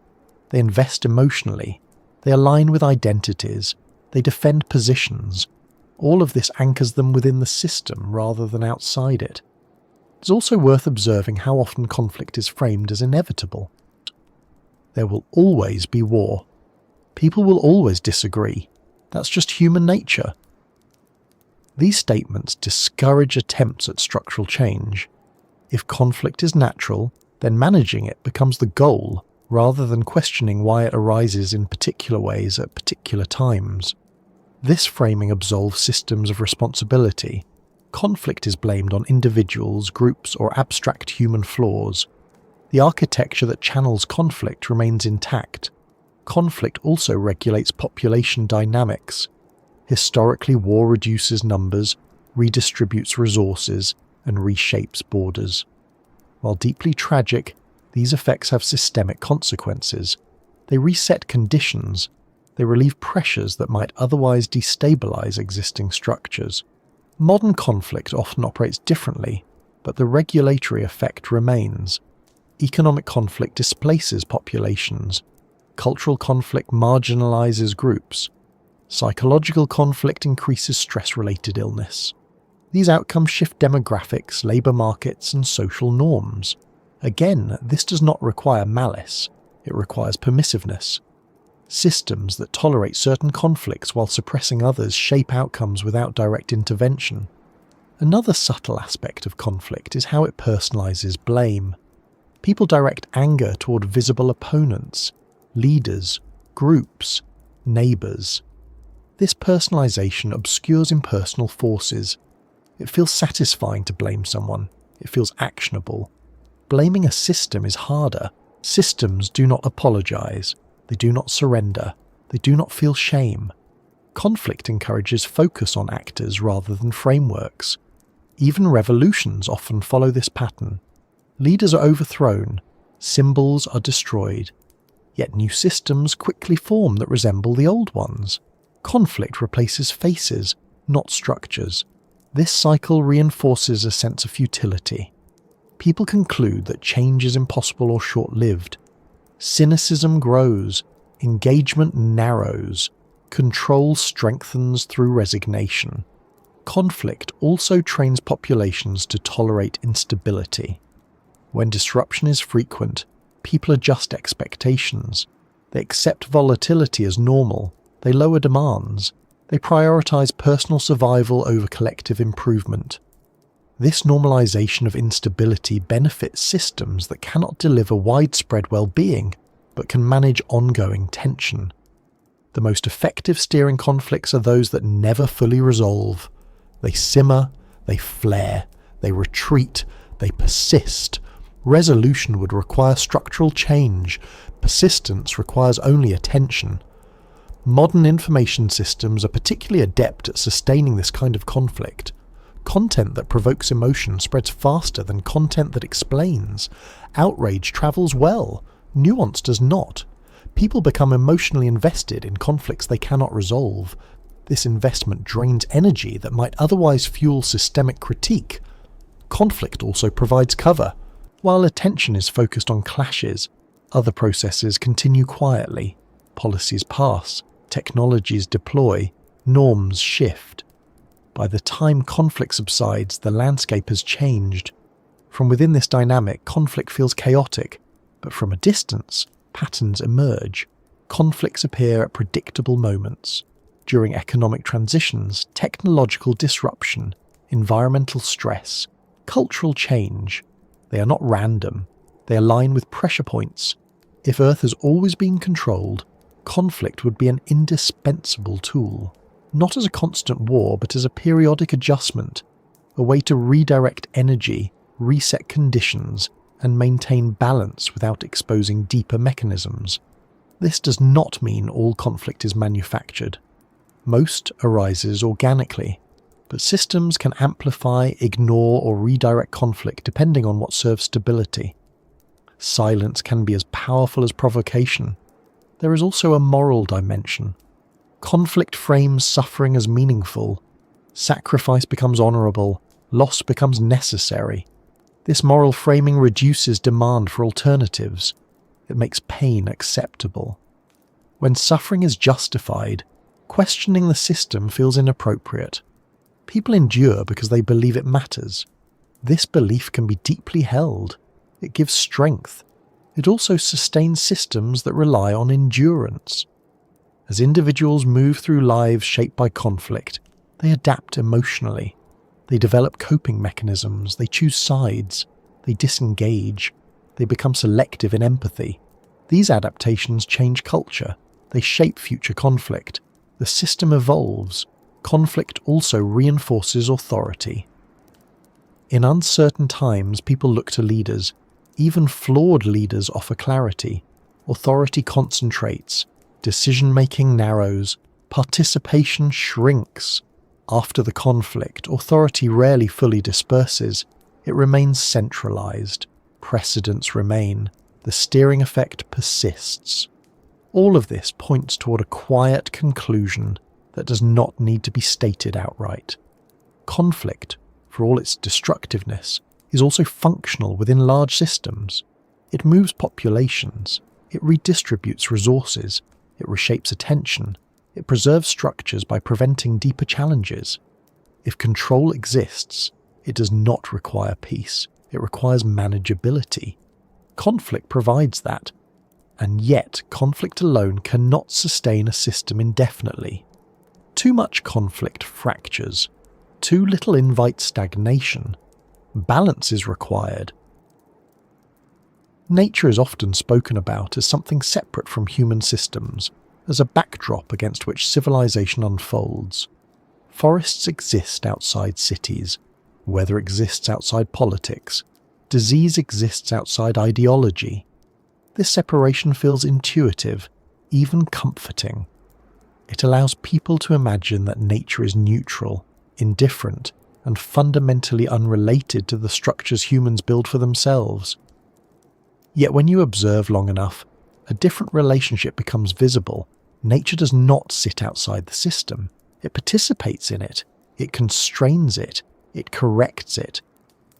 Speaker 1: They invest emotionally. They align with identities. They defend positions. All of this anchors them within the system rather than outside it. It's also worth observing how often conflict is framed as inevitable. There will always be war. People will always disagree. That's just human nature. These statements discourage attempts at structural change. If conflict is natural, then managing it becomes the goal, rather than questioning why it arises in particular ways at particular times. This framing absolves systems of responsibility. Conflict is blamed on individuals, groups, or abstract human flaws. The architecture that channels conflict remains intact. Conflict also regulates population dynamics. Historically, war reduces numbers, redistributes resources, and reshapes borders. While deeply tragic, these effects have systemic consequences. They reset conditions. They relieve pressures that might otherwise destabilize existing structures. Modern conflict often operates differently, but the regulatory effect remains. Economic conflict displaces populations. Cultural conflict marginalizes groups. Psychological conflict increases stress-related illness. These outcomes shift demographics, labour markets, and social norms. Again, this does not require malice, it requires permissiveness. Systems that tolerate certain conflicts while suppressing others shape outcomes without direct intervention. Another subtle aspect of conflict is how it personalises blame. People direct anger toward visible opponents, leaders, groups, neighbours. This personalisation obscures impersonal forces. It feels satisfying to blame someone. It feels actionable. Blaming a system is harder. Systems do not apologise. They do not surrender. They do not feel shame. Conflict encourages focus on actors rather than frameworks. Even revolutions often follow this pattern. Leaders are overthrown. Symbols are destroyed. Yet new systems quickly form that resemble the old ones. Conflict replaces faces, not structures. This cycle reinforces a sense of futility. People conclude that change is impossible or short-lived. Cynicism grows, engagement narrows, control strengthens through resignation. Conflict also trains populations to tolerate instability. When disruption is frequent, people adjust expectations. They accept volatility as normal. They lower demands. They prioritize personal survival over collective improvement. This normalization of instability benefits systems that cannot deliver widespread well-being, but can manage ongoing tension. The most effective steering conflicts are those that never fully resolve. They simmer, they flare, they retreat, they persist. Resolution would require structural change. Persistence requires only attention. Modern information systems are particularly adept at sustaining this kind of conflict. Content that provokes emotion spreads faster than content that explains. Outrage travels well. Nuance does not. People become emotionally invested in conflicts they cannot resolve. This investment drains energy that might otherwise fuel systemic critique. Conflict also provides cover. While attention is focused on clashes, other processes continue quietly. Policies pass, technologies deploy, norms shift. By the time conflict subsides, the landscape has changed. From within this dynamic, conflict feels chaotic, but from a distance, patterns emerge. Conflicts appear at predictable moments. During economic transitions, technological disruption, environmental stress, cultural change. They are not random. They align with pressure points. If Earth has always been controlled, conflict would be an indispensable tool. Not as a constant war, but as a periodic adjustment, a way to redirect energy, reset conditions, and maintain balance without exposing deeper mechanisms. This does not mean all conflict is manufactured. Most arises organically, but systems can amplify, ignore, or redirect conflict depending on what serves stability. Silence can be as powerful as provocation. There is also a moral dimension. Conflict frames suffering as meaningful. Sacrifice becomes honourable. Loss becomes necessary. This moral framing reduces demand for alternatives. It makes pain acceptable. When suffering is justified, questioning the system feels inappropriate. People endure because they believe it matters. This belief can be deeply held. It gives strength. It also sustains systems that rely on endurance. As individuals move through lives shaped by conflict, they adapt emotionally. They develop coping mechanisms, they choose sides, they disengage, they become selective in empathy. These adaptations change culture, they shape future conflict. The system evolves. Conflict also reinforces authority. In uncertain times, people look to leaders. Even flawed leaders offer clarity. Authority concentrates. Decision-making narrows. Participation shrinks. After the conflict, authority rarely fully disperses. It remains centralized. Precedents remain. The steering effect persists. All of this points toward a quiet conclusion that does not need to be stated outright. Conflict, for all its destructiveness, is also functional within large systems. It moves populations. It redistributes resources. It reshapes attention. It preserves structures by preventing deeper challenges. If control exists, it does not require peace, it requires manageability. Conflict provides that, and yet conflict alone cannot sustain a system indefinitely. Too much conflict fractures, too little invites stagnation. Balance is required. Nature is often spoken about as something separate from human systems, as a backdrop against which civilization unfolds. Forests exist outside cities, weather exists outside politics, disease exists outside ideology. This separation feels intuitive, even comforting. It allows people to imagine that nature is neutral, indifferent, and fundamentally unrelated to the structures humans build for themselves. Yet when you observe long enough, a different relationship becomes visible. Nature does not sit outside the system. It participates in it. It constrains it. It corrects it.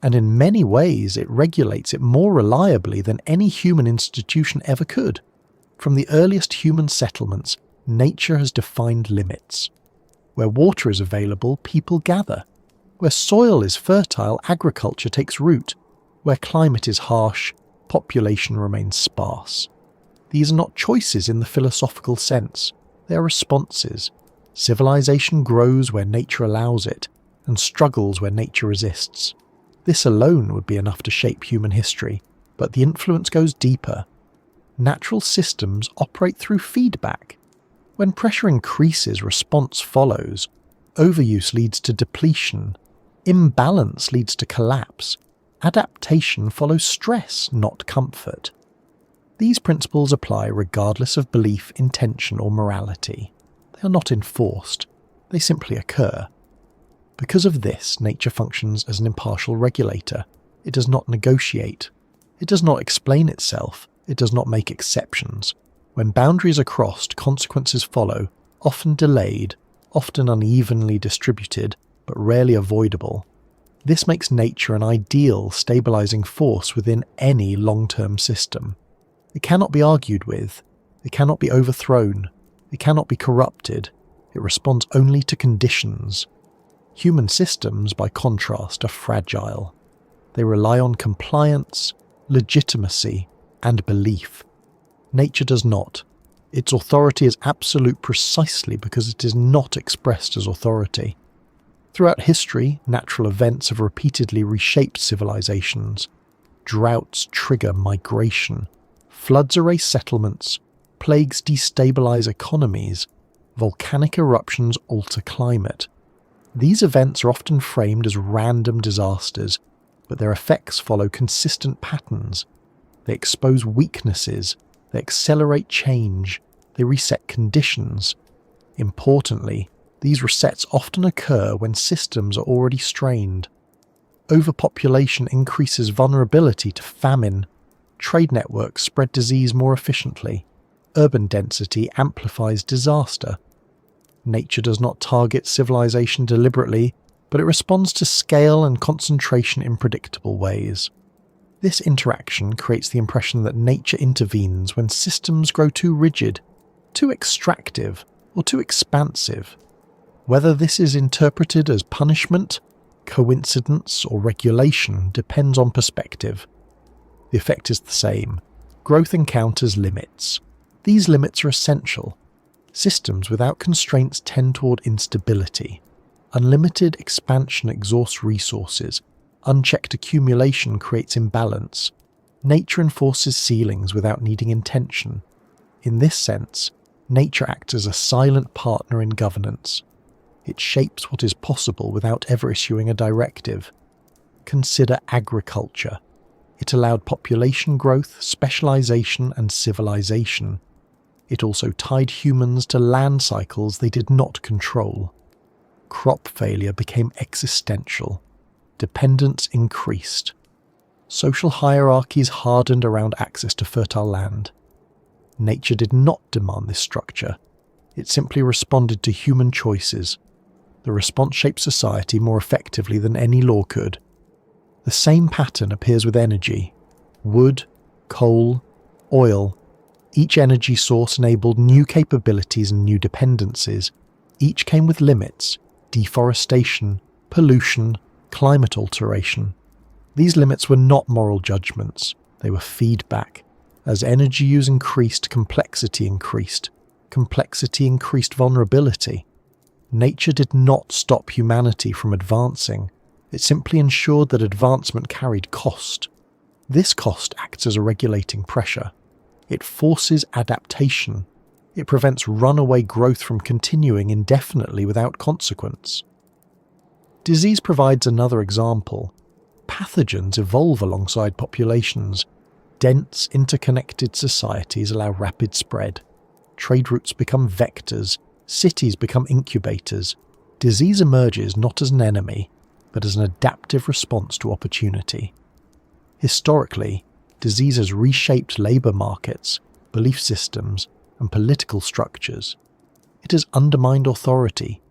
Speaker 1: And in many ways, it regulates it more reliably than any human institution ever could. From the earliest human settlements, nature has defined limits. Where water is available, people gather. Where soil is fertile, agriculture takes root. Where climate is harsh, population remains sparse. These are not choices in the philosophical sense. They are responses. Civilization grows where nature allows it, and struggles where nature resists. This alone would be enough to shape human history, but the influence goes deeper. Natural systems operate through feedback. When pressure increases, response follows. Overuse leads to depletion. Imbalance leads to collapse. Adaptation follows stress, not comfort. These principles apply regardless of belief, intention, or morality. They are not enforced. They simply occur. Because of this, nature functions as an impartial regulator. It does not negotiate. It does not explain itself. It does not make exceptions. When boundaries are crossed, consequences follow, often delayed, often unevenly distributed, but rarely avoidable. This makes nature an ideal stabilizing force within any long-term system. It cannot be argued with. It cannot be overthrown. It cannot be corrupted. It responds only to conditions. Human systems, by contrast, are fragile. They rely on compliance, legitimacy, and belief. Nature does not. Its authority is absolute precisely because it is not expressed as authority. Throughout history, natural events have repeatedly reshaped civilizations. Droughts trigger migration. Floods erase settlements. Plagues destabilize economies. Volcanic eruptions alter climate. These events are often framed as random disasters, but their effects follow consistent patterns. They expose weaknesses. They accelerate change. They reset conditions. Importantly, these resets often occur when systems are already strained. Overpopulation increases vulnerability to famine. Trade networks spread disease more efficiently. Urban density amplifies disaster. Nature does not target civilization deliberately, but it responds to scale and concentration in predictable ways. This interaction creates the impression that nature intervenes when systems grow too rigid, too extractive, or too expansive. Whether this is interpreted as punishment, coincidence, or regulation depends on perspective. The effect is the same. Growth encounters limits. These limits are essential. Systems without constraints tend toward instability. Unlimited expansion exhausts resources. Unchecked accumulation creates imbalance. Nature enforces ceilings without needing intention. In this sense, nature acts as a silent partner in governance. It shapes what is possible without ever issuing a directive. Consider agriculture. It allowed population growth, specialization, and civilization. It also tied humans to land cycles they did not control. Crop failure became existential. Dependence increased. Social hierarchies hardened around access to fertile land. Nature did not demand this structure. It simply responded to human choices. The response shaped society more effectively than any law could. The same pattern appears with energy. Wood, coal, oil. Each energy source enabled new capabilities and new dependencies. Each came with limits, deforestation, pollution, climate alteration. These limits were not moral judgments, they were feedback. As energy use increased, complexity increased. Complexity increased vulnerability. Nature did not stop humanity from advancing, it simply ensured that advancement carried cost. This cost acts as a regulating pressure. It forces adaptation. It prevents runaway growth from continuing indefinitely without consequence. Disease provides another example. Pathogens evolve alongside populations. Dense, interconnected societies allow rapid spread. Trade routes become vectors. Cities become incubators. Disease emerges not as an enemy, but as an adaptive response to opportunity. Historically, disease has reshaped labour markets, belief systems, and political structures. It has undermined authority.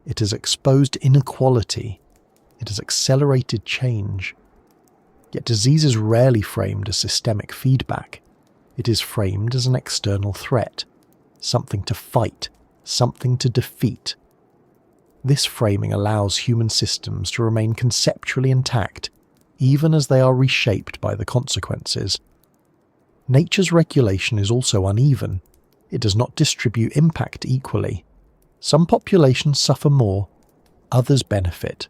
Speaker 1: It has exposed inequality. It has accelerated change. Yet disease is rarely framed as systemic feedback. It is framed as an external threat, something to fight, something to defeat. This framing allows human systems to remain conceptually intact, even as they are reshaped by the consequences. Nature's regulation is also uneven. It does not distribute impact equally. Some populations suffer more, others benefit.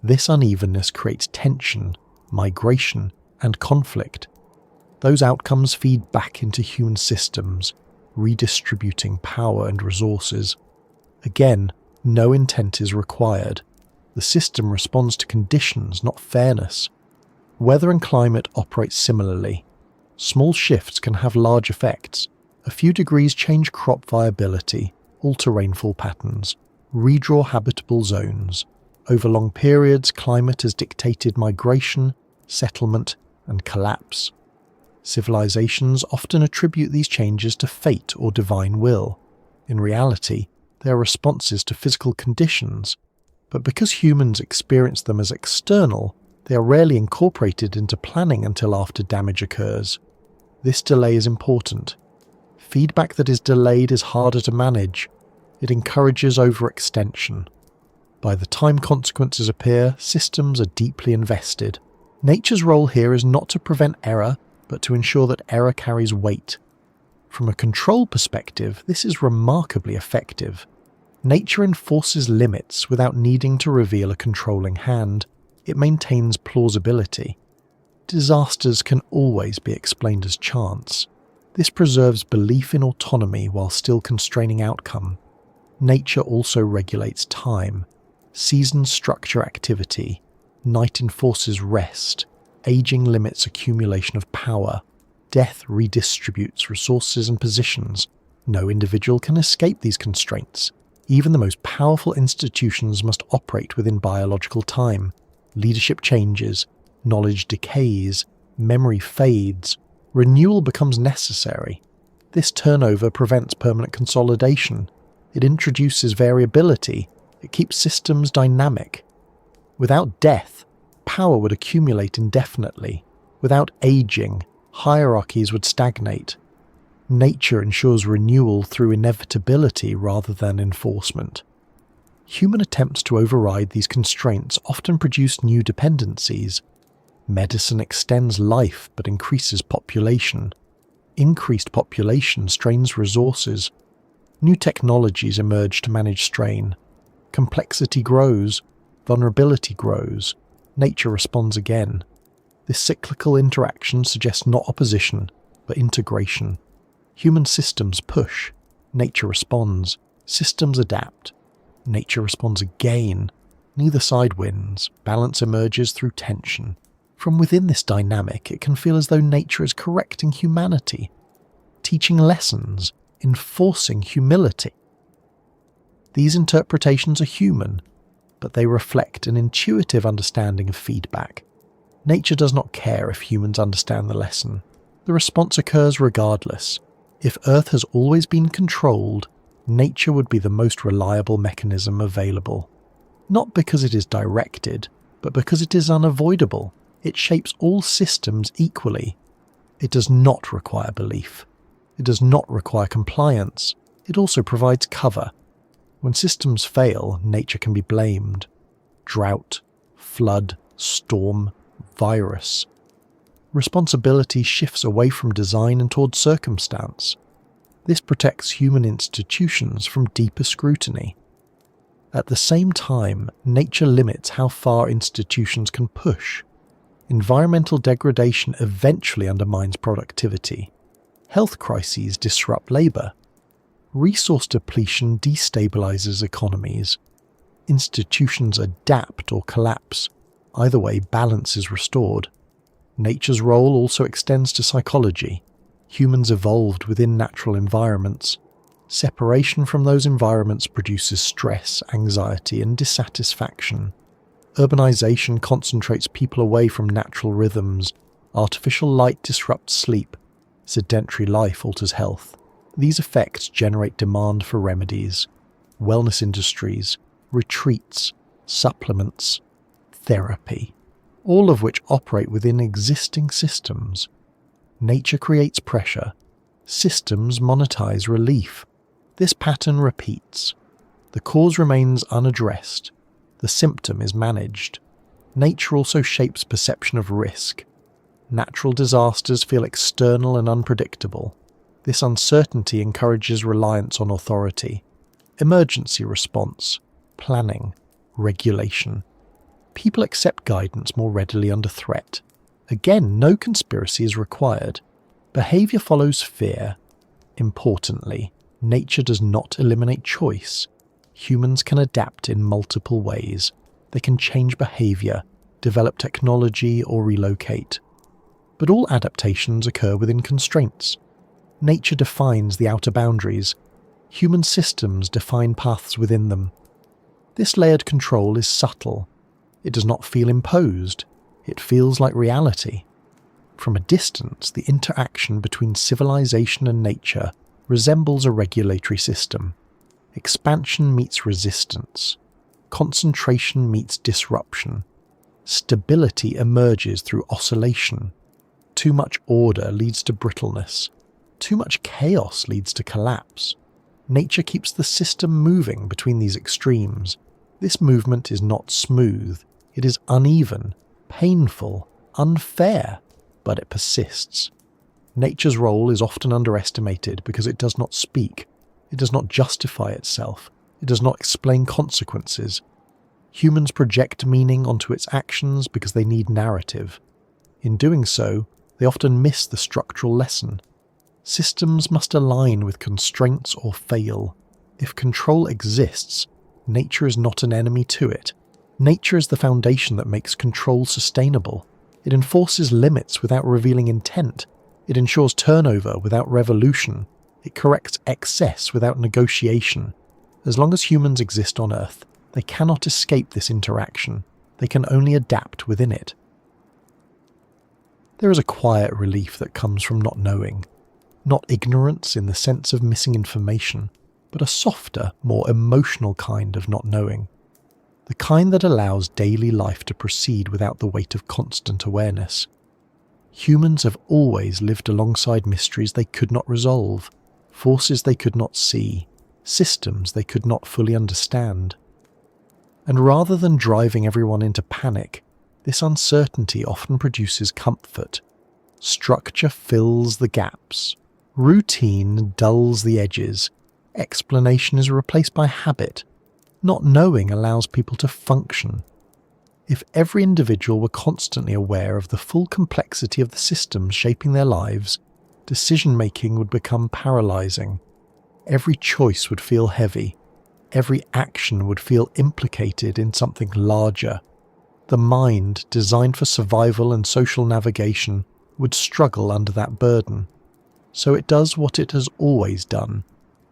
Speaker 1: This unevenness creates tension, migration, and conflict. Those outcomes feed back into human systems, redistributing power and resources. Again, no intent is required. The system responds to conditions, not fairness. Weather and climate operate similarly. Small shifts can have large effects. A few degrees change crop viability, alter rainfall patterns, redraw habitable zones. Over long periods, climate has dictated migration, settlement, and collapse. Civilizations often attribute these changes to fate or divine will. In reality, they are responses to physical conditions, but because humans experience them as external, they are rarely incorporated into planning until after damage occurs. This delay is important. Feedback that is delayed is harder to manage. It encourages overextension. By the time consequences appear, systems are deeply invested. Nature's role here is not to prevent error, but to ensure that error carries weight. From a control perspective, this is remarkably effective. Nature enforces limits without needing to reveal a controlling hand. It maintains plausibility. Disasters can always be explained as chance. This preserves belief in autonomy while still constraining outcome. Nature also regulates time. Seasons structure activity. Night enforces rest. Aging limits accumulation of power. Death redistributes resources and positions. No individual can escape these constraints. Even the most powerful institutions must operate within biological time. Leadership changes, knowledge decays, memory fades, renewal becomes necessary. This turnover prevents permanent consolidation. It introduces variability. It keeps systems dynamic. Without death, power would accumulate indefinitely. Without aging, hierarchies would stagnate. Nature ensures renewal through inevitability rather than enforcement. Human attempts to override these constraints often produce new dependencies. Medicine extends life but increases population. Increased population strains resources. New technologies emerge to manage strain. Complexity grows. Vulnerability grows. Nature responds again. This cyclical interaction suggests not opposition, but integration. Human systems push. Nature responds. Systems adapt. Nature responds again. Neither side wins. Balance emerges through tension. From within this dynamic, it can feel as though nature is correcting humanity, teaching lessons, enforcing humility. These interpretations are human, but they reflect an intuitive understanding of feedback. Nature does not care if humans understand the lesson. The response occurs regardless. If Earth has always been controlled, nature would be the most reliable mechanism available. Not because it is directed, but because it is unavoidable. It shapes all systems equally. It does not require belief. It does not require compliance. It also provides cover. When systems fail, nature can be blamed. drought, flood, storm, virus. Responsibility shifts away from design and towards circumstance. This protects human institutions from deeper scrutiny. At the same time, nature limits how far institutions can push. Environmental degradation eventually undermines productivity. Health crises disrupt labour. Resource depletion destabilises economies. Institutions adapt or collapse. Either way, balance is restored. Nature's role also extends to psychology. Humans evolved within natural environments. Separation from those environments produces stress, anxiety, and dissatisfaction. Urbanization concentrates people away from natural rhythms. Artificial light disrupts sleep. Sedentary life alters health. These effects generate demand for remedies, wellness industries, retreats, supplements, therapy, all of which operate within existing systems. Nature creates pressure. Systems monetize relief. This pattern repeats. The cause remains unaddressed. The symptom is managed. Nature also shapes perception of risk. Natural disasters feel external and unpredictable. This uncertainty encourages reliance on authority, emergency response, planning, regulation. People accept guidance more readily under threat. Again, no conspiracy is required. Behavior follows fear. Importantly, nature does not eliminate choice. Humans can adapt in multiple ways. They can change behavior, develop technology, or relocate. But all adaptations occur within constraints. Nature defines the outer boundaries. Human systems define paths within them. This layered control is subtle. It does not feel imposed. It feels like reality. From a distance, the interaction between civilization and nature resembles a regulatory system. Expansion meets resistance. Concentration meets disruption. Stability emerges through oscillation. Too much order leads to brittleness. Too much chaos leads to collapse. Nature keeps the system moving between these extremes. This movement is not smooth. It is uneven, painful, unfair, but it persists. Nature's role is often underestimated because it does not speak. It does not justify itself. It does not explain consequences. Humans project meaning onto its actions because they need narrative. In doing so, they often miss the structural lesson. Systems must align with constraints or fail. If control exists, nature is not an enemy to it. Nature is the foundation that makes control sustainable. It enforces limits without revealing intent. It ensures turnover without revolution. It corrects excess without negotiation. As long as humans exist on Earth, they cannot escape this interaction. They can only adapt within it. There is a quiet relief that comes from not knowing. Not ignorance in the sense of missing information, but a softer, more emotional kind of not knowing. The kind that allows daily life to proceed without the weight of constant awareness. Humans have always lived alongside mysteries they could not resolve, forces they could not see, systems they could not fully understand. And rather than driving everyone into panic, this uncertainty often produces comfort. Structure fills the gaps. Routine dulls the edges. Explanation is replaced by habit. Not knowing allows people to function. If every individual were constantly aware of the full complexity of the systems shaping their lives, decision-making would become paralyzing. Every choice would feel heavy. Every action would feel implicated in something larger. The mind, designed for survival and social navigation, would struggle under that burden. So it does what it has always done.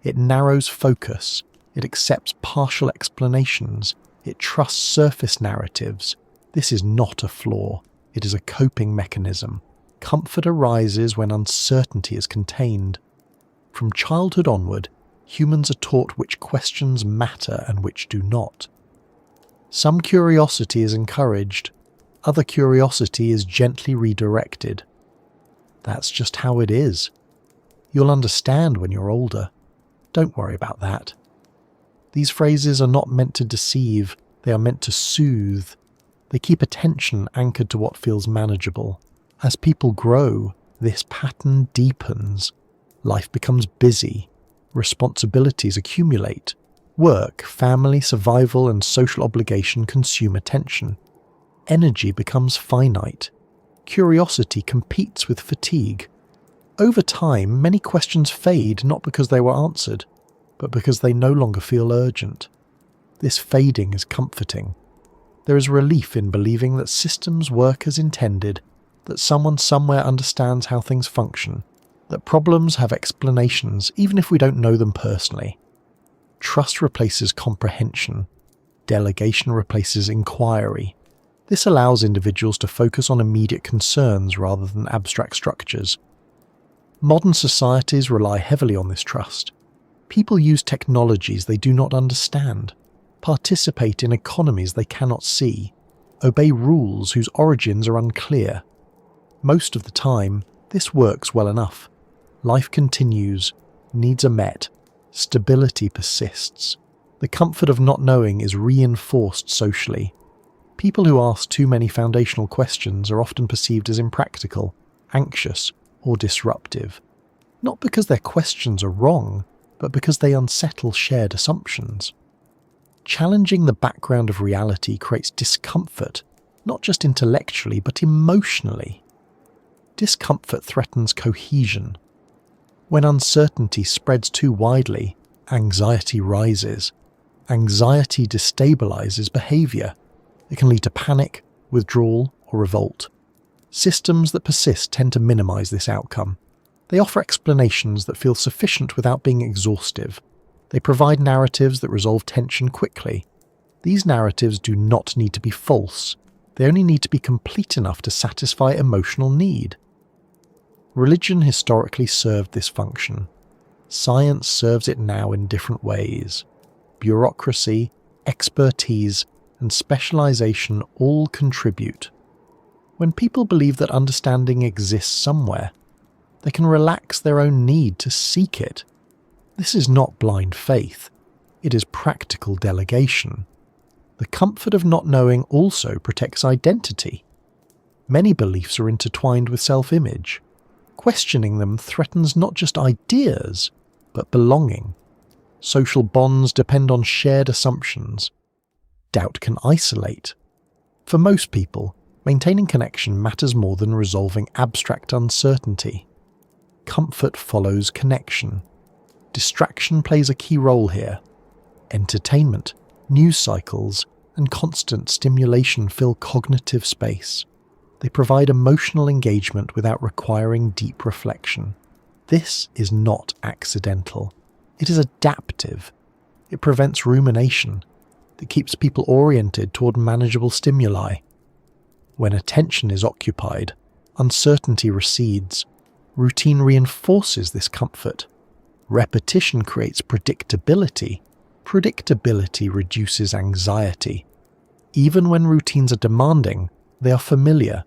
Speaker 1: It narrows focus. It accepts partial explanations. It trusts surface narratives. This is not a flaw. It is a coping mechanism. Comfort arises when uncertainty is contained. From childhood onward, humans are taught which questions matter and which do not. Some curiosity is encouraged. Other curiosity is gently redirected. That's just how it is. You'll understand when you're older. Don't worry about that. These phrases are not meant to deceive. They are meant to soothe. They keep attention anchored to what feels manageable. As people grow, this pattern deepens. Life becomes busy. Responsibilities accumulate. Work, family, survival, and social obligation consume attention. Energy becomes finite. Curiosity competes with fatigue. Over time, many questions fade not because they were answered, but because they no longer feel urgent. This fading is comforting. There is relief in believing that systems work as intended, that someone somewhere understands how things function, that problems have explanations even if we don't know them personally. Trust replaces comprehension. Delegation replaces inquiry. This allows individuals to focus on immediate concerns rather than abstract structures. Modern societies rely heavily on this trust. People use technologies they do not understand, participate in economies they cannot see, obey rules whose origins are unclear. Most of the time, this works well enough. Life continues, needs are met, stability persists. The comfort of not knowing is reinforced socially. People who ask too many foundational questions are often perceived as impractical, anxious, or disruptive. Not because their questions are wrong, but because they unsettle shared assumptions. Challenging the background of reality creates discomfort, not just intellectually, but emotionally. Discomfort threatens cohesion. When uncertainty spreads too widely, anxiety rises. Anxiety destabilizes behavior. It can lead to panic, withdrawal, or revolt. Systems that persist tend to minimize this outcome. They offer explanations that feel sufficient without being exhaustive. They provide narratives that resolve tension quickly. These narratives do not need to be false. They only need to be complete enough to satisfy emotional need. Religion historically served this function. Science serves it now in different ways. Bureaucracy, expertise, and specialization all contribute. When people believe that understanding exists somewhere, they can relax their own need to seek it. This is not blind faith. It is practical delegation. The comfort of not knowing also protects identity. Many beliefs are intertwined with self-image. Questioning them threatens not just ideas, but belonging. Social bonds depend on shared assumptions. Doubt can isolate. For most people, maintaining connection matters more than resolving abstract uncertainty. Comfort follows connection. Distraction plays a key role here. Entertainment, news cycles, and constant stimulation fill cognitive space. They provide emotional engagement without requiring deep reflection. This is not accidental. It is adaptive. It prevents rumination. It keeps people oriented toward manageable stimuli. When attention is occupied, uncertainty recedes. Routine reinforces this comfort. Repetition creates predictability. Predictability reduces anxiety. Even when routines are demanding, they are familiar.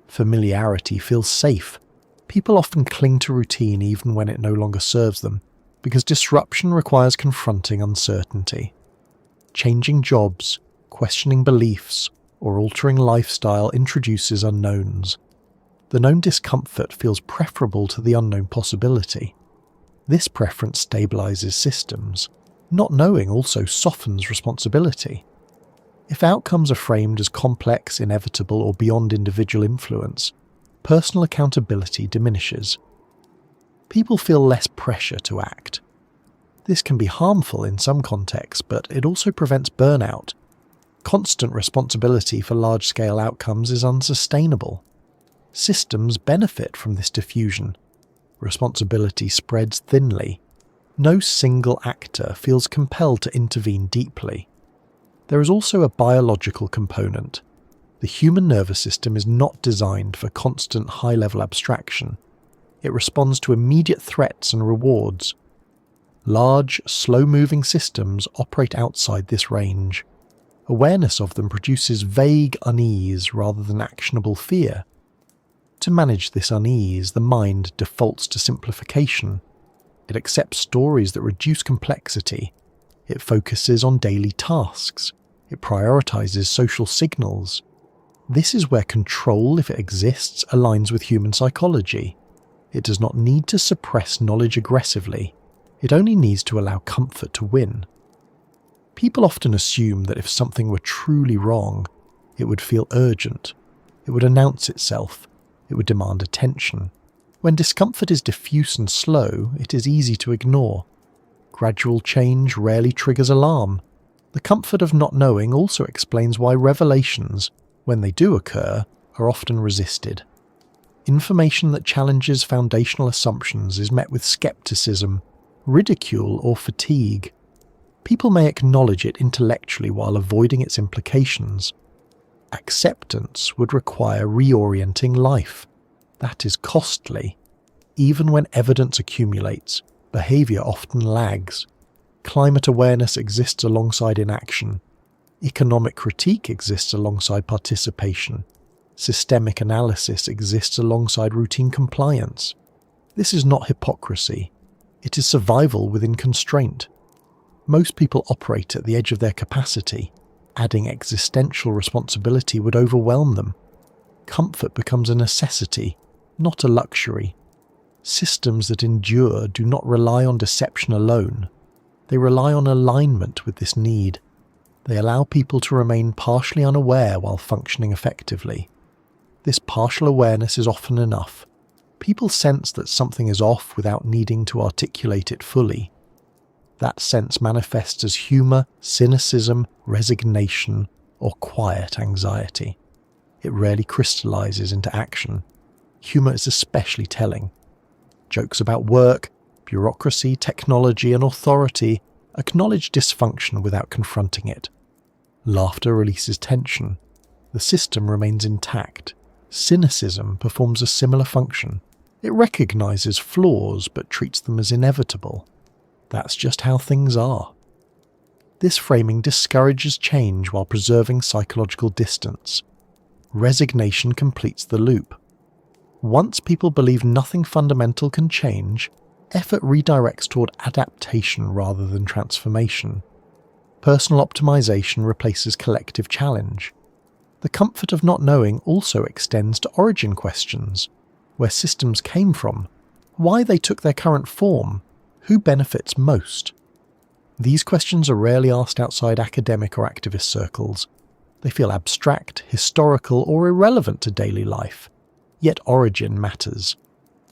Speaker 1: Familiarity feels safe. People often cling to routine even when it no longer serves them, because disruption requires confronting uncertainty. Changing jobs, questioning beliefs, or altering lifestyle introduces unknowns. The known discomfort feels preferable to the unknown possibility. This preference stabilizes systems. Not knowing also softens responsibility. If outcomes are framed as complex, inevitable, or beyond individual influence, personal accountability diminishes. People feel less pressure to act. This can be harmful in some contexts, but it also prevents burnout. Constant responsibility for large-scale outcomes is unsustainable. Systems benefit from this diffusion. Responsibility spreads thinly. No single actor feels compelled to intervene deeply. There is also a biological component. The human nervous system is not designed for constant high-level abstraction. It responds to immediate threats and rewards. Large, slow-moving systems operate outside this range. Awareness of them produces vague unease rather than actionable fear. To manage this unease, the mind defaults to simplification. It accepts stories that reduce complexity. It focuses on daily tasks. It prioritizes social signals. This is where control, if it exists, aligns with human psychology. It does not need to suppress knowledge aggressively. It only needs to allow comfort to win. People often assume that if something were truly wrong, it would feel urgent. It would announce itself. It would demand attention. When discomfort is diffuse and slow, it is easy to ignore. Gradual change rarely triggers alarm. The comfort of not knowing also explains why revelations, when they do occur, are often resisted. Information that challenges foundational assumptions is met with skepticism, ridicule, or fatigue. People may acknowledge it intellectually while avoiding its implications. Acceptance would require reorienting life. That is costly. Even when evidence accumulates, behaviour often lags. Climate awareness exists alongside inaction. Economic critique exists alongside participation. Systemic analysis exists alongside routine compliance. This is not hypocrisy. It is survival within constraint. Most people operate at the edge of their capacity. Adding existential responsibility would overwhelm them. Comfort becomes a necessity, not a luxury. Systems that endure do not rely on deception alone. They rely on alignment with this need. They allow people to remain partially unaware while functioning effectively. This partial awareness is often enough. People sense that something is off without needing to articulate it fully. That sense manifests as humour, cynicism, resignation, or quiet anxiety. It rarely crystallises into action. Humour is especially telling. Jokes about work, bureaucracy, technology, and authority acknowledge dysfunction without confronting it. Laughter releases tension. The system remains intact. Cynicism performs a similar function. It recognises flaws but treats them as inevitable. That's just how things are. This framing discourages change while preserving psychological distance. Resignation completes the loop. Once people believe nothing fundamental can change, effort redirects toward adaptation rather than transformation. Personal optimization replaces collective challenge. The comfort of not knowing also extends to origin questions: where systems came from, why they took their current form, who benefits most. These questions are rarely asked outside academic or activist circles. They feel abstract, historical, or irrelevant to daily life. Yet origin matters.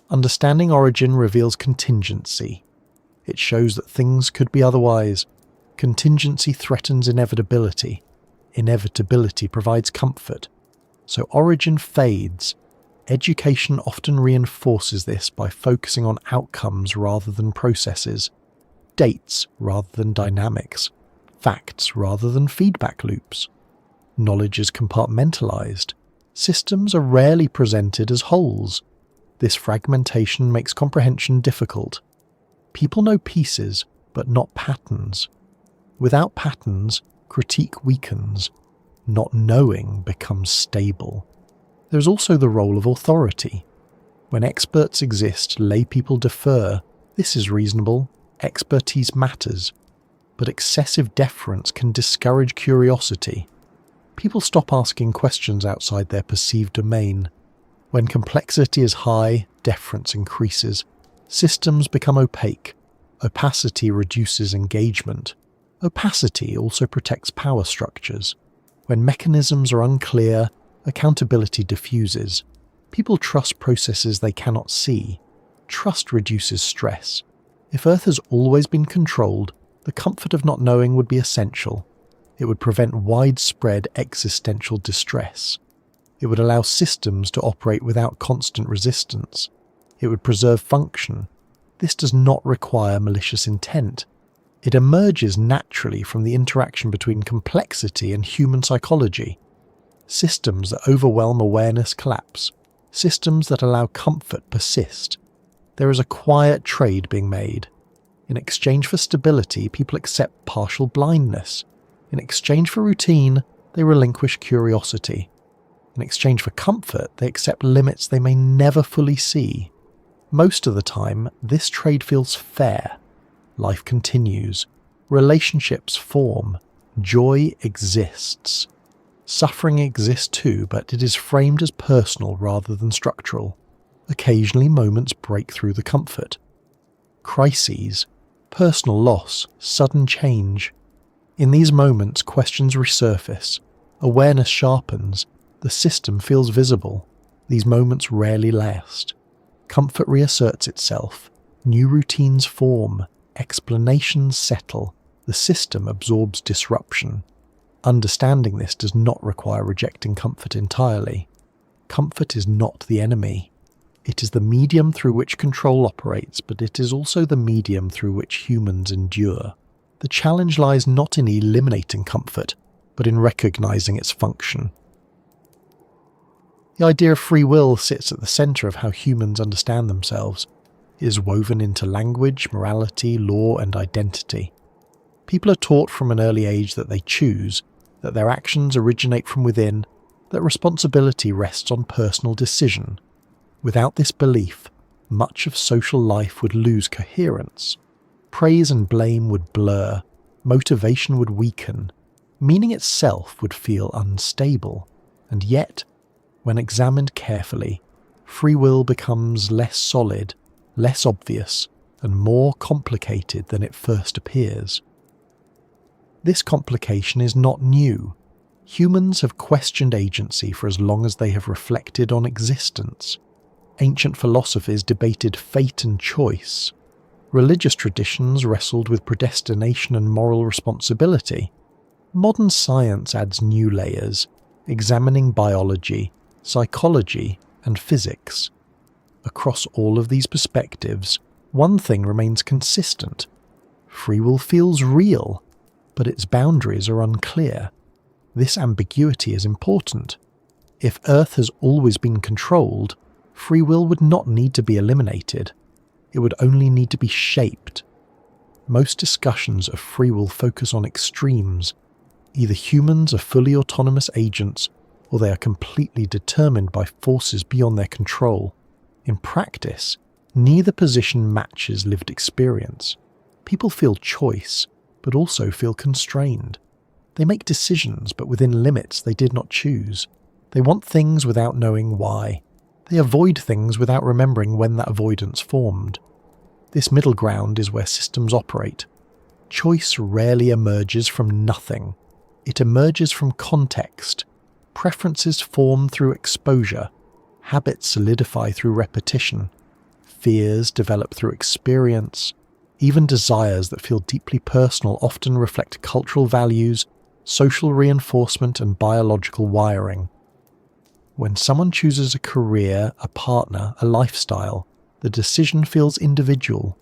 Speaker 1: Understanding origin reveals contingency. It shows that things could be otherwise. Contingency threatens inevitability. Inevitability provides comfort. So origin fades. Education often reinforces this by focusing on outcomes rather than processes, dates rather than dynamics, facts rather than feedback loops. Knowledge is compartmentalized. Systems are rarely presented as wholes. This fragmentation makes comprehension difficult. People know pieces, but not patterns. Without patterns, critique weakens. Not knowing becomes stable. There's also the role of authority. When experts exist, lay people defer. This is reasonable. Expertise matters. But excessive deference can discourage curiosity. People stop asking questions outside their perceived domain. When complexity is high, deference increases. Systems become opaque. Opacity reduces engagement. Opacity also protects power structures. When mechanisms are unclear, accountability diffuses. People trust processes they cannot see. Trust reduces stress. If Earth has always been controlled, the comfort of not knowing would be essential. It would prevent widespread existential distress. It would allow systems to operate without constant resistance. It would preserve function. This does not require malicious intent. It emerges naturally from the interaction between complexity and human psychology. Systems that overwhelm awareness collapse. Systems that allow comfort persist. There is a quiet trade being made. In exchange for stability, people accept partial blindness. In exchange for routine, they relinquish curiosity. In exchange for comfort, they accept limits they may never fully see. Most of the time, this trade feels fair. Life continues. Relationships form. Joy exists. Suffering exists too, but it is framed as personal rather than structural. Occasionally moments break through the comfort. Crises, personal loss, sudden change. In these moments, questions resurface, awareness sharpens, the system feels visible. These moments rarely last. Comfort reasserts itself, new routines form, explanations settle, the system absorbs disruption. Understanding this does not require rejecting comfort entirely. Comfort is not the enemy. It is the medium through which control operates, but it is also the medium through which humans endure. The challenge lies not in eliminating comfort, but in recognizing its function. The idea of free will sits at the center of how humans understand themselves. It is woven into language, morality, law, and identity. People are taught from an early age that they choose, that their actions originate from within, that responsibility rests on personal decision. Without this belief, much of social life would lose coherence. Praise and blame would blur, motivation would weaken, meaning itself would feel unstable. And yet, when examined carefully, free will becomes less solid, less obvious, and more complicated than it first appears. This complication is not new. Humans have questioned agency for as long as they have reflected on existence. Ancient philosophers debated fate and choice. Religious traditions wrestled with predestination and moral responsibility. Modern science adds new layers, examining biology, psychology, and physics. Across all of these perspectives, one thing remains consistent. Free will feels real, but its boundaries are unclear. This ambiguity is important. If Earth has always been controlled, free will would not need to be eliminated. It would only need to be shaped. Most discussions of free will focus on extremes. Either humans are fully autonomous agents, or they are completely determined by forces beyond their control. In practice, neither position matches lived experience. People feel choice, but also feel constrained. They make decisions, but within limits they did not choose. They want things without knowing why. They avoid things without remembering when that avoidance formed. This middle ground is where systems operate. Choice rarely emerges from nothing. It emerges from context. Preferences form through exposure. Habits solidify through repetition. Fears develop through experience. Even desires that feel deeply personal often reflect cultural values, social reinforcement, and biological wiring. When someone chooses a career, a partner, a lifestyle, the decision feels individual.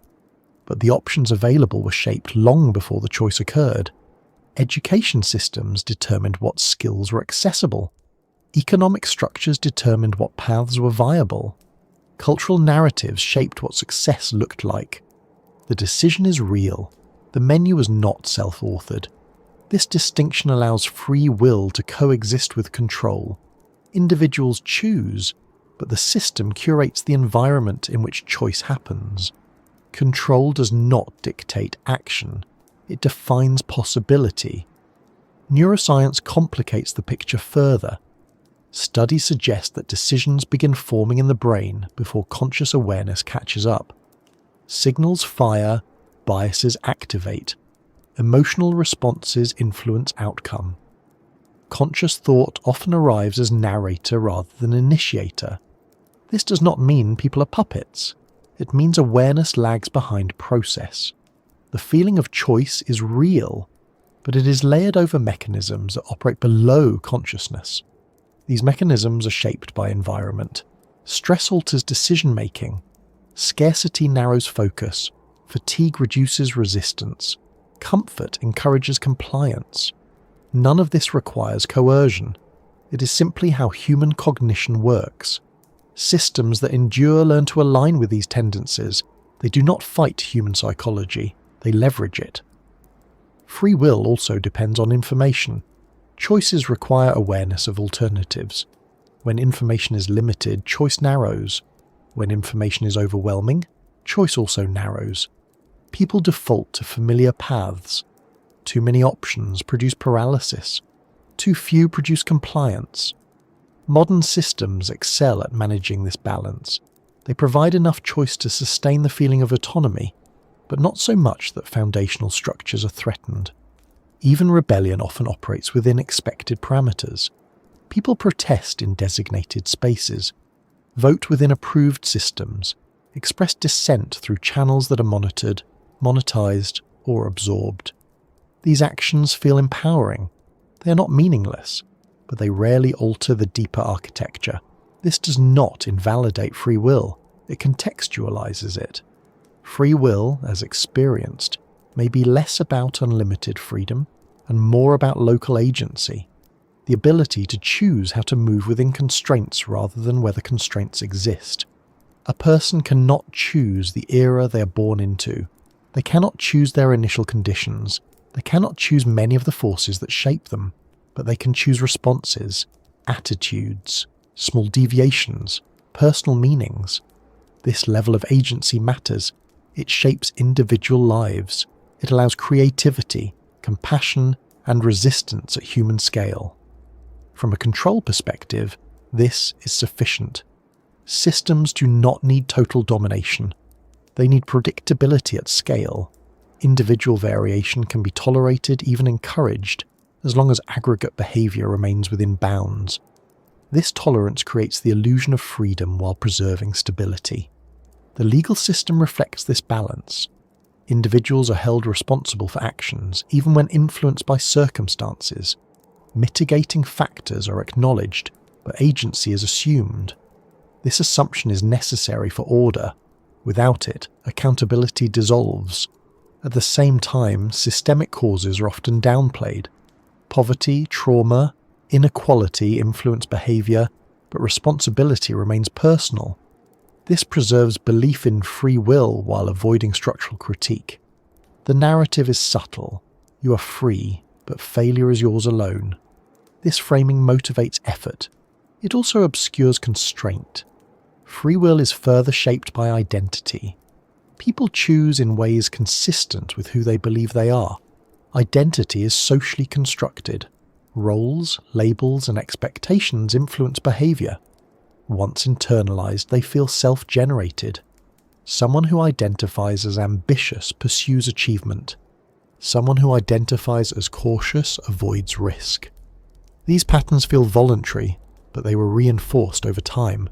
Speaker 1: But the options available were shaped long before the choice occurred. Education systems determined what skills were accessible. Economic structures determined what paths were viable. Cultural narratives shaped what success looked like. The decision is real. The menu is not self-authored. This distinction allows free will to coexist with control. Individuals choose, but the system curates the environment in which choice happens. Control does not dictate action. It defines possibility. Neuroscience complicates the picture further. Studies suggest that decisions begin forming in the brain before conscious awareness catches up. Signals fire, biases activate. Emotional responses influence outcome. Conscious thought often arrives as narrator rather than initiator. This does not mean people are puppets. It means awareness lags behind process. The feeling of choice is real, but it is layered over mechanisms that operate below consciousness. These mechanisms are shaped by environment. Stress alters decision-making. Scarcity narrows focus. Fatigue reduces resistance. Comfort encourages compliance. None of this requires coercion. It is simply how human cognition works. Systems that endure learn to align with these tendencies. They do not fight human psychology. They leverage it. Free will also depends on information. Choices require awareness of alternatives. When information is limited, choice narrows. When information is overwhelming, choice also narrows. People default to familiar paths. Too many options produce paralysis. Too few produce compliance. Modern systems excel at managing this balance. They provide enough choice to sustain the feeling of autonomy, but not so much that foundational structures are threatened. Even rebellion often operates within expected parameters. People protest in designated spaces, vote within approved systems, express dissent through channels that are monitored, monetized, or absorbed. These actions feel empowering. They are not meaningless, but they rarely alter the deeper architecture. This does not invalidate free will, it contextualizes it. Free will, as experienced, may be less about unlimited freedom and more about local agency, the ability to choose how to move within constraints rather than whether constraints exist. A person cannot choose the era they are born into. They cannot choose their initial conditions. They cannot choose many of the forces that shape them, but they can choose responses, attitudes, small deviations, personal meanings. This level of agency matters. It shapes individual lives. It allows creativity, compassion, and resistance at human scale. From a control perspective, this is sufficient. Systems do not need total domination. They need predictability at scale. Individual variation can be tolerated, even encouraged, as long as aggregate behavior remains within bounds. This tolerance creates the illusion of freedom while preserving stability. The legal system reflects this balance. Individuals are held responsible for actions, even when influenced by circumstances. Mitigating factors are acknowledged, but agency is assumed. This assumption is necessary for order. Without it, accountability dissolves. At the same time, systemic causes are often downplayed. Poverty, trauma, inequality influence behavior, but responsibility remains personal. This preserves belief in free will while avoiding structural critique. The narrative is subtle. You are free, but failure is yours alone. This framing motivates effort. It also obscures constraint. Free will is further shaped by identity. People choose in ways consistent with who they believe they are. Identity is socially constructed. Roles, labels, and expectations influence behavior. Once internalized, they feel self-generated. Someone who identifies as ambitious pursues achievement. Someone who identifies as cautious avoids risk. These patterns feel voluntary, but they were reinforced over time.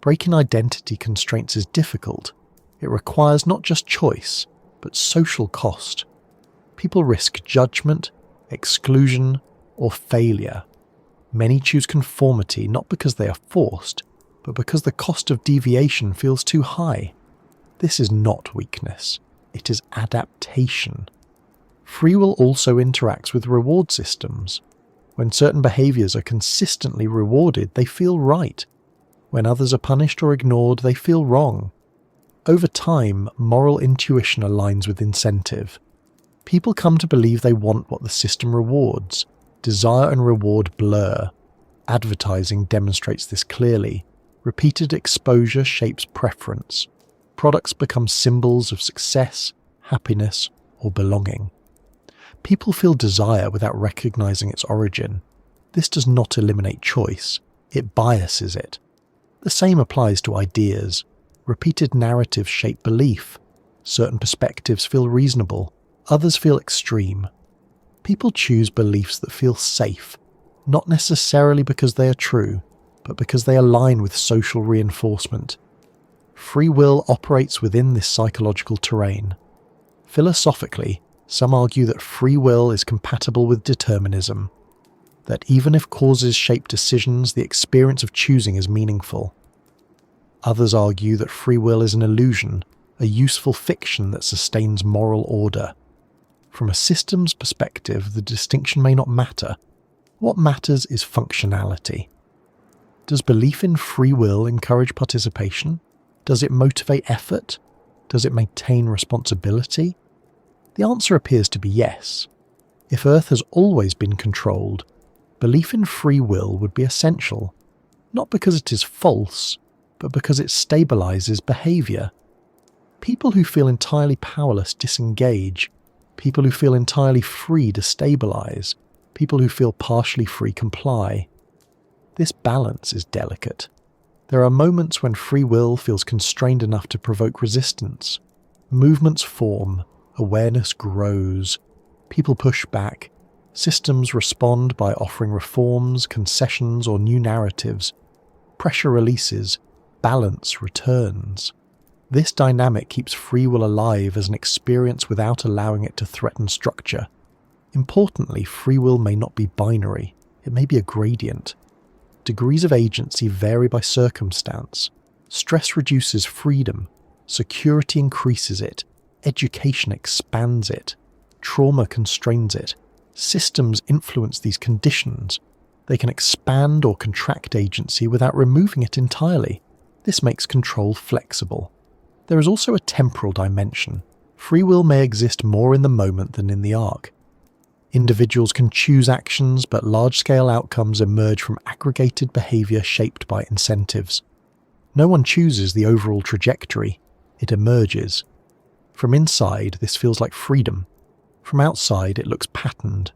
Speaker 1: Breaking identity constraints is difficult. It requires not just choice, but social cost. People risk judgment, exclusion, or failure. Many choose conformity not because they are forced, but because the cost of deviation feels too high. This is not weakness. It is adaptation. Free will also interacts with reward systems. When certain behaviors are consistently rewarded, they feel right. When others are punished or ignored, they feel wrong. Over time, moral intuition aligns with incentive. People come to believe they want what the system rewards. Desire and reward blur. Advertising demonstrates this clearly. Repeated exposure shapes preference. Products become symbols of success, happiness, or belonging. People feel desire without recognizing its origin. This does not eliminate choice. It biases it. The same applies to ideas. Repeated narratives shape belief. Certain perspectives feel reasonable. Others feel extreme. People choose beliefs that feel safe, not necessarily because they are true, but because they align with social reinforcement. Free will operates within this psychological terrain. Philosophically, some argue that free will is compatible with determinism, that even if causes shape decisions, the experience of choosing is meaningful. Others argue that free will is an illusion, a useful fiction that sustains moral order. From a systems perspective, the distinction may not matter. What matters is functionality. Does belief in free will encourage participation? Does it motivate effort? Does it maintain responsibility? The answer appears to be yes. If Earth has always been controlled, belief in free will would be essential, not because it is false, but because it stabilizes behavior. People who feel entirely powerless disengage. People who feel entirely free destabilize. People who feel partially free comply. This balance is delicate. There are moments when free will feels constrained enough to provoke resistance. Movements form, awareness grows, people push back, systems respond by offering reforms, concessions, or new narratives. Pressure releases, balance returns. This dynamic keeps free will alive as an experience without allowing it to threaten structure. Importantly, free will may not be binary, it may be a gradient. Degrees of agency vary by circumstance. Stress reduces freedom, security increases it, education expands it, trauma constrains it. Systems influence these conditions. They can expand or contract agency without removing it entirely. This makes control flexible. There is also a temporal dimension. Free will may exist more in the moment than in the arc. Individuals can choose actions, but large-scale outcomes emerge from aggregated behavior shaped by incentives. No one chooses the overall trajectory, it emerges. From inside, this feels like freedom. From outside, it looks patterned.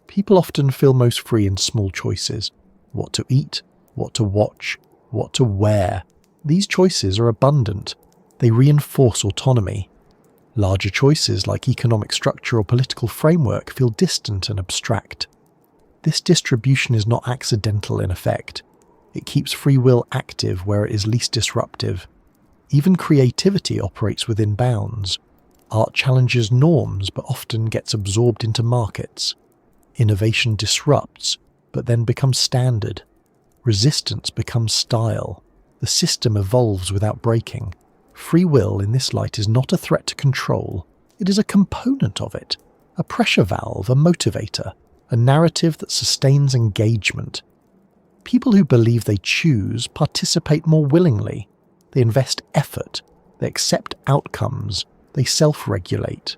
Speaker 1: People often feel most free in small choices. What to eat, what to watch, what to wear. These choices are abundant. They reinforce autonomy. Larger choices like economic structure or political framework feel distant and abstract. This distribution is not accidental in effect. It keeps free will active where it is least disruptive. Even creativity operates within bounds. Art challenges norms but often gets absorbed into markets. Innovation disrupts, but then becomes standard. Resistance becomes style. The system evolves without breaking. Free will in this light is not a threat to control, it is a component of it, a pressure valve, a motivator, a narrative that sustains engagement. People who believe they choose participate more willingly, they invest effort, they accept outcomes, they self-regulate.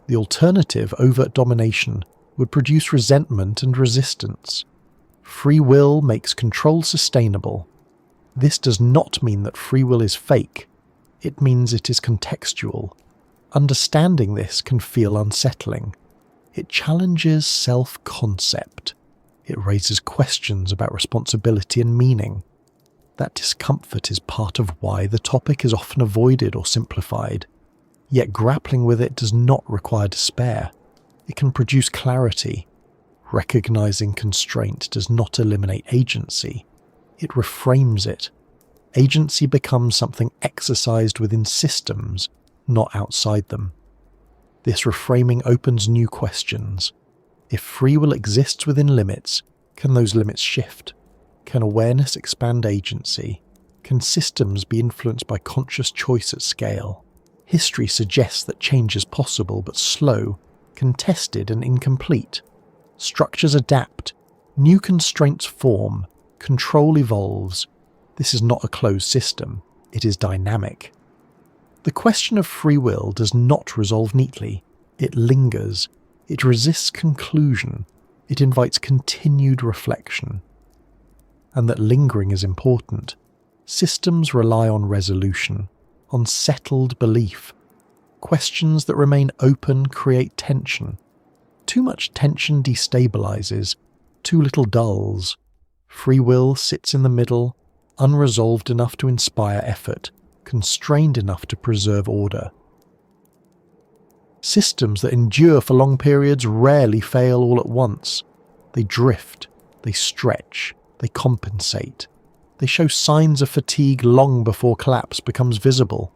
Speaker 1: The alternative, overt domination, would produce resentment and resistance. Free will makes control sustainable. This does not mean that free will is fake. It means it is contextual. Understanding this can feel unsettling. It challenges self-concept. It raises questions about responsibility and meaning. That discomfort is part of why the topic is often avoided or simplified. Yet grappling with it does not require despair. It can produce clarity. Recognizing constraint does not eliminate agency. It reframes it. Agency becomes something exercised within systems, not outside them. This reframing opens new questions. If free will exists within limits, can those limits shift? Can awareness expand agency? Can systems be influenced by conscious choice at scale? History suggests that change is possible but slow, contested and incomplete. Structures adapt, new constraints form, control evolves. This is not a closed system, it is dynamic. The question of free will does not resolve neatly. It lingers, it resists conclusion, it invites continued reflection. And that lingering is important. Systems rely on resolution, on settled belief. Questions that remain open create tension. Too much tension destabilizes, too little dulls. Free will sits in the middle, unresolved enough to inspire effort, constrained enough to preserve order. Systems that endure for long periods rarely fail all at once. They drift, they stretch, they compensate. They show signs of fatigue long before collapse becomes visible.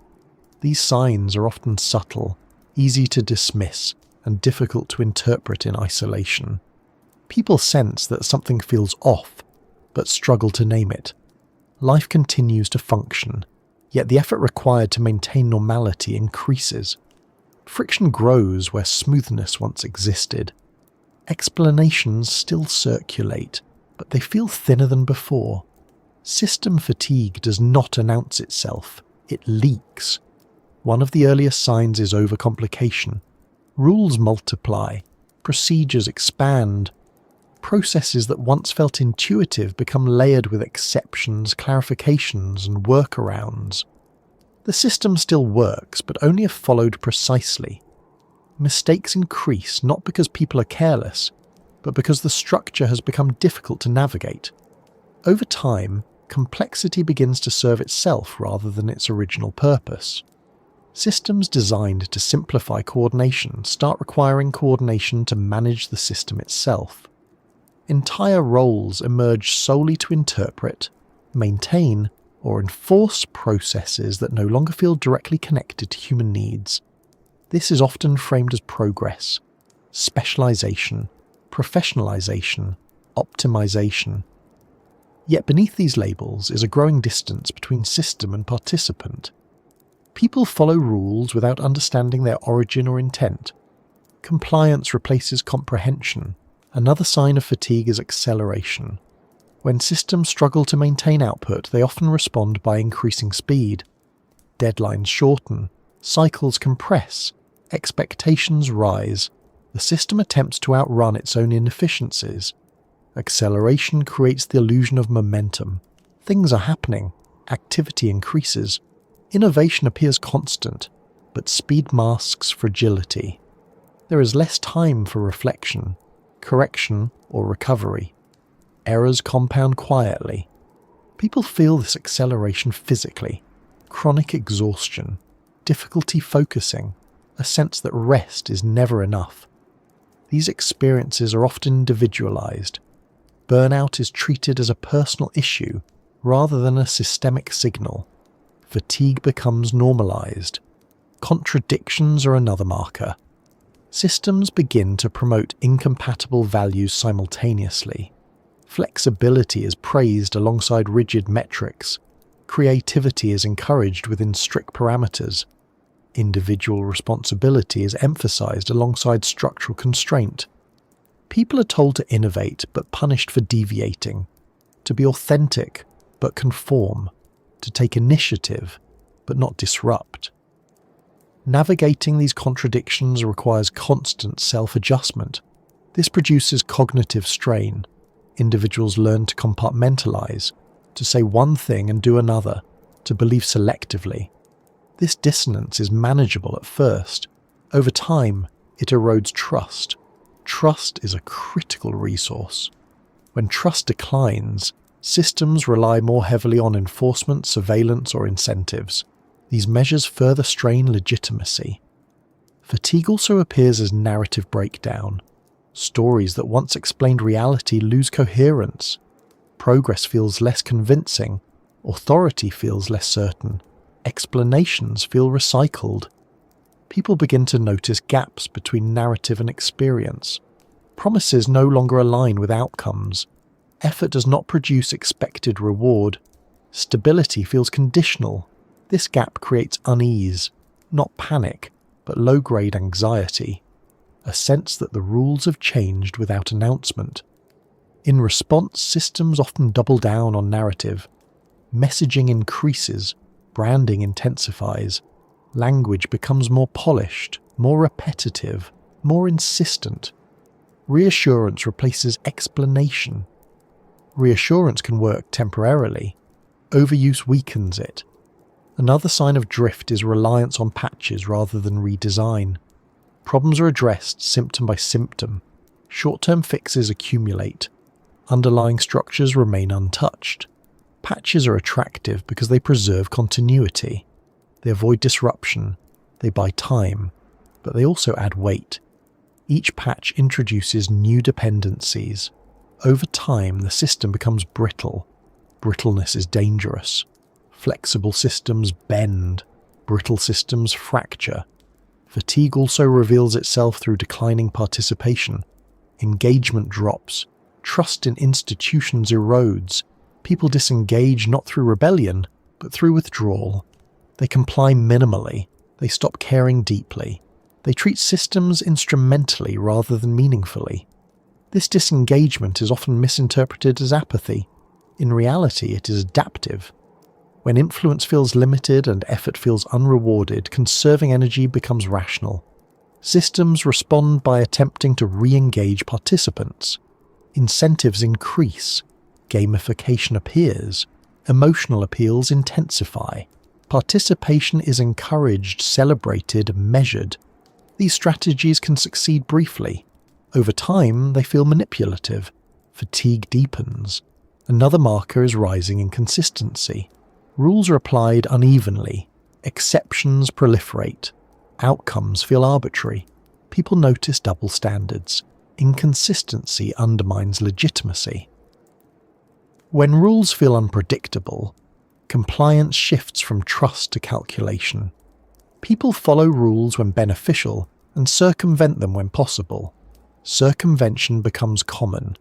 Speaker 1: These signs are often subtle, easy to dismiss, and difficult to interpret in isolation. People sense that something feels off, but struggle to name it. Life continues to function, yet the effort required to maintain normality increases. Friction grows where smoothness once existed. Explanations still circulate, but they feel thinner than before. System fatigue does not announce itself, it leaks. One of the earliest signs is overcomplication. Rules multiply, procedures expand. Processes that once felt intuitive become layered with exceptions, clarifications, and workarounds. The system still works, but only if followed precisely. Mistakes increase not because people are careless, but because the structure has become difficult to navigate. Over time, complexity begins to serve itself rather than its original purpose. Systems designed to simplify coordination start requiring coordination to manage the system itself. Entire roles emerge solely to interpret, maintain, or enforce processes that no longer feel directly connected to human needs. This is often framed as progress, specialization, professionalization, optimization. Yet beneath these labels is a growing distance between system and participant. People follow rules without understanding their origin or intent. Compliance replaces comprehension. Another sign of fatigue is acceleration. When systems struggle to maintain output, they often respond by increasing speed. Deadlines shorten, cycles compress, expectations rise. The system attempts to outrun its own inefficiencies. Acceleration creates the illusion of momentum. Things are happening, activity increases. Innovation appears constant, but speed masks fragility. There is less time for reflection, correction, or recovery. Errors compound quietly. People feel this acceleration physically. Chronic exhaustion, difficulty focusing, a sense that rest is never enough. These experiences are often individualized. Burnout is treated as a personal issue rather than a systemic signal. Fatigue becomes normalized. Contradictions are another marker. Systems begin to promote incompatible values simultaneously. Flexibility is praised alongside rigid metrics. Creativity is encouraged within strict parameters. Individual responsibility is emphasized alongside structural constraint. People are told to innovate but punished for deviating, to be authentic but conform, to take initiative but not disrupt. Navigating these contradictions requires constant self-adjustment. This produces cognitive strain. Individuals learn to compartmentalize, to say one thing and do another, to believe selectively. This dissonance is manageable at first. Over time, it erodes trust. Trust is a critical resource. When trust declines, systems rely more heavily on enforcement, surveillance, or incentives. These measures further strain legitimacy. Fatigue also appears as narrative breakdown. Stories that once explained reality lose coherence. Progress feels less convincing. Authority feels less certain. Explanations feel recycled. People begin to notice gaps between narrative and experience. Promises no longer align with outcomes. Effort does not produce expected reward. Stability feels conditional. This gap creates unease, not panic, but low-grade anxiety, a sense that the rules have changed without announcement. In response, systems often double down on narrative. Messaging increases, branding intensifies, language becomes more polished, more repetitive, more insistent. Reassurance replaces explanation. Reassurance can work temporarily. Overuse weakens it. Another sign of drift is reliance on patches rather than redesign. Problems are addressed symptom by symptom. Short-term fixes accumulate. Underlying structures remain untouched. Patches are attractive because they preserve continuity. They avoid disruption. They buy time. But they also add weight. Each patch introduces new dependencies. Over time, the system becomes brittle. Brittleness is dangerous. Flexible systems bend. Brittle systems fracture. Fatigue also reveals itself through declining participation. Engagement drops. Trust in institutions erodes. People disengage not through rebellion, but through withdrawal. They comply minimally. They stop caring deeply. They treat systems instrumentally rather than meaningfully. This disengagement is often misinterpreted as apathy. In reality, it is adaptive. When influence feels limited and effort feels unrewarded, conserving energy becomes rational. Systems respond by attempting to re-engage participants. Incentives increase. Gamification appears. Emotional appeals intensify. Participation is encouraged, celebrated, measured. These strategies can succeed briefly. Over time, they feel manipulative. Fatigue deepens. Another marker is rising inconsistency. Rules are applied unevenly. Exceptions proliferate. Outcomes feel arbitrary. People notice double standards. Inconsistency undermines legitimacy. When rules feel unpredictable, compliance shifts from trust to calculation. People follow rules when beneficial and circumvent them when possible. Circumvention becomes common.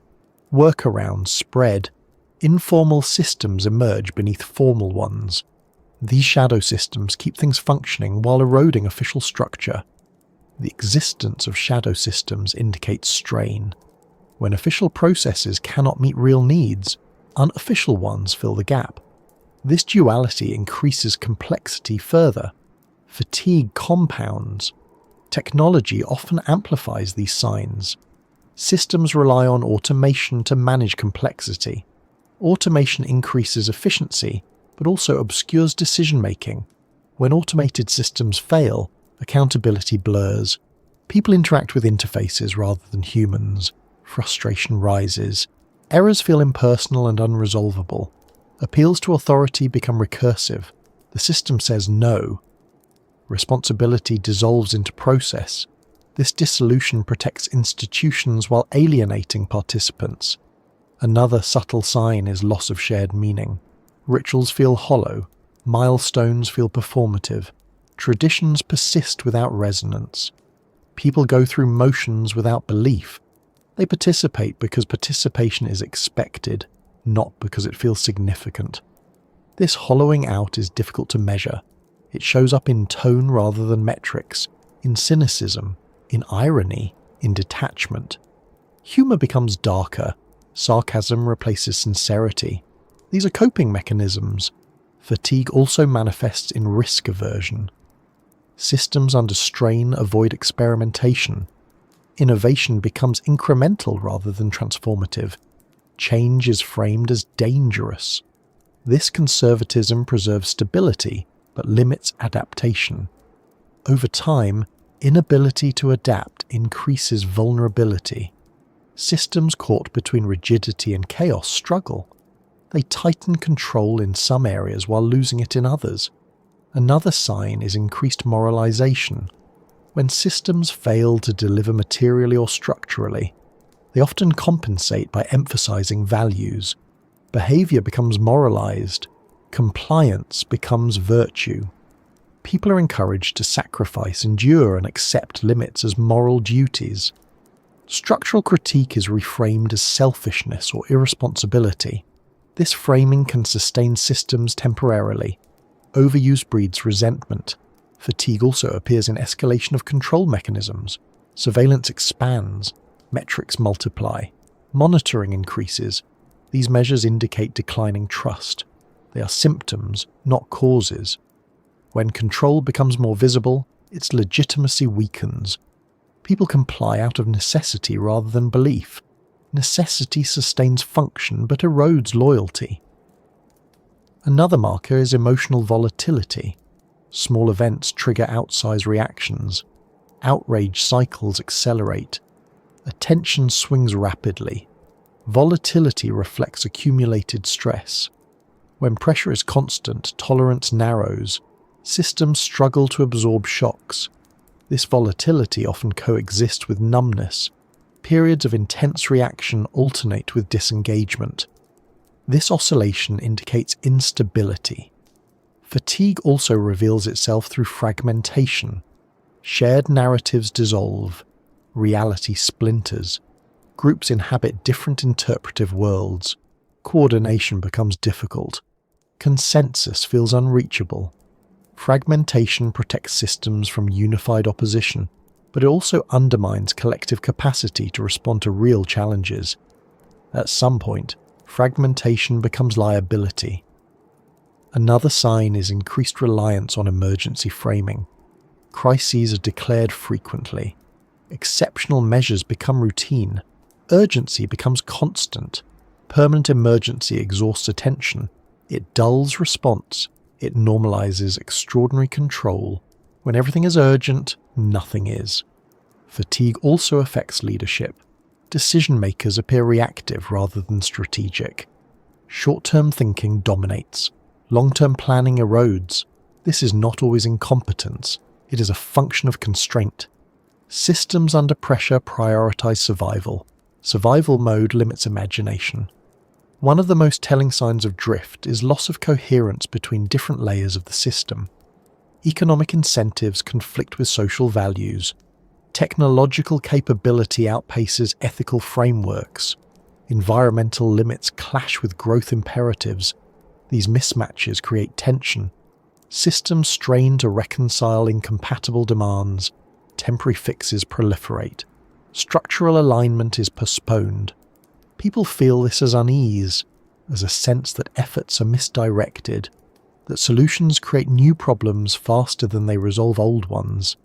Speaker 1: Workarounds spread. Informal systems emerge beneath formal ones. These shadow systems keep things functioning while eroding official structure. The existence of shadow systems indicates strain. When official processes cannot meet real needs, unofficial ones fill the gap. This duality increases complexity further. Fatigue compounds. Technology often amplifies these signs. Systems rely on automation to manage complexity. Automation increases efficiency, but also obscures decision-making. When automated systems fail, accountability blurs. People interact with interfaces rather than humans. Frustration rises. Errors feel impersonal and unresolvable. Appeals to authority become recursive. The system says no. Responsibility dissolves into process. This dissolution protects institutions while alienating participants. Another subtle sign is loss of shared meaning. Rituals feel hollow. Milestones feel performative. Traditions persist without resonance. People go through motions without belief. They participate because participation is expected, not because it feels significant. This hollowing out is difficult to measure. It shows up in tone rather than metrics, in cynicism, in irony, in detachment. Humor becomes darker. Sarcasm replaces sincerity. These are coping mechanisms. Fatigue also manifests in risk aversion. Systems under strain avoid experimentation. Innovation becomes incremental rather than transformative. Change is framed as dangerous. This conservatism preserves stability, but limits adaptation. Over time, inability to adapt increases vulnerability. Systems caught between rigidity and chaos struggle. They tighten control in some areas while losing it in others. Another sign is increased moralization. When systems fail to deliver materially or structurally, they often compensate by emphasizing values. Behavior becomes moralized. Compliance becomes virtue. People are encouraged to sacrifice, endure, and accept limits as moral duties. Structural critique is reframed as selfishness or irresponsibility. This framing can sustain systems temporarily. Overuse breeds resentment. Fatigue also appears in escalation of control mechanisms. Surveillance expands. Metrics multiply. Monitoring increases. These measures indicate declining trust. They are symptoms, not causes. When control becomes more visible, its legitimacy weakens. People comply out of necessity rather than belief. Necessity sustains function but erodes loyalty. Another marker is emotional volatility. Small events trigger outsized reactions. Outrage cycles accelerate. Attention swings rapidly. Volatility reflects accumulated stress. When pressure is constant, tolerance narrows. Systems struggle to absorb shocks. This volatility often coexists with numbness. Periods of intense reaction alternate with disengagement. This oscillation indicates instability. Fatigue also reveals itself through fragmentation. Shared narratives dissolve. Reality splinters. Groups inhabit different interpretive worlds. Coordination becomes difficult. Consensus feels unreachable. Fragmentation protects systems from unified opposition, but it also undermines collective capacity to respond to real challenges. At some point, fragmentation becomes liability. Another sign is increased reliance on emergency framing. Crises are declared frequently. Exceptional measures become routine. Urgency becomes constant. Permanent emergency exhausts attention. It dulls response. It normalizes extraordinary control. When everything is urgent, nothing is. Fatigue also affects leadership. Decision makers appear reactive rather than strategic. Short-term thinking dominates. Long-term planning erodes. This is not always incompetence. It is a function of constraint. Systems under pressure prioritize survival. Survival mode limits imagination. One of the most telling signs of drift is loss of coherence between different layers of the system. Economic incentives conflict with social values. Technological capability outpaces ethical frameworks. Environmental limits clash with growth imperatives. These mismatches create tension. Systems strain to reconcile incompatible demands. Temporary fixes proliferate. Structural alignment is postponed. People feel this as unease, as a sense that efforts are misdirected, that solutions create new problems faster than they resolve old ones.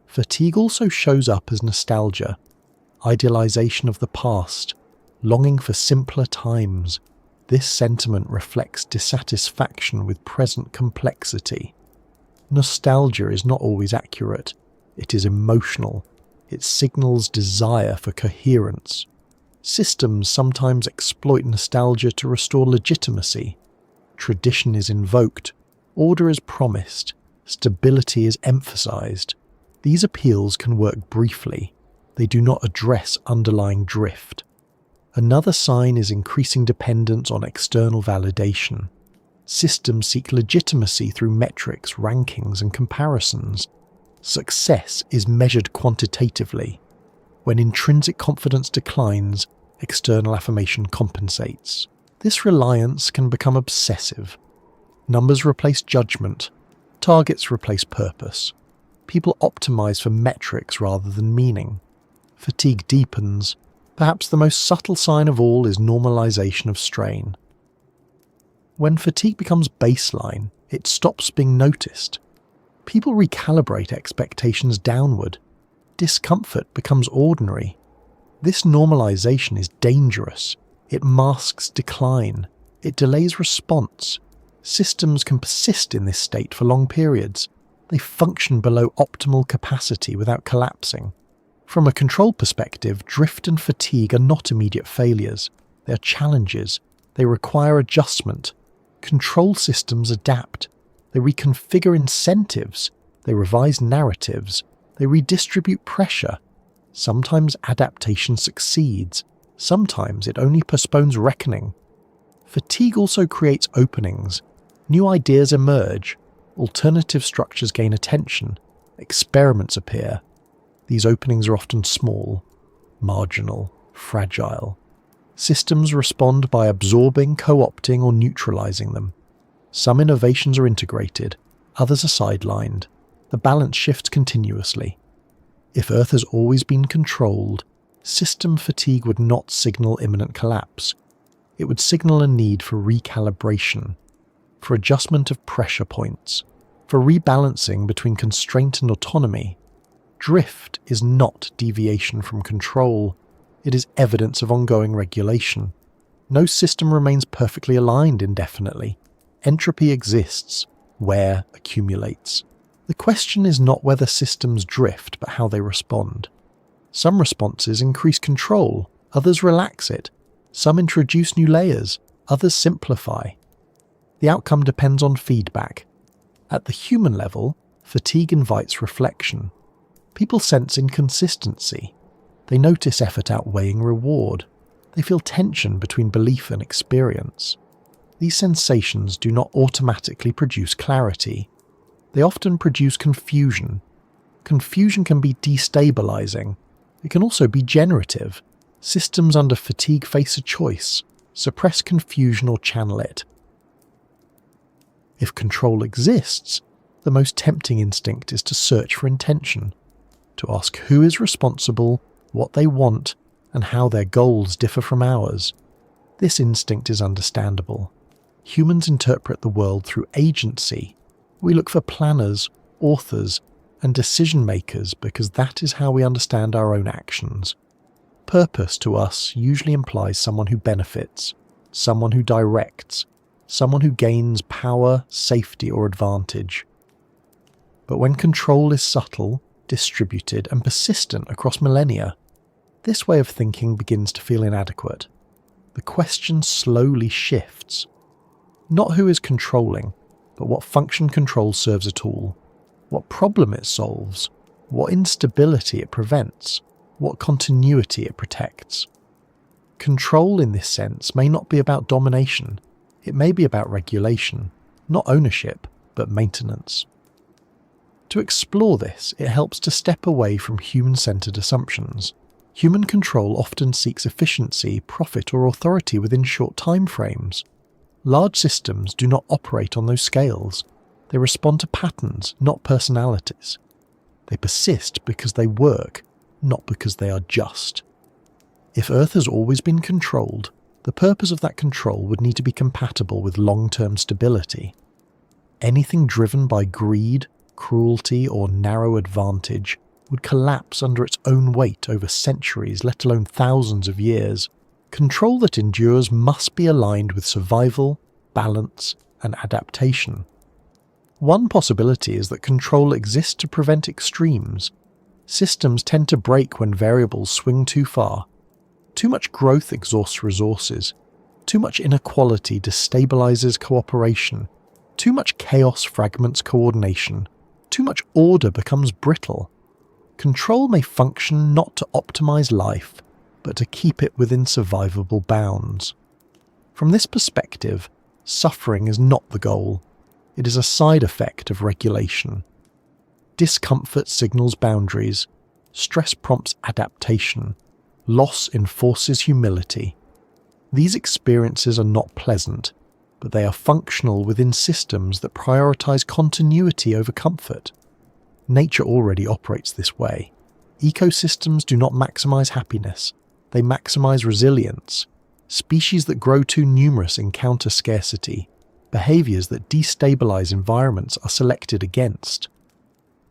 Speaker 1: Fatigue also shows up as nostalgia, idealization of the past, longing for simpler times. This sentiment reflects dissatisfaction with present complexity. Nostalgia is not always accurate. It is emotional. It signals desire for coherence. Systems sometimes exploit nostalgia to restore legitimacy. Tradition is invoked. Order is promised. Stability is emphasized. These appeals can work briefly. They do not address underlying drift. Another sign is increasing dependence on external validation. Systems seek legitimacy through metrics, rankings, and comparisons. Success is measured quantitatively. When intrinsic confidence declines, external affirmation compensates. This reliance can become obsessive. Numbers replace judgment. Targets replace purpose. People optimize for metrics rather than meaning. Fatigue deepens. Perhaps the most subtle sign of all is normalization of strain. When fatigue becomes baseline, it stops being noticed. People recalibrate expectations downward. Discomfort becomes ordinary. This normalization is dangerous. It masks decline. It delays response. Systems can persist in this state for long periods. They function below optimal capacity without collapsing. From a control perspective, drift and fatigue are not immediate failures. They are challenges. They require adjustment. Control systems adapt. They reconfigure incentives. They revise narratives. They redistribute pressure. Sometimes adaptation succeeds. Sometimes it only postpones reckoning. Fatigue also creates openings. New ideas emerge. Alternative structures gain attention. Experiments appear. These openings are often small, marginal, fragile. Systems respond by absorbing, co-opting, or neutralizing them. Some innovations are integrated, others are sidelined. The balance shifts continuously. If Earth has always been controlled, system fatigue would not signal imminent collapse. It would signal a need for recalibration, for adjustment of pressure points, for rebalancing between constraint and autonomy. Drift is not deviation from control. It is evidence of ongoing regulation. No system remains perfectly aligned indefinitely. Entropy exists. Wear accumulates. The question is not whether systems drift, but how they respond. Some responses increase control, others relax it. Some introduce new layers, others simplify. The outcome depends on feedback. At the human level, fatigue invites reflection. People sense inconsistency. They notice effort outweighing reward. They feel tension between belief and experience. These sensations do not automatically produce clarity. They often produce confusion. Confusion can be destabilizing. It can also be generative. Systems under fatigue face a choice: suppress confusion or channel it. If control exists, the most tempting instinct is to search for intention, to ask who is responsible, what they want, and how their goals differ from ours. This instinct is understandable. Humans interpret the world through agency. We look for planners, authors, and decision makers because that is how we understand our own actions. Purpose to us usually implies someone who benefits, someone who directs, someone who gains power, safety, or advantage. But when control is subtle, distributed, and persistent across millennia. This way of thinking begins to feel inadequate. The question slowly shifts. Not who is controlling, but what function control serves at all, what problem it solves, what instability it prevents, what continuity it protects. Control in this sense may not be about domination, it may be about regulation, not ownership, but maintenance. To explore this, it helps to step away from human-centered assumptions. Human control often seeks efficiency, profit, or authority within short time frames. Large systems do not operate on those scales. They respond to patterns, not personalities. They persist because they work, not because they are just. If Earth has always been controlled, the purpose of that control would need to be compatible with long-term stability. Anything driven by greed, cruelty, or narrow advantage would collapse under its own weight over centuries, let alone thousands of years. Control that endures must be aligned with survival, balance, and adaptation. One possibility is that control exists to prevent extremes. Systems tend to break when variables swing too far. Too much growth exhausts resources. Too much inequality destabilizes cooperation. Too much chaos fragments coordination. Too much order becomes brittle. Control may function not to optimize life, but to keep it within survivable bounds. From this perspective, suffering is not the goal. It is a side effect of regulation. Discomfort signals boundaries. Stress prompts adaptation. Loss enforces humility. These experiences are not pleasant, but they are functional within systems that prioritize continuity over comfort. Nature already operates this way. Ecosystems do not maximize happiness, they maximize resilience. Species that grow too numerous encounter scarcity. Behaviors that destabilize environments are selected against.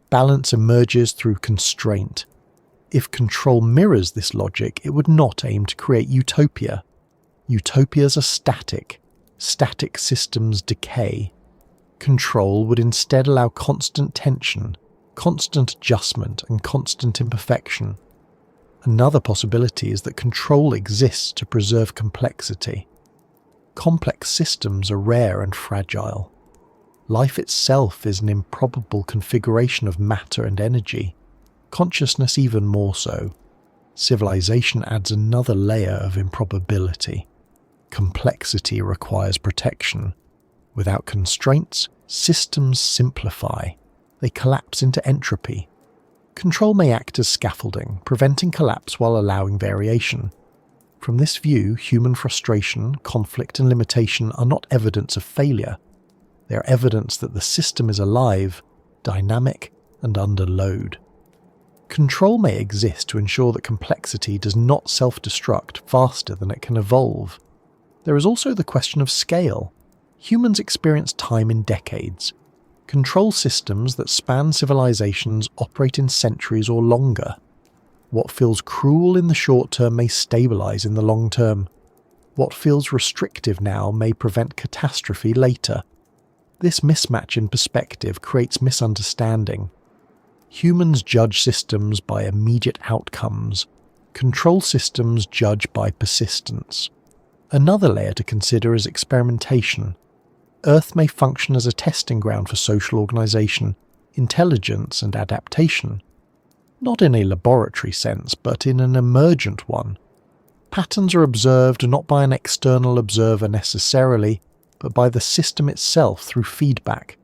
Speaker 1: Balance emerges through constraint. If control mirrors this logic, it would not aim to create utopia. Utopias are static. Static systems decay. Control would instead allow constant tension, constant adjustment, and constant imperfection. Another possibility is that control exists to preserve complexity. Complex systems are rare and fragile. Life itself is an improbable configuration of matter and energy, consciousness even more so. Civilization adds another layer of improbability. Complexity requires protection. Without constraints, systems simplify. They collapse into entropy. Control may act as scaffolding, preventing collapse while allowing variation. From this view, human frustration, conflict, and limitation are not evidence of failure. They are evidence that the system is alive, dynamic, and under load. Control may exist to ensure that complexity does not self-destruct faster than it can evolve. There is also the question of scale. Humans experience time in decades. Control systems that span civilizations operate in centuries or longer. What feels cruel in the short term may stabilize in the long term. What feels restrictive now may prevent catastrophe later. This mismatch in perspective creates misunderstanding. Humans judge systems by immediate outcomes. Control systems judge by persistence. Another layer to consider is experimentation. Earth may function as a testing ground for social organization, intelligence, and adaptation. Not in a laboratory sense, but in an emergent one. Patterns are observed not by an external observer necessarily, but by the system itself through feedback.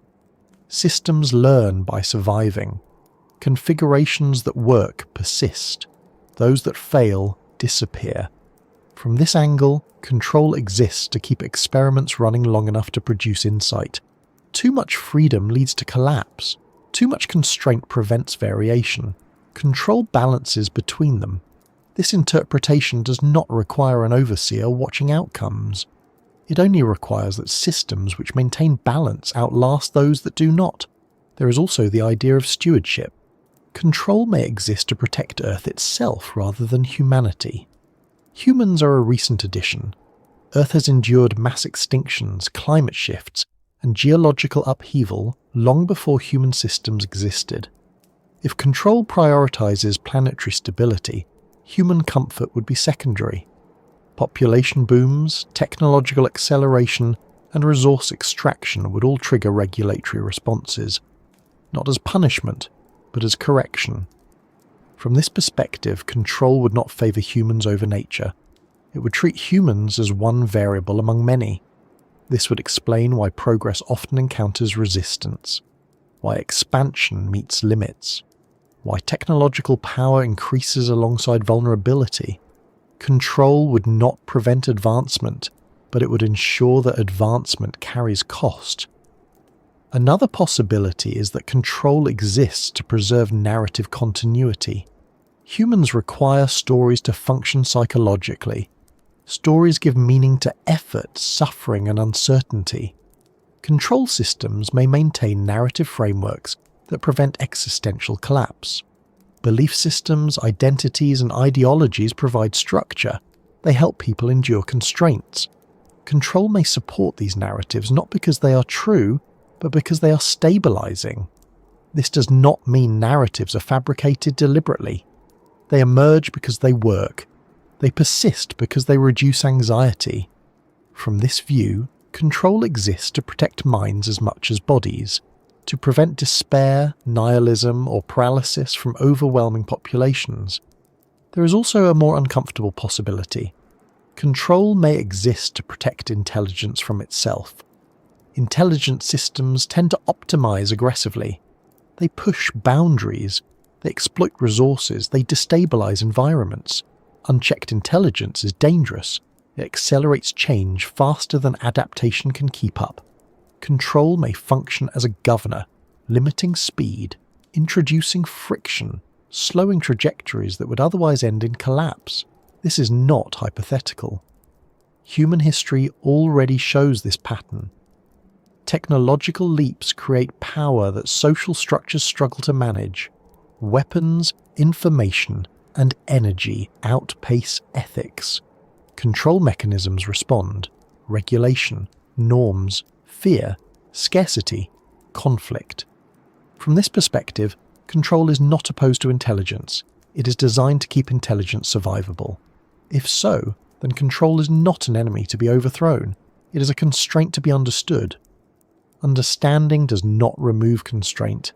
Speaker 1: Systems learn by surviving. Configurations that work persist. Those that fail disappear. From this angle, control exists to keep experiments running long enough to produce insight. Too much freedom leads to collapse. Too much constraint prevents variation. Control balances between them. This interpretation does not require an overseer watching outcomes. It only requires that systems which maintain balance outlast those that do not. There is also the idea of stewardship. Control may exist to protect Earth itself rather than humanity. Humans are a recent addition. Earth has endured mass extinctions, climate shifts, and geological upheaval long before human systems existed. If control prioritizes planetary stability, human comfort would be secondary. Population booms, technological acceleration, and resource extraction would all trigger regulatory responses, not as punishment, but as correction. From this perspective, control would not favor humans over nature. It would treat humans as one variable among many. This would explain why progress often encounters resistance, why expansion meets limits, why technological power increases alongside vulnerability. Control would not prevent advancement, but it would ensure that advancement carries cost. Another possibility is that control exists to preserve narrative continuity. Humans require stories to function psychologically. Stories give meaning to effort, suffering, and uncertainty. Control systems may maintain narrative frameworks that prevent existential collapse. Belief systems, identities, and ideologies provide structure. They help people endure constraints. Control may support these narratives not because they are true, but because they are stabilizing. This does not mean narratives are fabricated deliberately. They emerge because they work. They persist because they reduce anxiety. From this view, control exists to protect minds as much as bodies, to prevent despair, nihilism, or paralysis from overwhelming populations. There is also a more uncomfortable possibility. Control may exist to protect intelligence from itself. Intelligent systems tend to optimize aggressively. They push boundaries, they exploit resources, they destabilize environments. Unchecked intelligence is dangerous. It accelerates change faster than adaptation can keep up. Control may function as a governor, limiting speed, introducing friction, slowing trajectories that would otherwise end in collapse. This is not hypothetical. Human history already shows this pattern. Technological leaps create power that social structures struggle to manage. Weapons, information, and energy outpace ethics. Control mechanisms respond: regulation, norms, fear, scarcity, conflict. From this perspective, control is not opposed to intelligence. It is designed to keep intelligence survivable. If so, then control is not an enemy to be overthrown. It is a constraint to be understood. Understanding does not remove constraint.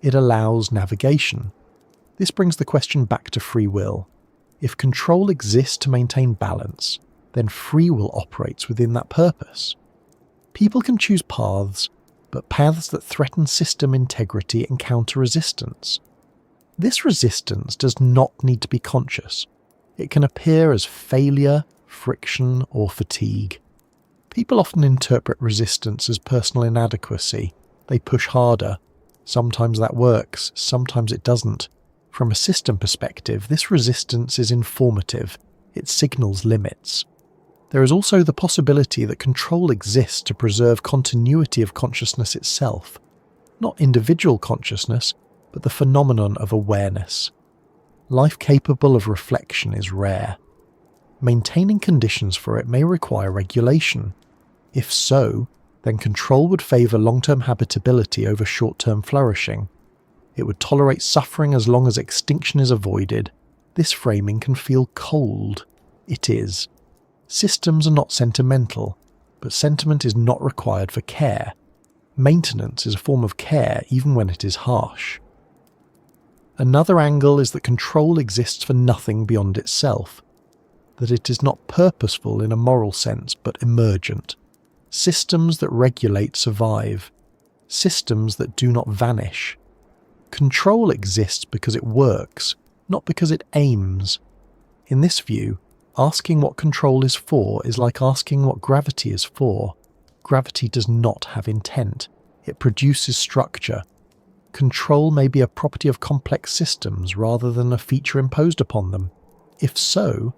Speaker 1: It allows navigation. This brings the question back to free will. If control exists to maintain balance, then free will operates within that purpose. People can choose paths, but paths that threaten system integrity encounter resistance. This resistance does not need to be conscious. It can appear as failure, friction, or fatigue. People often interpret resistance as personal inadequacy. They push harder. Sometimes that works, sometimes it doesn't. From a system perspective, this resistance is informative. It signals limits. There is also the possibility that control exists to preserve continuity of consciousness itself. Not individual consciousness, but the phenomenon of awareness. Life capable of reflection is rare. Maintaining conditions for it may require regulation. If so, then control would favour long-term habitability over short-term flourishing. It would tolerate suffering as long as extinction is avoided. This framing can feel cold. It is. Systems are not sentimental, but sentiment is not required for care. Maintenance is a form of care even when it is harsh. Another angle is that control exists for nothing beyond itself, that it is not purposeful in a moral sense but emergent. Systems that regulate survive. Systems that do not vanish. Control exists because it works, not because it aims. In this view, asking what control is for is like asking what gravity is for. Gravity does not have intent. It produces structure. Control may be a property of complex systems rather than a feature imposed upon them. If so,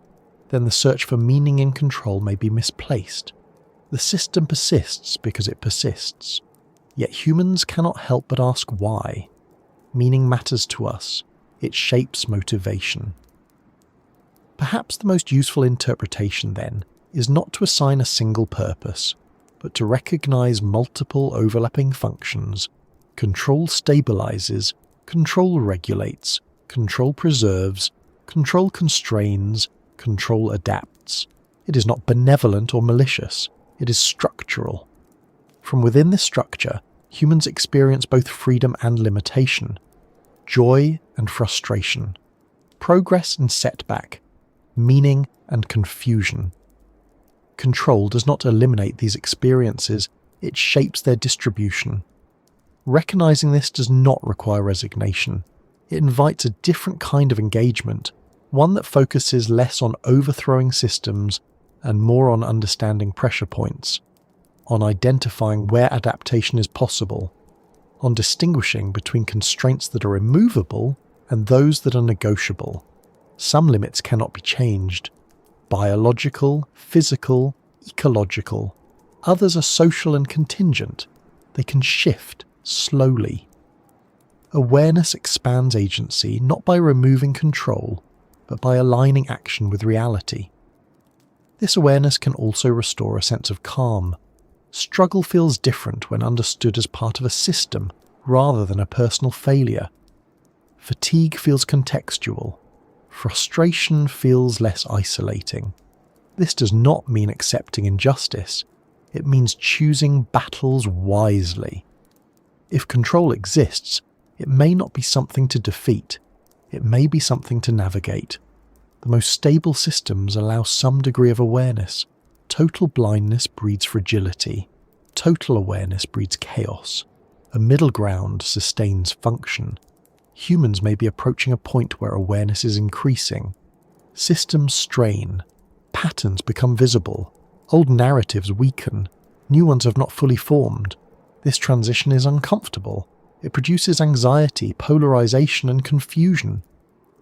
Speaker 1: then the search for meaning in control may be misplaced. The system persists because it persists. Yet humans cannot help but ask why. Meaning matters to us. It shapes motivation. Perhaps the most useful interpretation, then, is not to assign a single purpose, but to recognize multiple overlapping functions. Control stabilizes, Control regulates, control preserves, control constrains, control adapts. It is not benevolent or malicious, it is structural. From within this structure, humans experience both freedom and limitation, joy and frustration, progress and setback, meaning and confusion. Control does not eliminate these experiences, it shapes their distribution. Recognizing this does not require resignation. It invites a different kind of engagement, one that focuses less on overthrowing systems and more on understanding pressure points, on identifying where adaptation is possible, on distinguishing between constraints that are immovable and those that are negotiable. Some limits cannot be changed. Biological, physical, ecological. Others are social and contingent. They can shift slowly. Awareness expands agency not by removing control, but by aligning action with reality. This awareness can also restore a sense of calm. Struggle feels different when understood as part of a system rather than a personal failure. Fatigue feels contextual. Frustration feels less isolating. This does not mean accepting injustice. It means choosing battles wisely. If control exists, it may not be something to defeat. It may be something to navigate. The most stable systems allow some degree of awareness. Total blindness breeds fragility. Total awareness breeds chaos. A middle ground sustains function. Humans may be approaching a point where awareness is increasing. Systems strain. Patterns become visible. Old narratives weaken. New ones have not fully formed. This transition is uncomfortable. It produces anxiety, polarization, and confusion.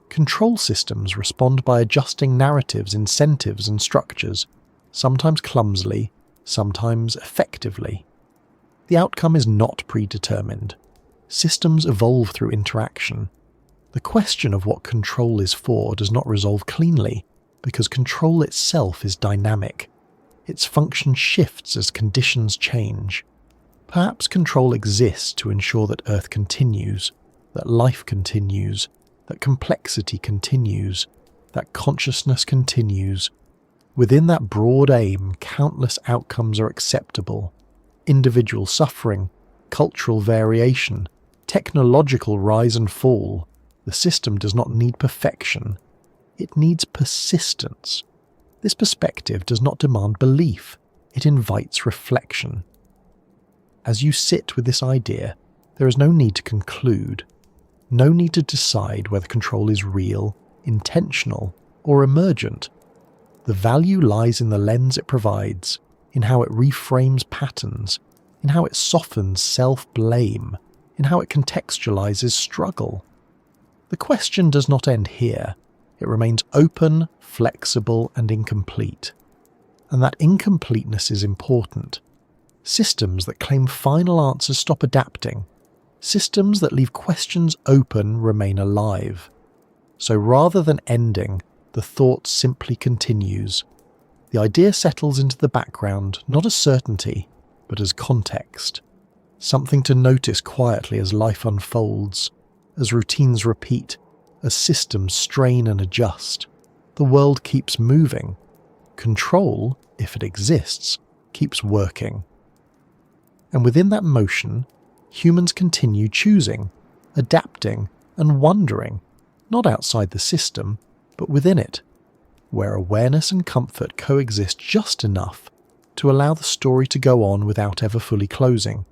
Speaker 1: Control systems respond by adjusting narratives, incentives, and structures, sometimes clumsily, sometimes effectively. The outcome is not predetermined. Systems evolve through interaction. The question of what control is for does not resolve cleanly, because control itself is dynamic. Its function shifts as conditions change. Perhaps control exists to ensure that Earth continues, that life continues, that complexity continues, that consciousness continues. Within that broad aim, countless outcomes are acceptable. Individual suffering, cultural variation, technological rise and fall. The system does not need perfection. It needs persistence. This perspective does not demand belief. It invites reflection. As you sit with this idea, there is no need to conclude. No need to decide whether control is real, intentional, or emergent. The value lies in the lens it provides, in how it reframes patterns, in how it softens self-blame, in how it contextualizes struggle. The question does not end here. It remains open, flexible, and incomplete. And that incompleteness is important. Systems that claim final answers stop adapting. Systems that leave questions open remain alive. So rather than ending, the thought simply continues. The idea settles into the background, not as certainty, but as context. Something to notice quietly as life unfolds, as routines repeat, as systems strain and adjust. The world keeps moving. Control, if it exists, keeps working. And within that motion, humans continue choosing, adapting, and wondering, not outside the system, but within it, where awareness and comfort coexist just enough to allow the story to go on without ever fully closing.